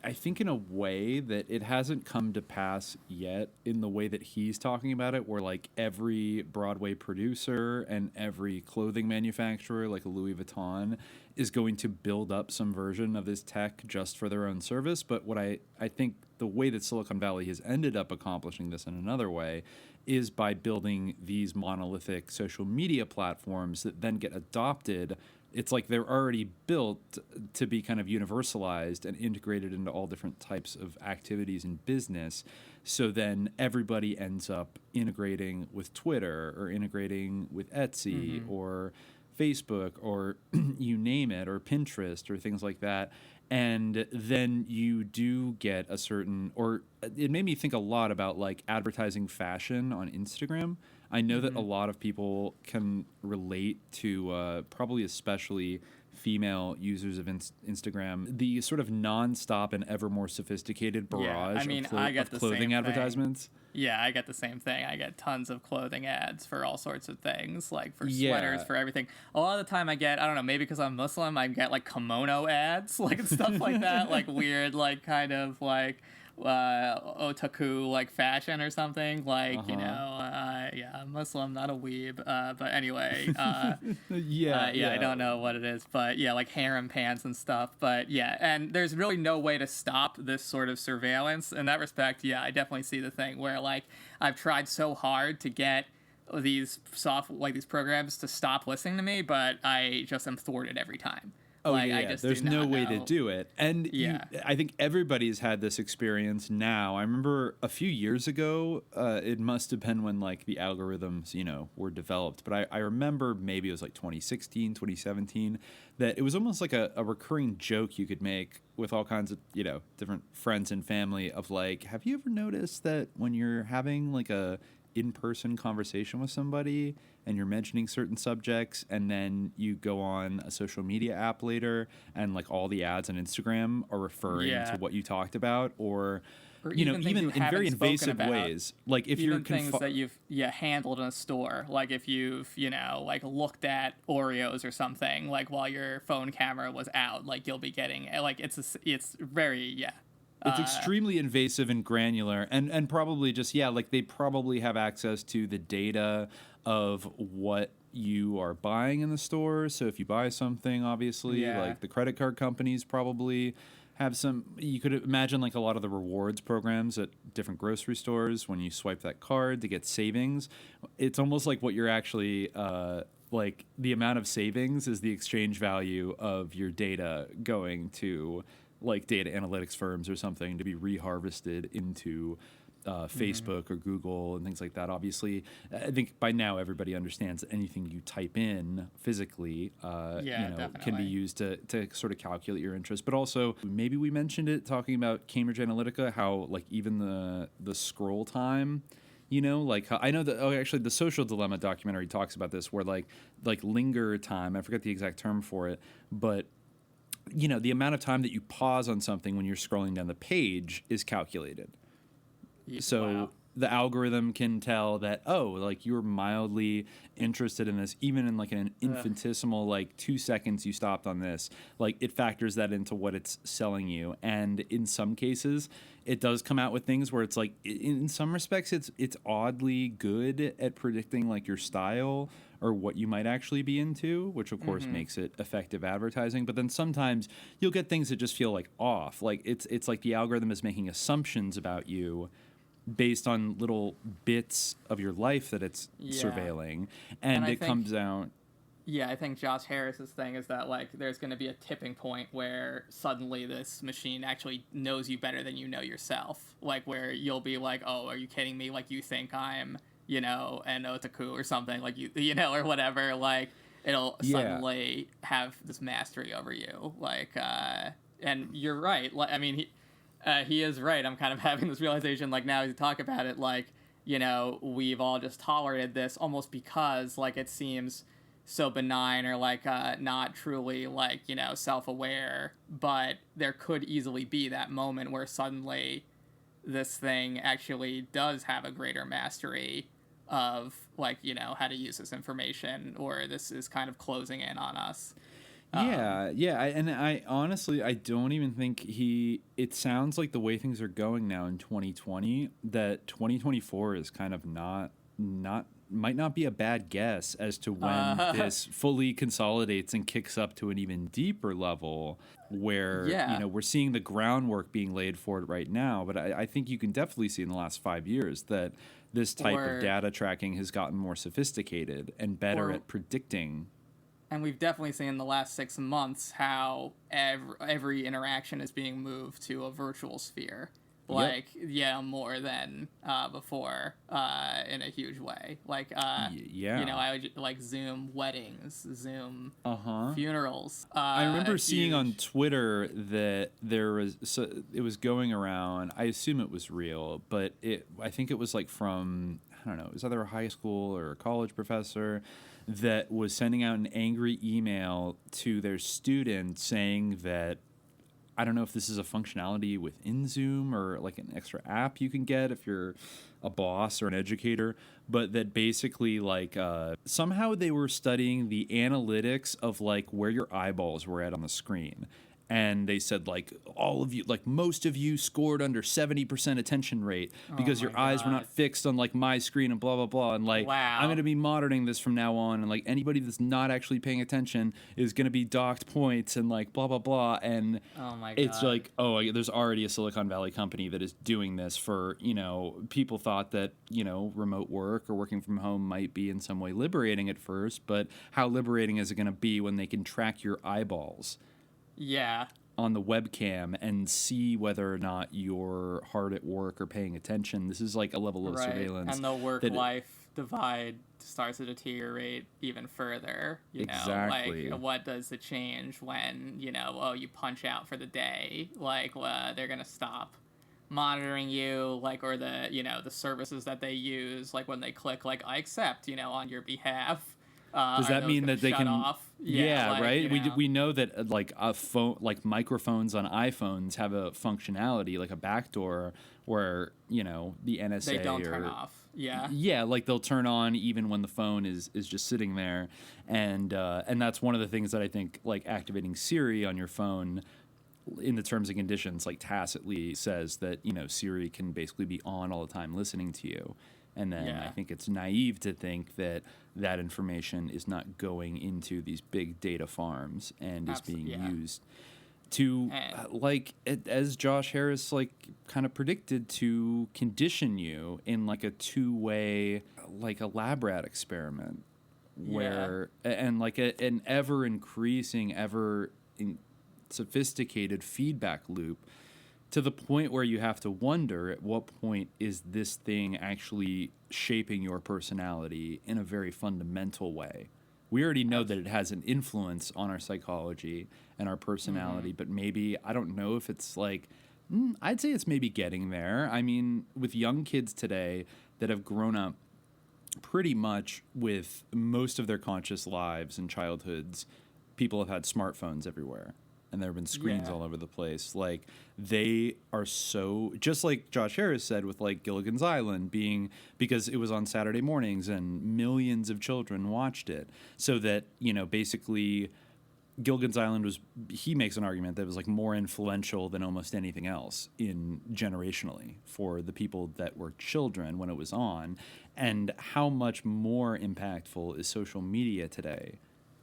[SPEAKER 9] I think in a way that it hasn't come to pass yet in the way that he's talking about it, where like every Broadway producer and every clothing manufacturer, like a Louis Vuitton, is going to build up some version of this tech just for their own service. But what I think the way that Silicon Valley has ended up accomplishing this in another way is by building these monolithic social media platforms that then get adopted. It's like they're already built to be kind of universalized and integrated into all different types of activities in business. So then everybody ends up integrating with Twitter or integrating with Etsy or Facebook or you name it, or Pinterest or things like that. And then you do get a certain, or it made me think a lot about like advertising fashion on Instagram. I know that a lot of people can relate to probably especially female users of Instagram, the sort of nonstop and ever more sophisticated barrage of clothing advertisements.
[SPEAKER 10] Yeah, I get the same thing. I get tons of clothing ads for all sorts of things, like for sweaters, for everything. A lot of the time I get, I don't know, maybe because I'm Muslim, I get like kimono ads, like and stuff like that, like weird, like kind of like otaku like fashion or something, like I'm Muslim, not a weeb, but anyway, I don't know what it is, but yeah, like harem pants and stuff, but yeah, and there's really no way to stop this sort of surveillance in that respect. I definitely see the thing where like I've tried so hard to get these these programs to stop listening to me, but I just am thwarted every time.
[SPEAKER 9] There's no way to do it. And I think everybody's had this experience now. I remember a few years ago, it must have been when like the algorithms, were developed. But I remember maybe it was like 2016, 2017, that it was almost like a recurring joke you could make with all kinds of, different friends and family of like, have you ever noticed that when you're having like a in-person conversation with somebody and you're mentioning certain subjects and then you go on a social media app later and like all the ads on Instagram are referring to what you talked about, or even in very invasive ways, like if you're
[SPEAKER 10] things that you've handled in a store, like if you've like looked at Oreos or something like while your phone camera was out, like you'll be getting like it's very
[SPEAKER 9] it's extremely invasive and granular, and probably just like they probably have access to the data of what you are buying in the store. So if you buy something, obviously, like the credit card companies probably have some. You could imagine like a lot of the rewards programs at different grocery stores when you swipe that card to get savings. It's almost like what you're actually like the amount of savings is the exchange value of your data going to like data analytics firms or something to be reharvested into Facebook or Google and things like that. Obviously, I think by now everybody understands that anything you type in physically can be used to sort of calculate your interest. But also, maybe we mentioned it talking about Cambridge Analytica, how like even the scroll time, like I know that actually the Social Dilemma documentary talks about this, where like linger time, I forget the exact term for it, but the amount of time that you pause on something when you're scrolling down the page is calculated. So the algorithm can tell that, like you're mildly interested in this, even in like an infinitesimal, like 2 seconds you stopped on this, like it factors that into what it's selling you. And in some cases, it does come out with things where it's like, in some respects, it's oddly good at predicting like your style or what you might actually be into, which of course makes it effective advertising. But then sometimes you'll get things that just feel like off. Like it's like the algorithm is making assumptions about you based on little bits of your life that it's surveilling, and it comes out.
[SPEAKER 10] Yeah, I think Josh Harris's thing is that like there's going to be a tipping point where suddenly this machine actually knows you better than you know yourself. Like where you'll be like, oh, are you kidding me? Like you think I'm an otaku or something, like or whatever. Like it'll suddenly have this mastery over you. Like and you're right. Like I mean, he is right. I'm kind of having this realization like now as you talk about it, like we've all just tolerated this almost because like it seems so benign or like not truly like, you know, self-aware, but there could easily be that moment where suddenly this thing actually does have a greater mastery of, like, you know, how to use this information, or this is kind of closing in on us.
[SPEAKER 9] I honestly, I don't even think it sounds like the way things are going now in 2020, that 2024 is kind of might not be a bad guess as to when this fully consolidates and kicks up to an even deeper level where, you know, we're seeing the groundwork being laid for it right now. But I think you can definitely see in the last 5 years that this type of data tracking has gotten more sophisticated and better at predicting.
[SPEAKER 10] And we've definitely seen in the last 6 months how every interaction is being moved to a virtual sphere. Like, more than before in a huge way. Like, you know, I would like Zoom weddings, Zoom funerals.
[SPEAKER 9] I remember seeing on Twitter that it was going around. I assume it was real, but I think it was like from, I don't know, it was either a high school or a college professor that was sending out an angry email to their students saying that, I don't know if this is a functionality within Zoom or like an extra app you can get if you're a boss or an educator, but that basically like somehow they were studying the analytics of like where your eyeballs were at on the screen. And they said, like, all of you, like, most of you scored under 70% attention rate because your eyes were not fixed on, like, my screen and blah, blah, blah. And, like, I'm going to be monitoring this from now on. And, like, anybody that's not actually paying attention is going to be docked points and, like, blah, blah, blah. And it's like, there's already a Silicon Valley company that is doing this for, you know, people thought that, you know, remote work or working from home might be in some way liberating at first. But how liberating is it going to be when they can track your eyeballs? On the webcam and see whether or not you're hard at work or paying attention. This is like a level of surveillance.
[SPEAKER 10] And the work-life divide starts to deteriorate even further. You know, like, what does it change when, you know, you punch out for the day? Like, they're going to stop monitoring you, like, or the, you know, the services that they use, like when they click, like, I accept, you know, on your behalf.
[SPEAKER 9] Does that mean that they can
[SPEAKER 10] off?
[SPEAKER 9] Right,
[SPEAKER 10] You know.
[SPEAKER 9] we know that like a phone, like microphones on iPhones have a functionality like a backdoor where, you know, the NSA
[SPEAKER 10] they don't turn off.
[SPEAKER 9] Like they'll turn on even when the phone is just sitting there, and that's one of the things that I think, like, activating Siri on your phone in the terms and conditions, like, tacitly says that, you know, Siri can basically be on all the time listening to you. And then I think it's naive to think that that information is not going into these big data farms and is being used to, as Josh Harris, like, kind of predicted, to condition you in, like, a two-way, like a lab rat experiment where, and like an ever-increasing, sophisticated feedback loop, to the point where you have to wonder at what point is this thing actually shaping your personality in a very fundamental way. We already know that it has an influence on our psychology and our personality, but maybe, I don't know if it's like, I'd say it's maybe getting there. I mean, with young kids today that have grown up pretty much with most of their conscious lives and childhoods, people have had smartphones everywhere. And there have been screens all over the place. Like, they are so, just like Josh Harris said with, like, Gilligan's Island being, because it was on Saturday mornings and millions of children watched it. So that, you know, basically Gilligan's Island was, he makes an argument that it was, like, more influential than almost anything else generationally for the people that were children when it was on. And how much more impactful is social media today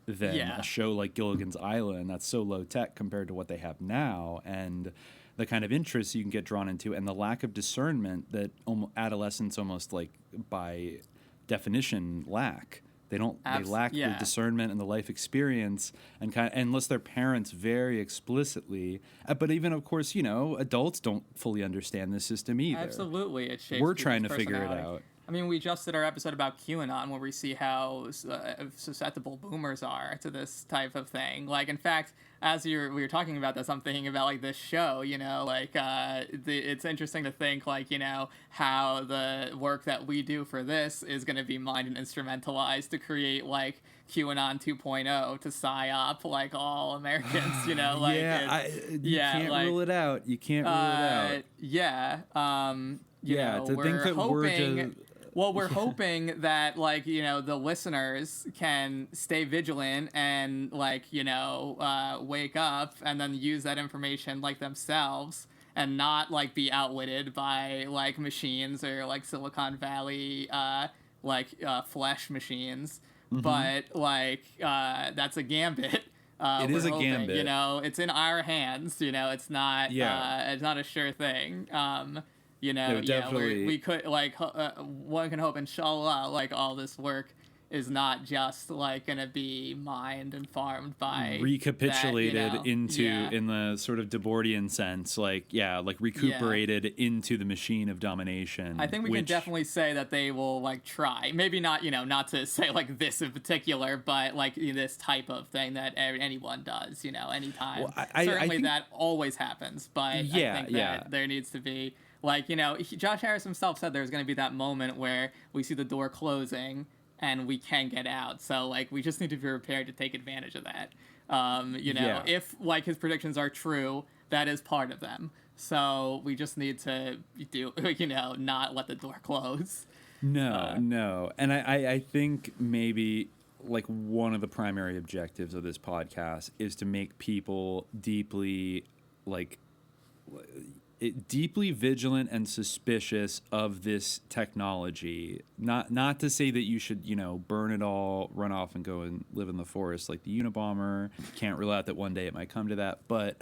[SPEAKER 9] than a show like Gilligan's Island that's so low tech compared to what they have now, and the kind of interests you can get drawn into, and the lack of discernment that adolescents almost, like, by definition lack. They lack the discernment and the life experience, and unless their parents very explicitly. But even, of course, you know, adults don't fully understand the system either.
[SPEAKER 10] Absolutely, it shapes.
[SPEAKER 9] We're trying to figure it out.
[SPEAKER 10] I mean, we just did our episode about QAnon, where we see how susceptible boomers are to this type of thing. Like, in fact, as we were talking about this, I'm thinking about like this show, you know, like it's interesting to think like, you know, how the work that we do for this is going to be mined and instrumentalized to create like QAnon 2.0 to psyop like all Americans, you know, like
[SPEAKER 9] you can't
[SPEAKER 10] like,
[SPEAKER 9] rule it out. You can't rule it out.
[SPEAKER 10] You know,
[SPEAKER 9] to think that
[SPEAKER 10] hoping, we're hoping that, like, you know, the listeners can stay vigilant and, like, you know, wake up and then use that information, like, themselves and not, like, be outwitted by, like, machines or, like, Silicon Valley, flesh machines.
[SPEAKER 9] Mm-hmm.
[SPEAKER 10] But, like, that's a gambit.
[SPEAKER 9] It is a gambit.
[SPEAKER 10] You know, it's in our hands. You know, it's not a sure thing. You know,
[SPEAKER 9] no,
[SPEAKER 10] we could, like, one can hope, inshallah, like, all this work is not just, like, going to be mined and farmed by...
[SPEAKER 9] recapitulated
[SPEAKER 10] that, you know,
[SPEAKER 9] in the sort of Debordian sense, like recuperated into the machine of domination.
[SPEAKER 10] I think we can definitely say that they will, like, try. Maybe not, you know, not to say, like, this in particular, but, like, this type of thing that anyone does, you know, anytime.
[SPEAKER 9] Well,
[SPEAKER 10] Certainly
[SPEAKER 9] I think,
[SPEAKER 10] that always happens, but I think that there needs to be... Like, you know, Josh Harris himself said there's going to be that moment where we see the door closing and we can get out. So, like, we just need to be prepared to take advantage of that. You know, if, like, his predictions are true, that is part of them. So we just need to do, you know, not let the door close.
[SPEAKER 9] No. And I think maybe, like, one of the primary objectives of this podcast is to make people deeply, like... deeply vigilant and suspicious of this technology. Not to say that you should, you know, burn it all, run off and go and live in the forest like the Unabomber. Can't rule out that one day it might come to that. But,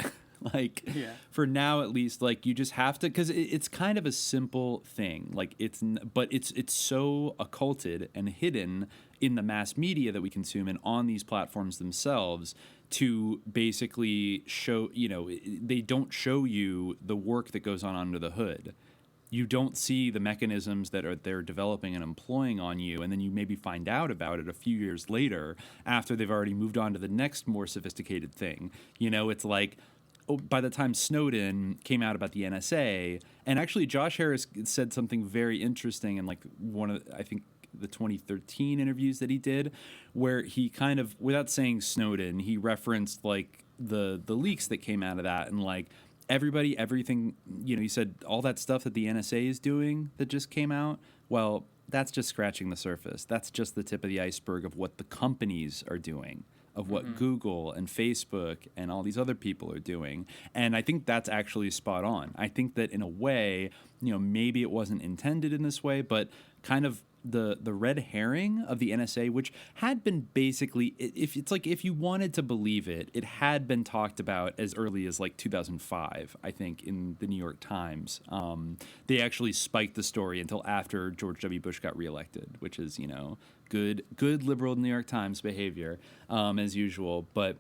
[SPEAKER 9] like, for now at least, like, you just have to... Because it's kind of a simple thing. Like, it's so occulted and hidden in the mass media that we consume and on these platforms themselves to basically show, you know, they don't show you the work that goes on under the hood. You don't see the mechanisms that they're developing and employing on you, and then you maybe find out about it a few years later after they've already moved on to the next more sophisticated thing. You know, it's like, by the time Snowden came out about the NSA, and actually Josh Harris said something very interesting in, like, one of, I think, the 2013 interviews that he did, where he kind of, without saying Snowden, he referenced, like, the leaks that came out of that, and, like, everything, you know, he said all that stuff that the NSA is doing that just came out, well, that's just scratching the surface. That's just the tip of the iceberg of what the companies are doing, of what Google and Facebook and all these other people are doing. And I think that's actually spot on. I think that in a way, you know, maybe it wasn't intended in this way, but kind of the red herring of the NSA, which had been basically, if you wanted to believe it, it had been talked about as early as, like, 2005, I think, in the New York Times. They actually spiked the story until after George W. Bush got reelected, which is, you know, good liberal New York Times behavior, as usual. But,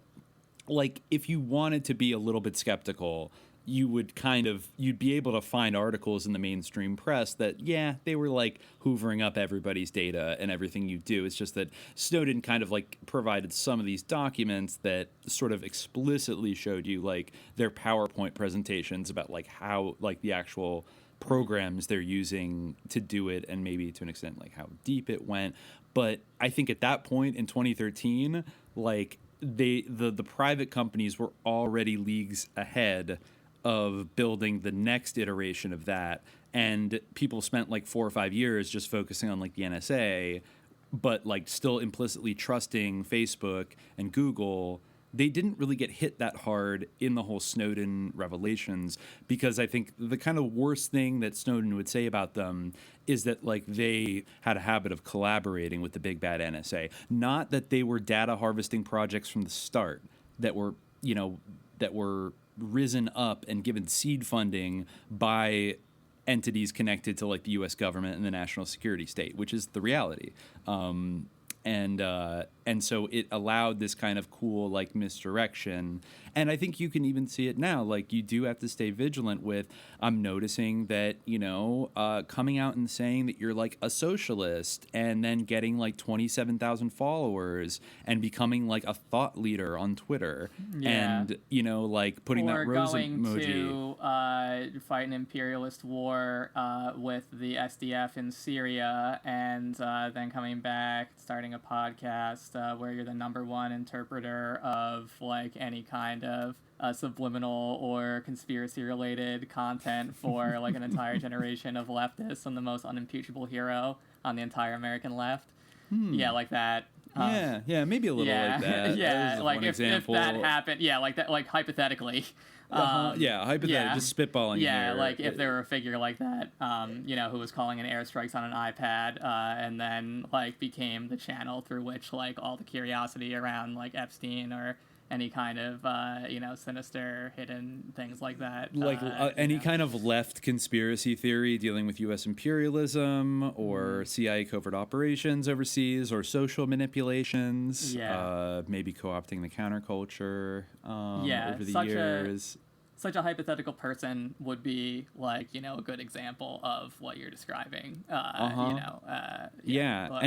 [SPEAKER 9] like, if you wanted to be a little bit skeptical, you'd be able to find articles in the mainstream press that, they were, like, hoovering up everybody's data and everything you do. It's just that Snowden kind of, like, provided some of these documents that sort of explicitly showed you, like, their PowerPoint presentations about, like, how, like, the actual programs they're using to do it, and maybe to an extent, like, how deep it went. But I think at that point in 2013, like, the private companies were already leagues ahead of building the next iteration of that, and people spent, like, 4 or 5 years just focusing on, like, the NSA, but, like, still implicitly trusting Facebook and Google. They didn't really get hit that hard in the whole Snowden revelations, because I think the kind of worst thing that Snowden would say about them is that, like, they had a habit of collaborating with the big bad NSA. Not that they were data harvesting projects from the start that were risen up and given seed funding by entities connected to, like, the U.S. government and the national security state, which is the reality. and so it allowed this kind of cool like misdirection. And I think you can even see it now. Like, you do have to stay vigilant with, I'm noticing that, coming out and saying that you're like a socialist and then getting like 27,000 followers and becoming like a thought leader on Twitter.
[SPEAKER 10] Yeah.
[SPEAKER 9] And, like putting
[SPEAKER 10] or
[SPEAKER 9] that rose
[SPEAKER 10] going
[SPEAKER 9] emoji.
[SPEAKER 10] to fight an imperialist war with the SDF in Syria, and then coming back, starting a podcast where you're the #1 interpreter of like any kind of subliminal or conspiracy related content for like an entire generation of leftists, and the most unimpeachable hero on the entire American left. Yeah, like that.
[SPEAKER 9] Yeah, maybe a little like that.
[SPEAKER 10] Yeah,
[SPEAKER 9] That was
[SPEAKER 10] like
[SPEAKER 9] one
[SPEAKER 10] if
[SPEAKER 9] example.
[SPEAKER 10] that happened, like that, like hypothetically.
[SPEAKER 9] Hypothetically, just spitballing
[SPEAKER 10] Yeah,
[SPEAKER 9] here.
[SPEAKER 10] like if there were a figure like that, who was calling in airstrikes on an iPad, and then like became the channel through which like all the curiosity around like Epstein or any kind of sinister hidden things like that,
[SPEAKER 9] like any kind of left conspiracy theory dealing with U.S. imperialism or CIA covert operations overseas or social manipulations, maybe co-opting the counterculture over the years.
[SPEAKER 10] Such a hypothetical person would be like, a good example of what you're describing.
[SPEAKER 9] And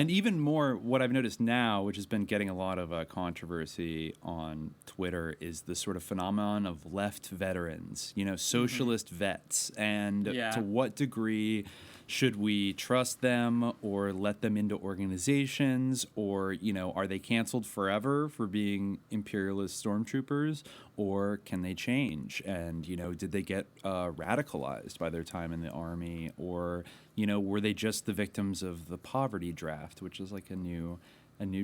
[SPEAKER 9] even more, what I've noticed now, which has been getting a lot of controversy on Twitter, is the sort of phenomenon of left veterans, socialist vets, and to what degree should we trust them or let them into organizations, or, are they canceled forever for being imperialist stormtroopers, or can they change? And, did they get radicalized by their time in the army, or, were they just the victims of the poverty draft, which is like a new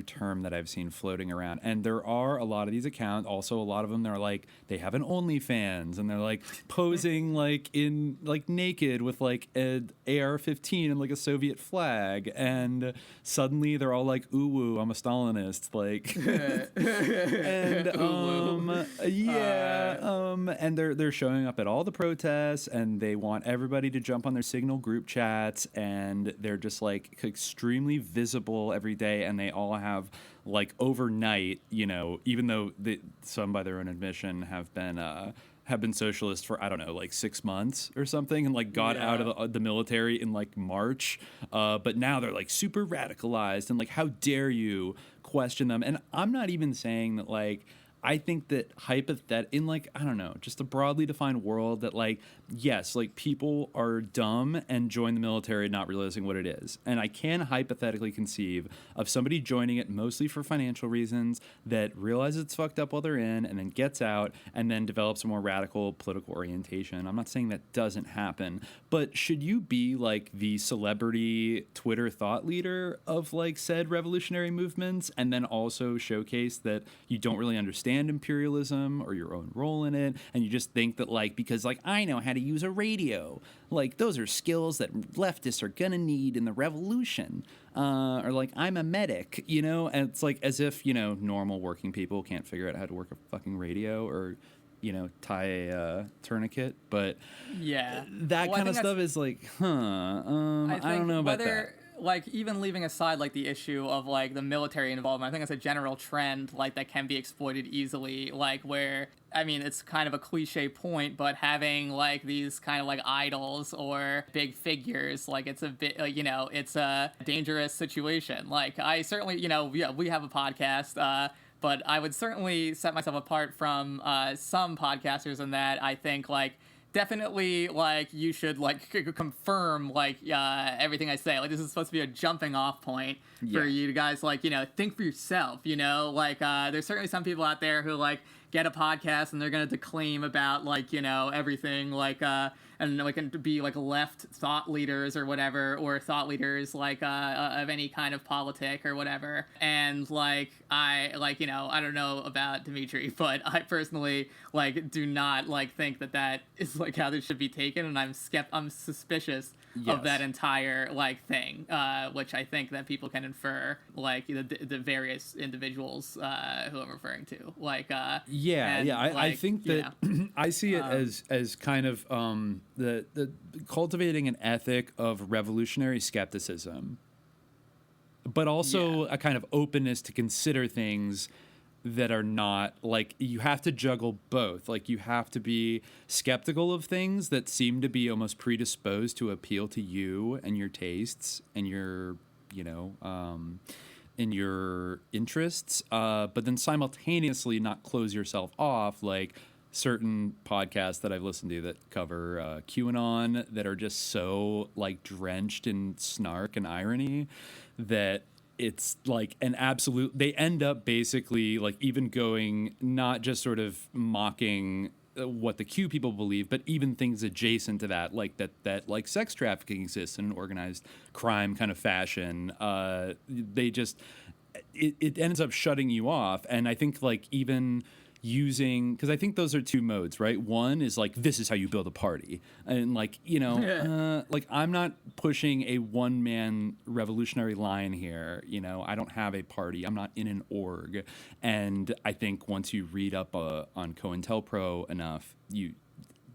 [SPEAKER 9] term that I've seen floating around. And there are a lot of these accounts, also a lot of them, they're like, they have an OnlyFans, and they're like posing like in like naked with like an AR-15 and like a Soviet flag, and suddenly they're all like, ooh woo, I'm a Stalinist, like and they're showing up at all the protests, and they want everybody to jump on their Signal group chats, and they're just like extremely visible every day, and they all have like overnight, even though some by their own admission have been socialist for, I don't know, like 6 months or something, and like got out of the military in like March, but now they're like super radicalized, and like, how dare you question them? And I'm not even saying that, like, I think that in like, I don't know, just a broadly defined world, that like, yes, like people are dumb and join the military not realizing what it is. And I can hypothetically conceive of somebody joining it mostly for financial reasons, that realizes it's fucked up while they're in, and then gets out and then develops a more radical political orientation. I'm not saying that doesn't happen, but should you be like the celebrity Twitter thought leader of like said revolutionary movements, and then also showcase that you don't really understand imperialism or your own role in it, and you just think that like, because like I know how to use a radio, like those are skills that leftists are gonna need in the revolution, or like I'm a medic, and it's like as if normal working people can't figure out how to work a fucking radio or tie a tourniquet. But that kind of stuff is like, I don't know about that.
[SPEAKER 10] Like, even leaving aside like the issue of like the military involvement, I think it's a general trend like that can be exploited easily, like where, I mean, it's kind of a cliche point, but having like these kind of like idols or big figures, like it's a bit it's a dangerous situation. Like, I certainly, we have a podcast, but I would certainly set myself apart from some podcasters in that I think like definitely like you should like confirm like everything I say. Like, this is supposed to be a jumping off point for you guys, like, think for yourself, like there's certainly some people out there who like get a podcast and they're gonna declaim about like everything, like and we can be like left thought leaders or whatever, or thought leaders like of any kind of politic or whatever. And like I don't know about Dimitri, but I personally like do not like think that is like how this should be taken, and I'm suspicious of that entire like thing, which I think that people can infer like the various individuals who I'm referring to, like
[SPEAKER 9] I think that I see it as kind of the cultivating an ethic of revolutionary skepticism. but also a kind of openness to consider things that are not like, you have to juggle both. Like, you have to be skeptical of things that seem to be almost predisposed to appeal to you and your tastes and your, in your interests, but then simultaneously not close yourself off, like certain podcasts that I've listened to that cover QAnon that are just so like drenched in snark and irony that it's like an absolute, they end up basically like even going, not just sort of mocking what the Q people believe, but even things adjacent to that, like that like sex trafficking exists in an organized crime kind of fashion. They just, it ends up shutting you off. And I think like even using, because I think those are two modes, right? One is like, this is how you build a party, and like, like I'm not pushing a one-man revolutionary line here. I don't have a party, I'm not in an org. And I think once you read up on COINTELPRO enough,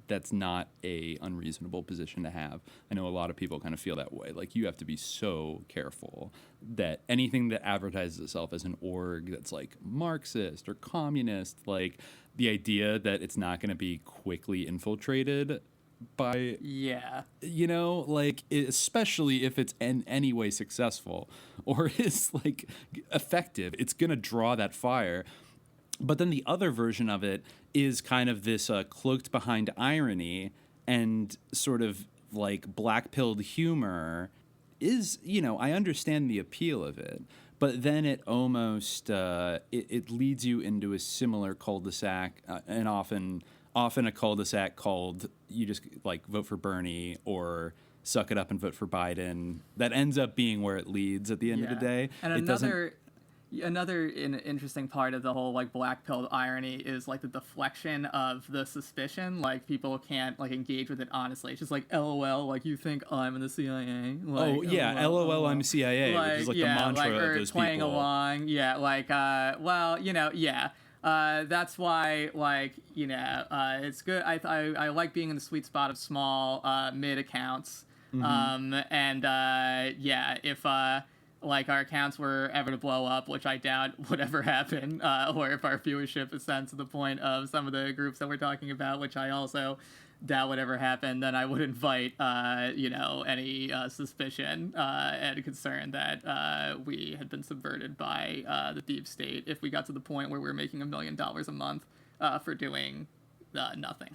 [SPEAKER 9] that's not a unreasonable position to have. I know a lot of people kind of feel that way. Like, you have to be so careful that anything that advertises itself as an org that's like Marxist or communist, like the idea that it's not going to be quickly infiltrated by, especially if it's in any way successful or is like effective, it's going to draw that fire. But then the other version of it is kind of this cloaked behind irony and sort of like black-pilled humor is, I understand the appeal of it, but then it almost, it leads you into a similar cul-de-sac, and often a cul-de-sac called, you just like vote for Bernie or suck it up and vote for Biden. That ends up being where it leads at the end of the day.
[SPEAKER 10] And another interesting part of the whole like black pill irony is like the deflection of the suspicion. Like, people can't like engage with it honestly. It's just like, LOL, like, you think I'm in the CIA? Like,
[SPEAKER 9] LOL, I'm CIA, which is like the mantra
[SPEAKER 10] like,
[SPEAKER 9] of those
[SPEAKER 10] playing
[SPEAKER 9] people.
[SPEAKER 10] along, that's why, like, it's good. I like being in the sweet spot of small mid accounts. If like our accounts were ever to blow up, which I doubt would ever happen, or if our viewership is sent to the point of some of the groups that we're talking about, which I also doubt would ever happen, then I would invite, any suspicion and concern that we had been subverted by the deep state if we got to the point where we were making $1 million a month for doing nothing.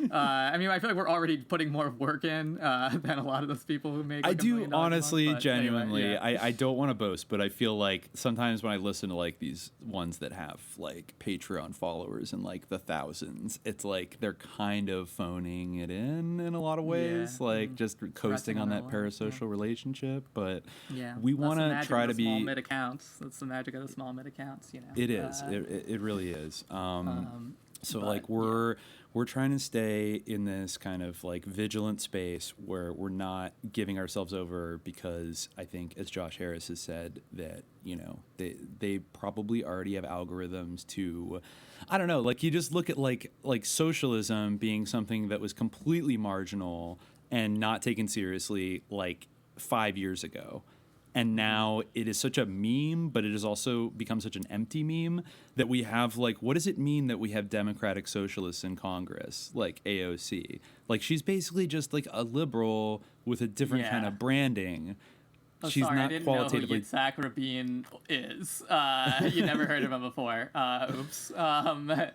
[SPEAKER 10] I feel like we're already putting more work in than a lot of those people who make. Like,
[SPEAKER 9] I do honestly,
[SPEAKER 10] month,
[SPEAKER 9] genuinely. Anyway, I don't want to boast, but I feel like sometimes when I listen to like these ones that have like Patreon followers in like the thousands, it's like they're kind of phoning it in a lot of ways, like just coasting on that parasocial relationship. But we want to try to be
[SPEAKER 10] small mid accounts. That's the magic of the small mid accounts.
[SPEAKER 9] It is. It really is. We're trying to stay in this kind of like vigilant space where we're not giving ourselves over, because I think, as Josh Harris has said, that, they probably already have algorithms to, I don't know, like you just look at like socialism being something that was completely marginal and not taken seriously like 5 years ago. And now it is such a meme, but it has also become such an empty meme that we have, like, what does it mean that we have democratic socialists in Congress, like AOC? Like, she's basically just like a liberal with a different kind of branding. She's
[SPEAKER 10] sorry,
[SPEAKER 9] not
[SPEAKER 10] I didn't
[SPEAKER 9] qualitatively.
[SPEAKER 10] know who Yitzhak Rabin is. You never heard of him before. Oops.
[SPEAKER 9] Or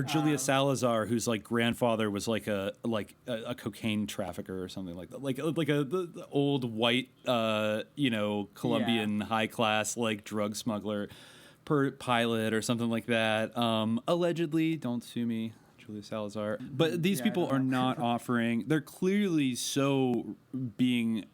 [SPEAKER 9] Julia Salazar, whose like grandfather was like a cocaine trafficker or something like that, like the old white Colombian high class like drug smuggler, pilot or something like that. Allegedly, don't sue me, Julia Salazar. But these people are not offering. They're clearly so being.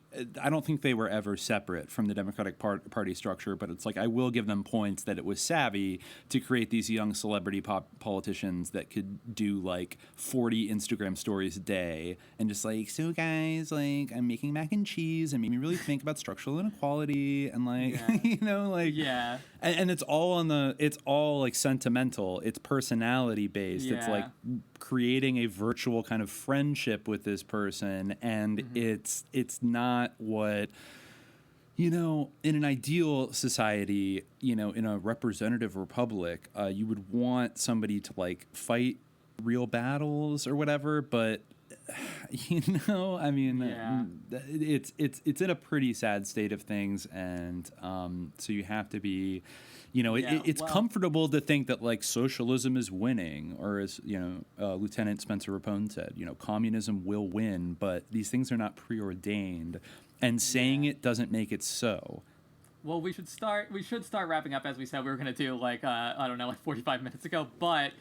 [SPEAKER 9] I don't think they were ever separate from the Democratic Party structure, but it's like I will give them points that it was savvy to create these young celebrity politicians that could do like 40 Instagram stories a day and just like, so guys, like I'm making mac and cheese and made me really think about structural inequality and like, and it's all like sentimental. It's personality based. It's like creating a virtual kind of friendship with this person, and it's not what You know, in an ideal society, you know, in a representative republic, you would want somebody to like fight real battles or whatever, but you know, I mean, it's in a pretty sad state of things, and so you have to be, you know, it's comfortable to think that like socialism is winning, or as you know, Lieutenant Spencer Rapone said, you know, communism will win, but these things are not preordained, and saying it doesn't make it so.
[SPEAKER 10] Well, we should start wrapping up, as we said we were going to do, like, I don't know, like 45 minutes ago, but,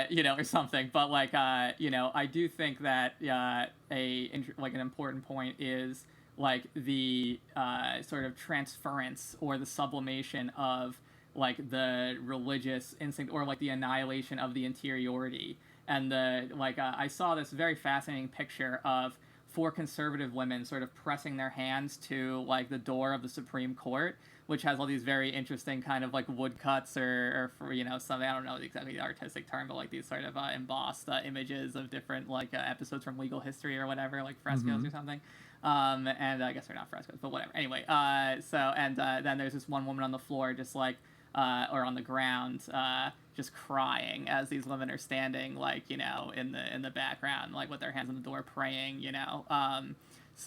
[SPEAKER 10] you know, or something. But, like, you know, I do think that an important point is, like, the sort of transference or the sublimation of, like, the religious instinct, or, like, the annihilation of the interiority. And, I saw this very fascinating picture of 4 conservative women sort of pressing their hands to like the door of the Supreme Court, which has all these very interesting kind of like woodcuts or you know, something, I don't know exactly the artistic term, but like these sort of embossed images of different like episodes from legal history or whatever, like frescoes or something. And I guess they're not frescoes, but whatever. Anyway, then there's this one woman on the floor just like, or on the ground, just crying as these women are standing, like, you know, in the background, like with their hands on the door praying, you know.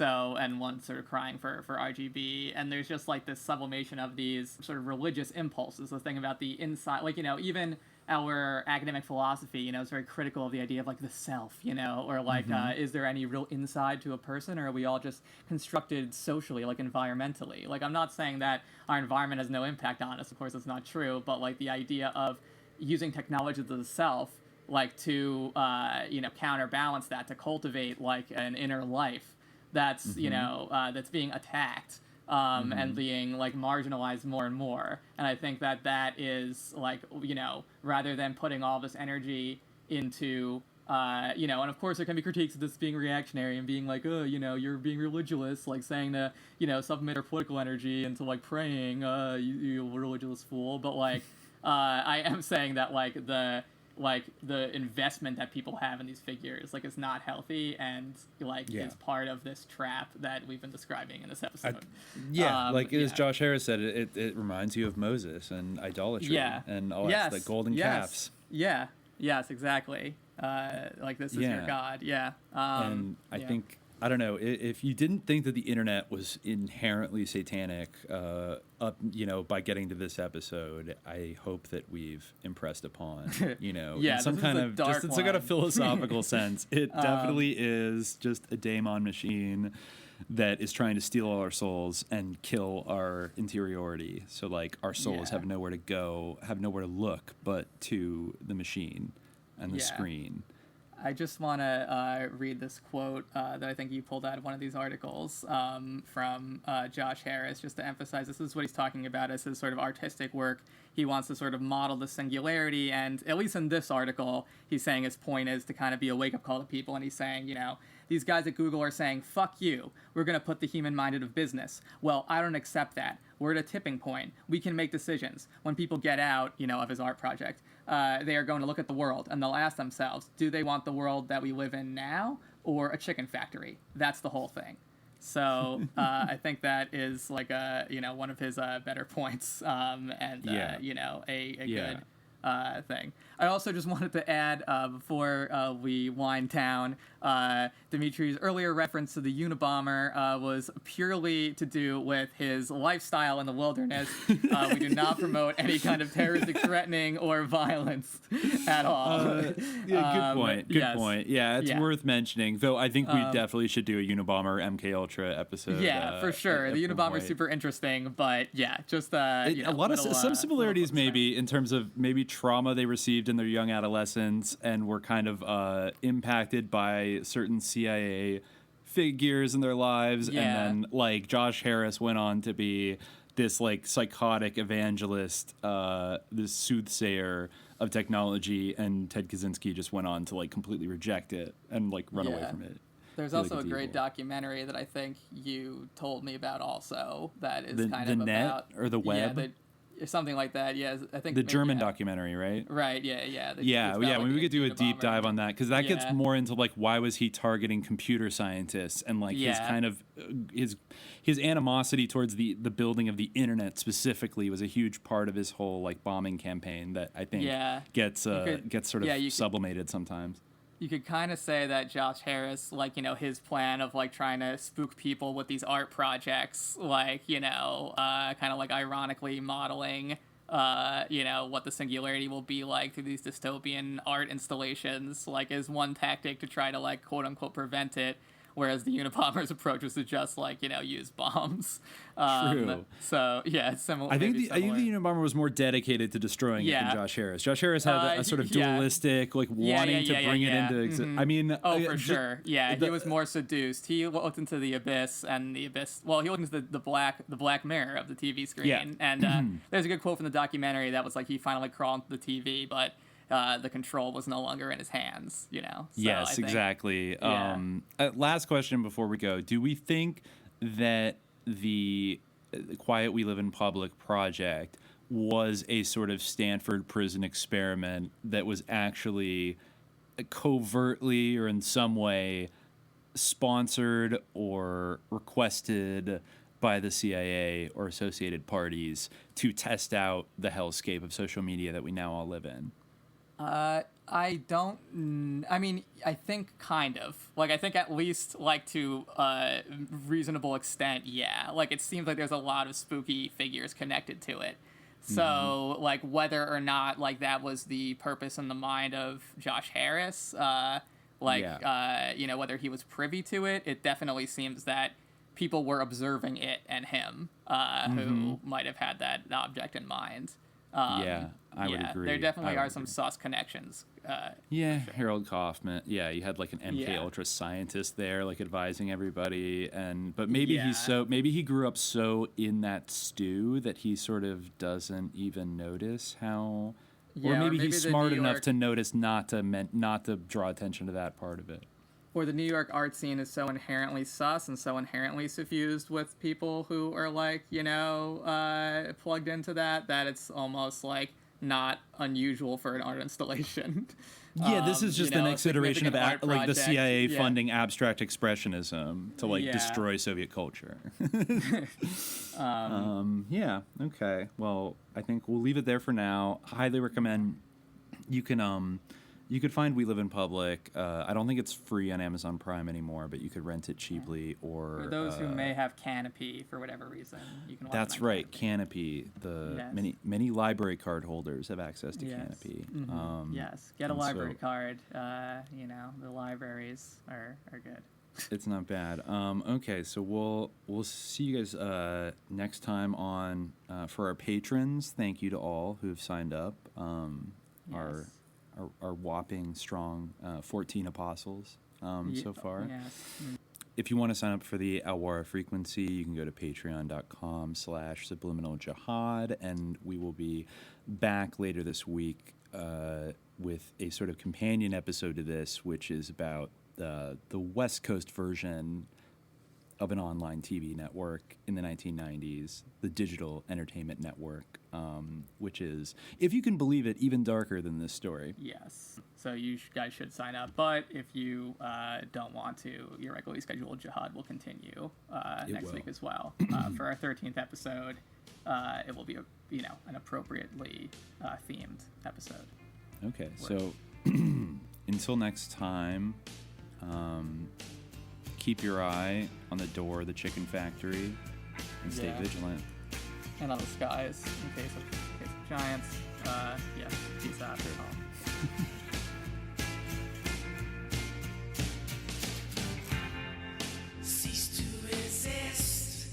[SPEAKER 10] And one sort of crying for RGB, and there's just like this sublimation of these sort of religious impulses. The thing about the inside, like, you know, even our academic philosophy, you know, is very critical of the idea of like the self, you know, or like, is there any real inside to a person, or are we all just constructed socially, like environmentally? Like, I'm not saying that our environment has no impact on us. Of course, that's not true. But like the idea of using technology to the self, like to, you know, counterbalance that, to cultivate like an inner life that's, you know, that's being attacked. And being like marginalized more and more. And I think that is like, you know, rather than putting all this energy into, you know, and of course there can be critiques of this being reactionary and being like, oh, you know, you're being religious, like saying to, you know, submit our political energy into like praying, you religious fool. But like, I am saying that like the investment that people have in these figures, like, is not healthy, and like is part of this trap that we've been describing in this episode.
[SPEAKER 9] As Josh Harris said, it reminds you of Moses and idolatry and all that, the golden calves.
[SPEAKER 10] Yes, exactly. Like, this is your God.
[SPEAKER 9] And I think, I don't know, if you didn't think that the internet was inherently satanic, you know, by getting to this episode, I hope that we've impressed upon, you know, in some kind of, just in some kind of philosophical sense. It definitely is just a daemon machine that is trying to steal all our souls and kill our interiority. So like our souls have nowhere to go, have nowhere to look but to the machine and the screen.
[SPEAKER 10] I just want to read this quote that I think you pulled out of one of these articles from Josh Harris, just to emphasize this is what he's talking about as his sort of artistic work. He wants to sort of model the singularity, and at least in this article, he's saying his point is to kind of be a wake-up call to people, and he's saying, you know, these guys at Google are saying, fuck you, we're going to put the human mind out of business. Well, I don't accept that. We're at a tipping point. We can make decisions. When people get out, you know, of his art project, they are going to look at the world, and they'll ask themselves, do they want the world that we live in now, or a chicken factory? That's the whole thing. So I think that is like you know, one of his better points, you know, a good thing. I also just wanted to add, before we wind down, Dimitri's earlier reference to the Unabomber was purely to do with his lifestyle in the wilderness. We do not promote any kind of terroristic threatening or violence at all.
[SPEAKER 9] Good point. Good point. Yeah, it's worth mentioning, though I think we definitely should do a Unabomber MK Ultra episode.
[SPEAKER 10] Yeah, for sure. The Unabomber is super interesting, but yeah, just you know,
[SPEAKER 9] a lot of some similarities maybe in terms of maybe trauma they received in their young adolescence and were kind of impacted by certain CIA figures in their lives, and then like Josh Harris went on to be this like psychotic evangelist, this soothsayer of technology, and Ted Kaczynski just went on to like completely reject it and like run away from it.
[SPEAKER 10] There's also a great documentary that I think you told me about also that is kind of
[SPEAKER 9] net
[SPEAKER 10] about
[SPEAKER 9] or the web.
[SPEAKER 10] something like that. Yeah, I think
[SPEAKER 9] the German documentary, right?
[SPEAKER 10] Right. Yeah.
[SPEAKER 9] Yeah.
[SPEAKER 10] Like
[SPEAKER 9] we could do a deep dive on that because that gets
[SPEAKER 10] Yeah.
[SPEAKER 9] more into like why was he targeting computer scientists and like his kind of his animosity towards the building of the internet specifically was a huge part of his whole like bombing campaign that I think gets sort of sublimated sometimes.
[SPEAKER 10] You could kind of say that Josh Harris, like, his plan of, like, trying to spook people with these art projects, like, kind of, like, ironically modeling, what the singularity will be like through these dystopian art installations, like, is one tactic to try to, like, quote-unquote prevent it, whereas the Unabomber's approach was to just, like, use bombs.
[SPEAKER 9] True.
[SPEAKER 10] So, yeah, it's similar.
[SPEAKER 9] I think the Unabomber was more dedicated to destroying it than Josh Harris. Josh Harris had a sort of dualistic, like, wanting to bring it into existence. I mean...
[SPEAKER 10] for sure. Yeah, he was more seduced. He looked into the abyss, and the abyss... Well, he looked into the black mirror of the TV screen.
[SPEAKER 9] Yeah.
[SPEAKER 10] And there's a good quote from the documentary that was like, he finally crawled into the TV, but... the control was no longer in his hands, So
[SPEAKER 9] yes, exactly. Last question before we go. Do we think that the Quiet We Live in Public project was a sort of Stanford prison experiment that was actually covertly or in some way sponsored or requested by the CIA or associated parties to test out the hellscape of social media that we now all live in?
[SPEAKER 10] I think kind of. Like, I think at least, like, to a reasonable extent, yeah. Like, it seems like there's a lot of spooky figures connected to it. So, like, whether or not, like, that was the purpose in the mind of Josh Harris, whether he was privy to it, it definitely seems that people were observing it and him, who might have had that object in mind.
[SPEAKER 9] I would agree.
[SPEAKER 10] There definitely are some sus connections.
[SPEAKER 9] Sure. Harold Kaufman. Yeah, you had like an MK Ultra scientist there, like advising everybody, but maybe he grew up so in that stew that he sort of doesn't even notice how, or maybe he's smart enough to notice not to draw attention to that part of it.
[SPEAKER 10] Or the New York art scene is so inherently sus and so inherently suffused with people who are like, plugged into that it's almost like not unusual for an art installation.
[SPEAKER 9] Yeah, this is just the next iteration of the CIA funding abstract expressionism to destroy Soviet culture. Okay. Well, I think we'll leave it there for now. Highly recommend. You could find We Live in Public. I don't think it's free on Amazon Prime anymore, but you could rent it cheaply. Or
[SPEAKER 10] for those who may have Canopy for whatever reason, you can watch
[SPEAKER 9] That's right, Canopy. Many library card holders have access to Canopy.
[SPEAKER 10] Yes, get a library card. The libraries are good.
[SPEAKER 9] It's not bad. Okay, so we'll see you guys next time on for our patrons. Thank you to all who have signed up. Our whopping strong 14 apostles so far. Yes. If you want to sign up for the Alwara Frequency, you can go to patreon.com/subliminaljihad, and we will be back later this week with a sort of companion episode to this, which is about the West Coast version of an online TV network in the 1990s, the Digital Entertainment Network, which is, if you can believe it, even darker than this story.
[SPEAKER 10] Yes. So you guys should sign up. But if you don't want to, your regularly scheduled jihad will continue next week as well. For our 13th episode, it will be an appropriately themed episode.
[SPEAKER 9] Okay. So until next time, keep your eye on the door of the chicken factory and stay vigilant.
[SPEAKER 10] And on the skies in case of giants. Peace out.
[SPEAKER 19] Cease to resist,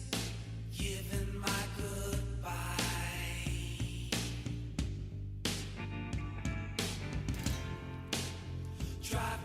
[SPEAKER 19] giving my goodbye. Drive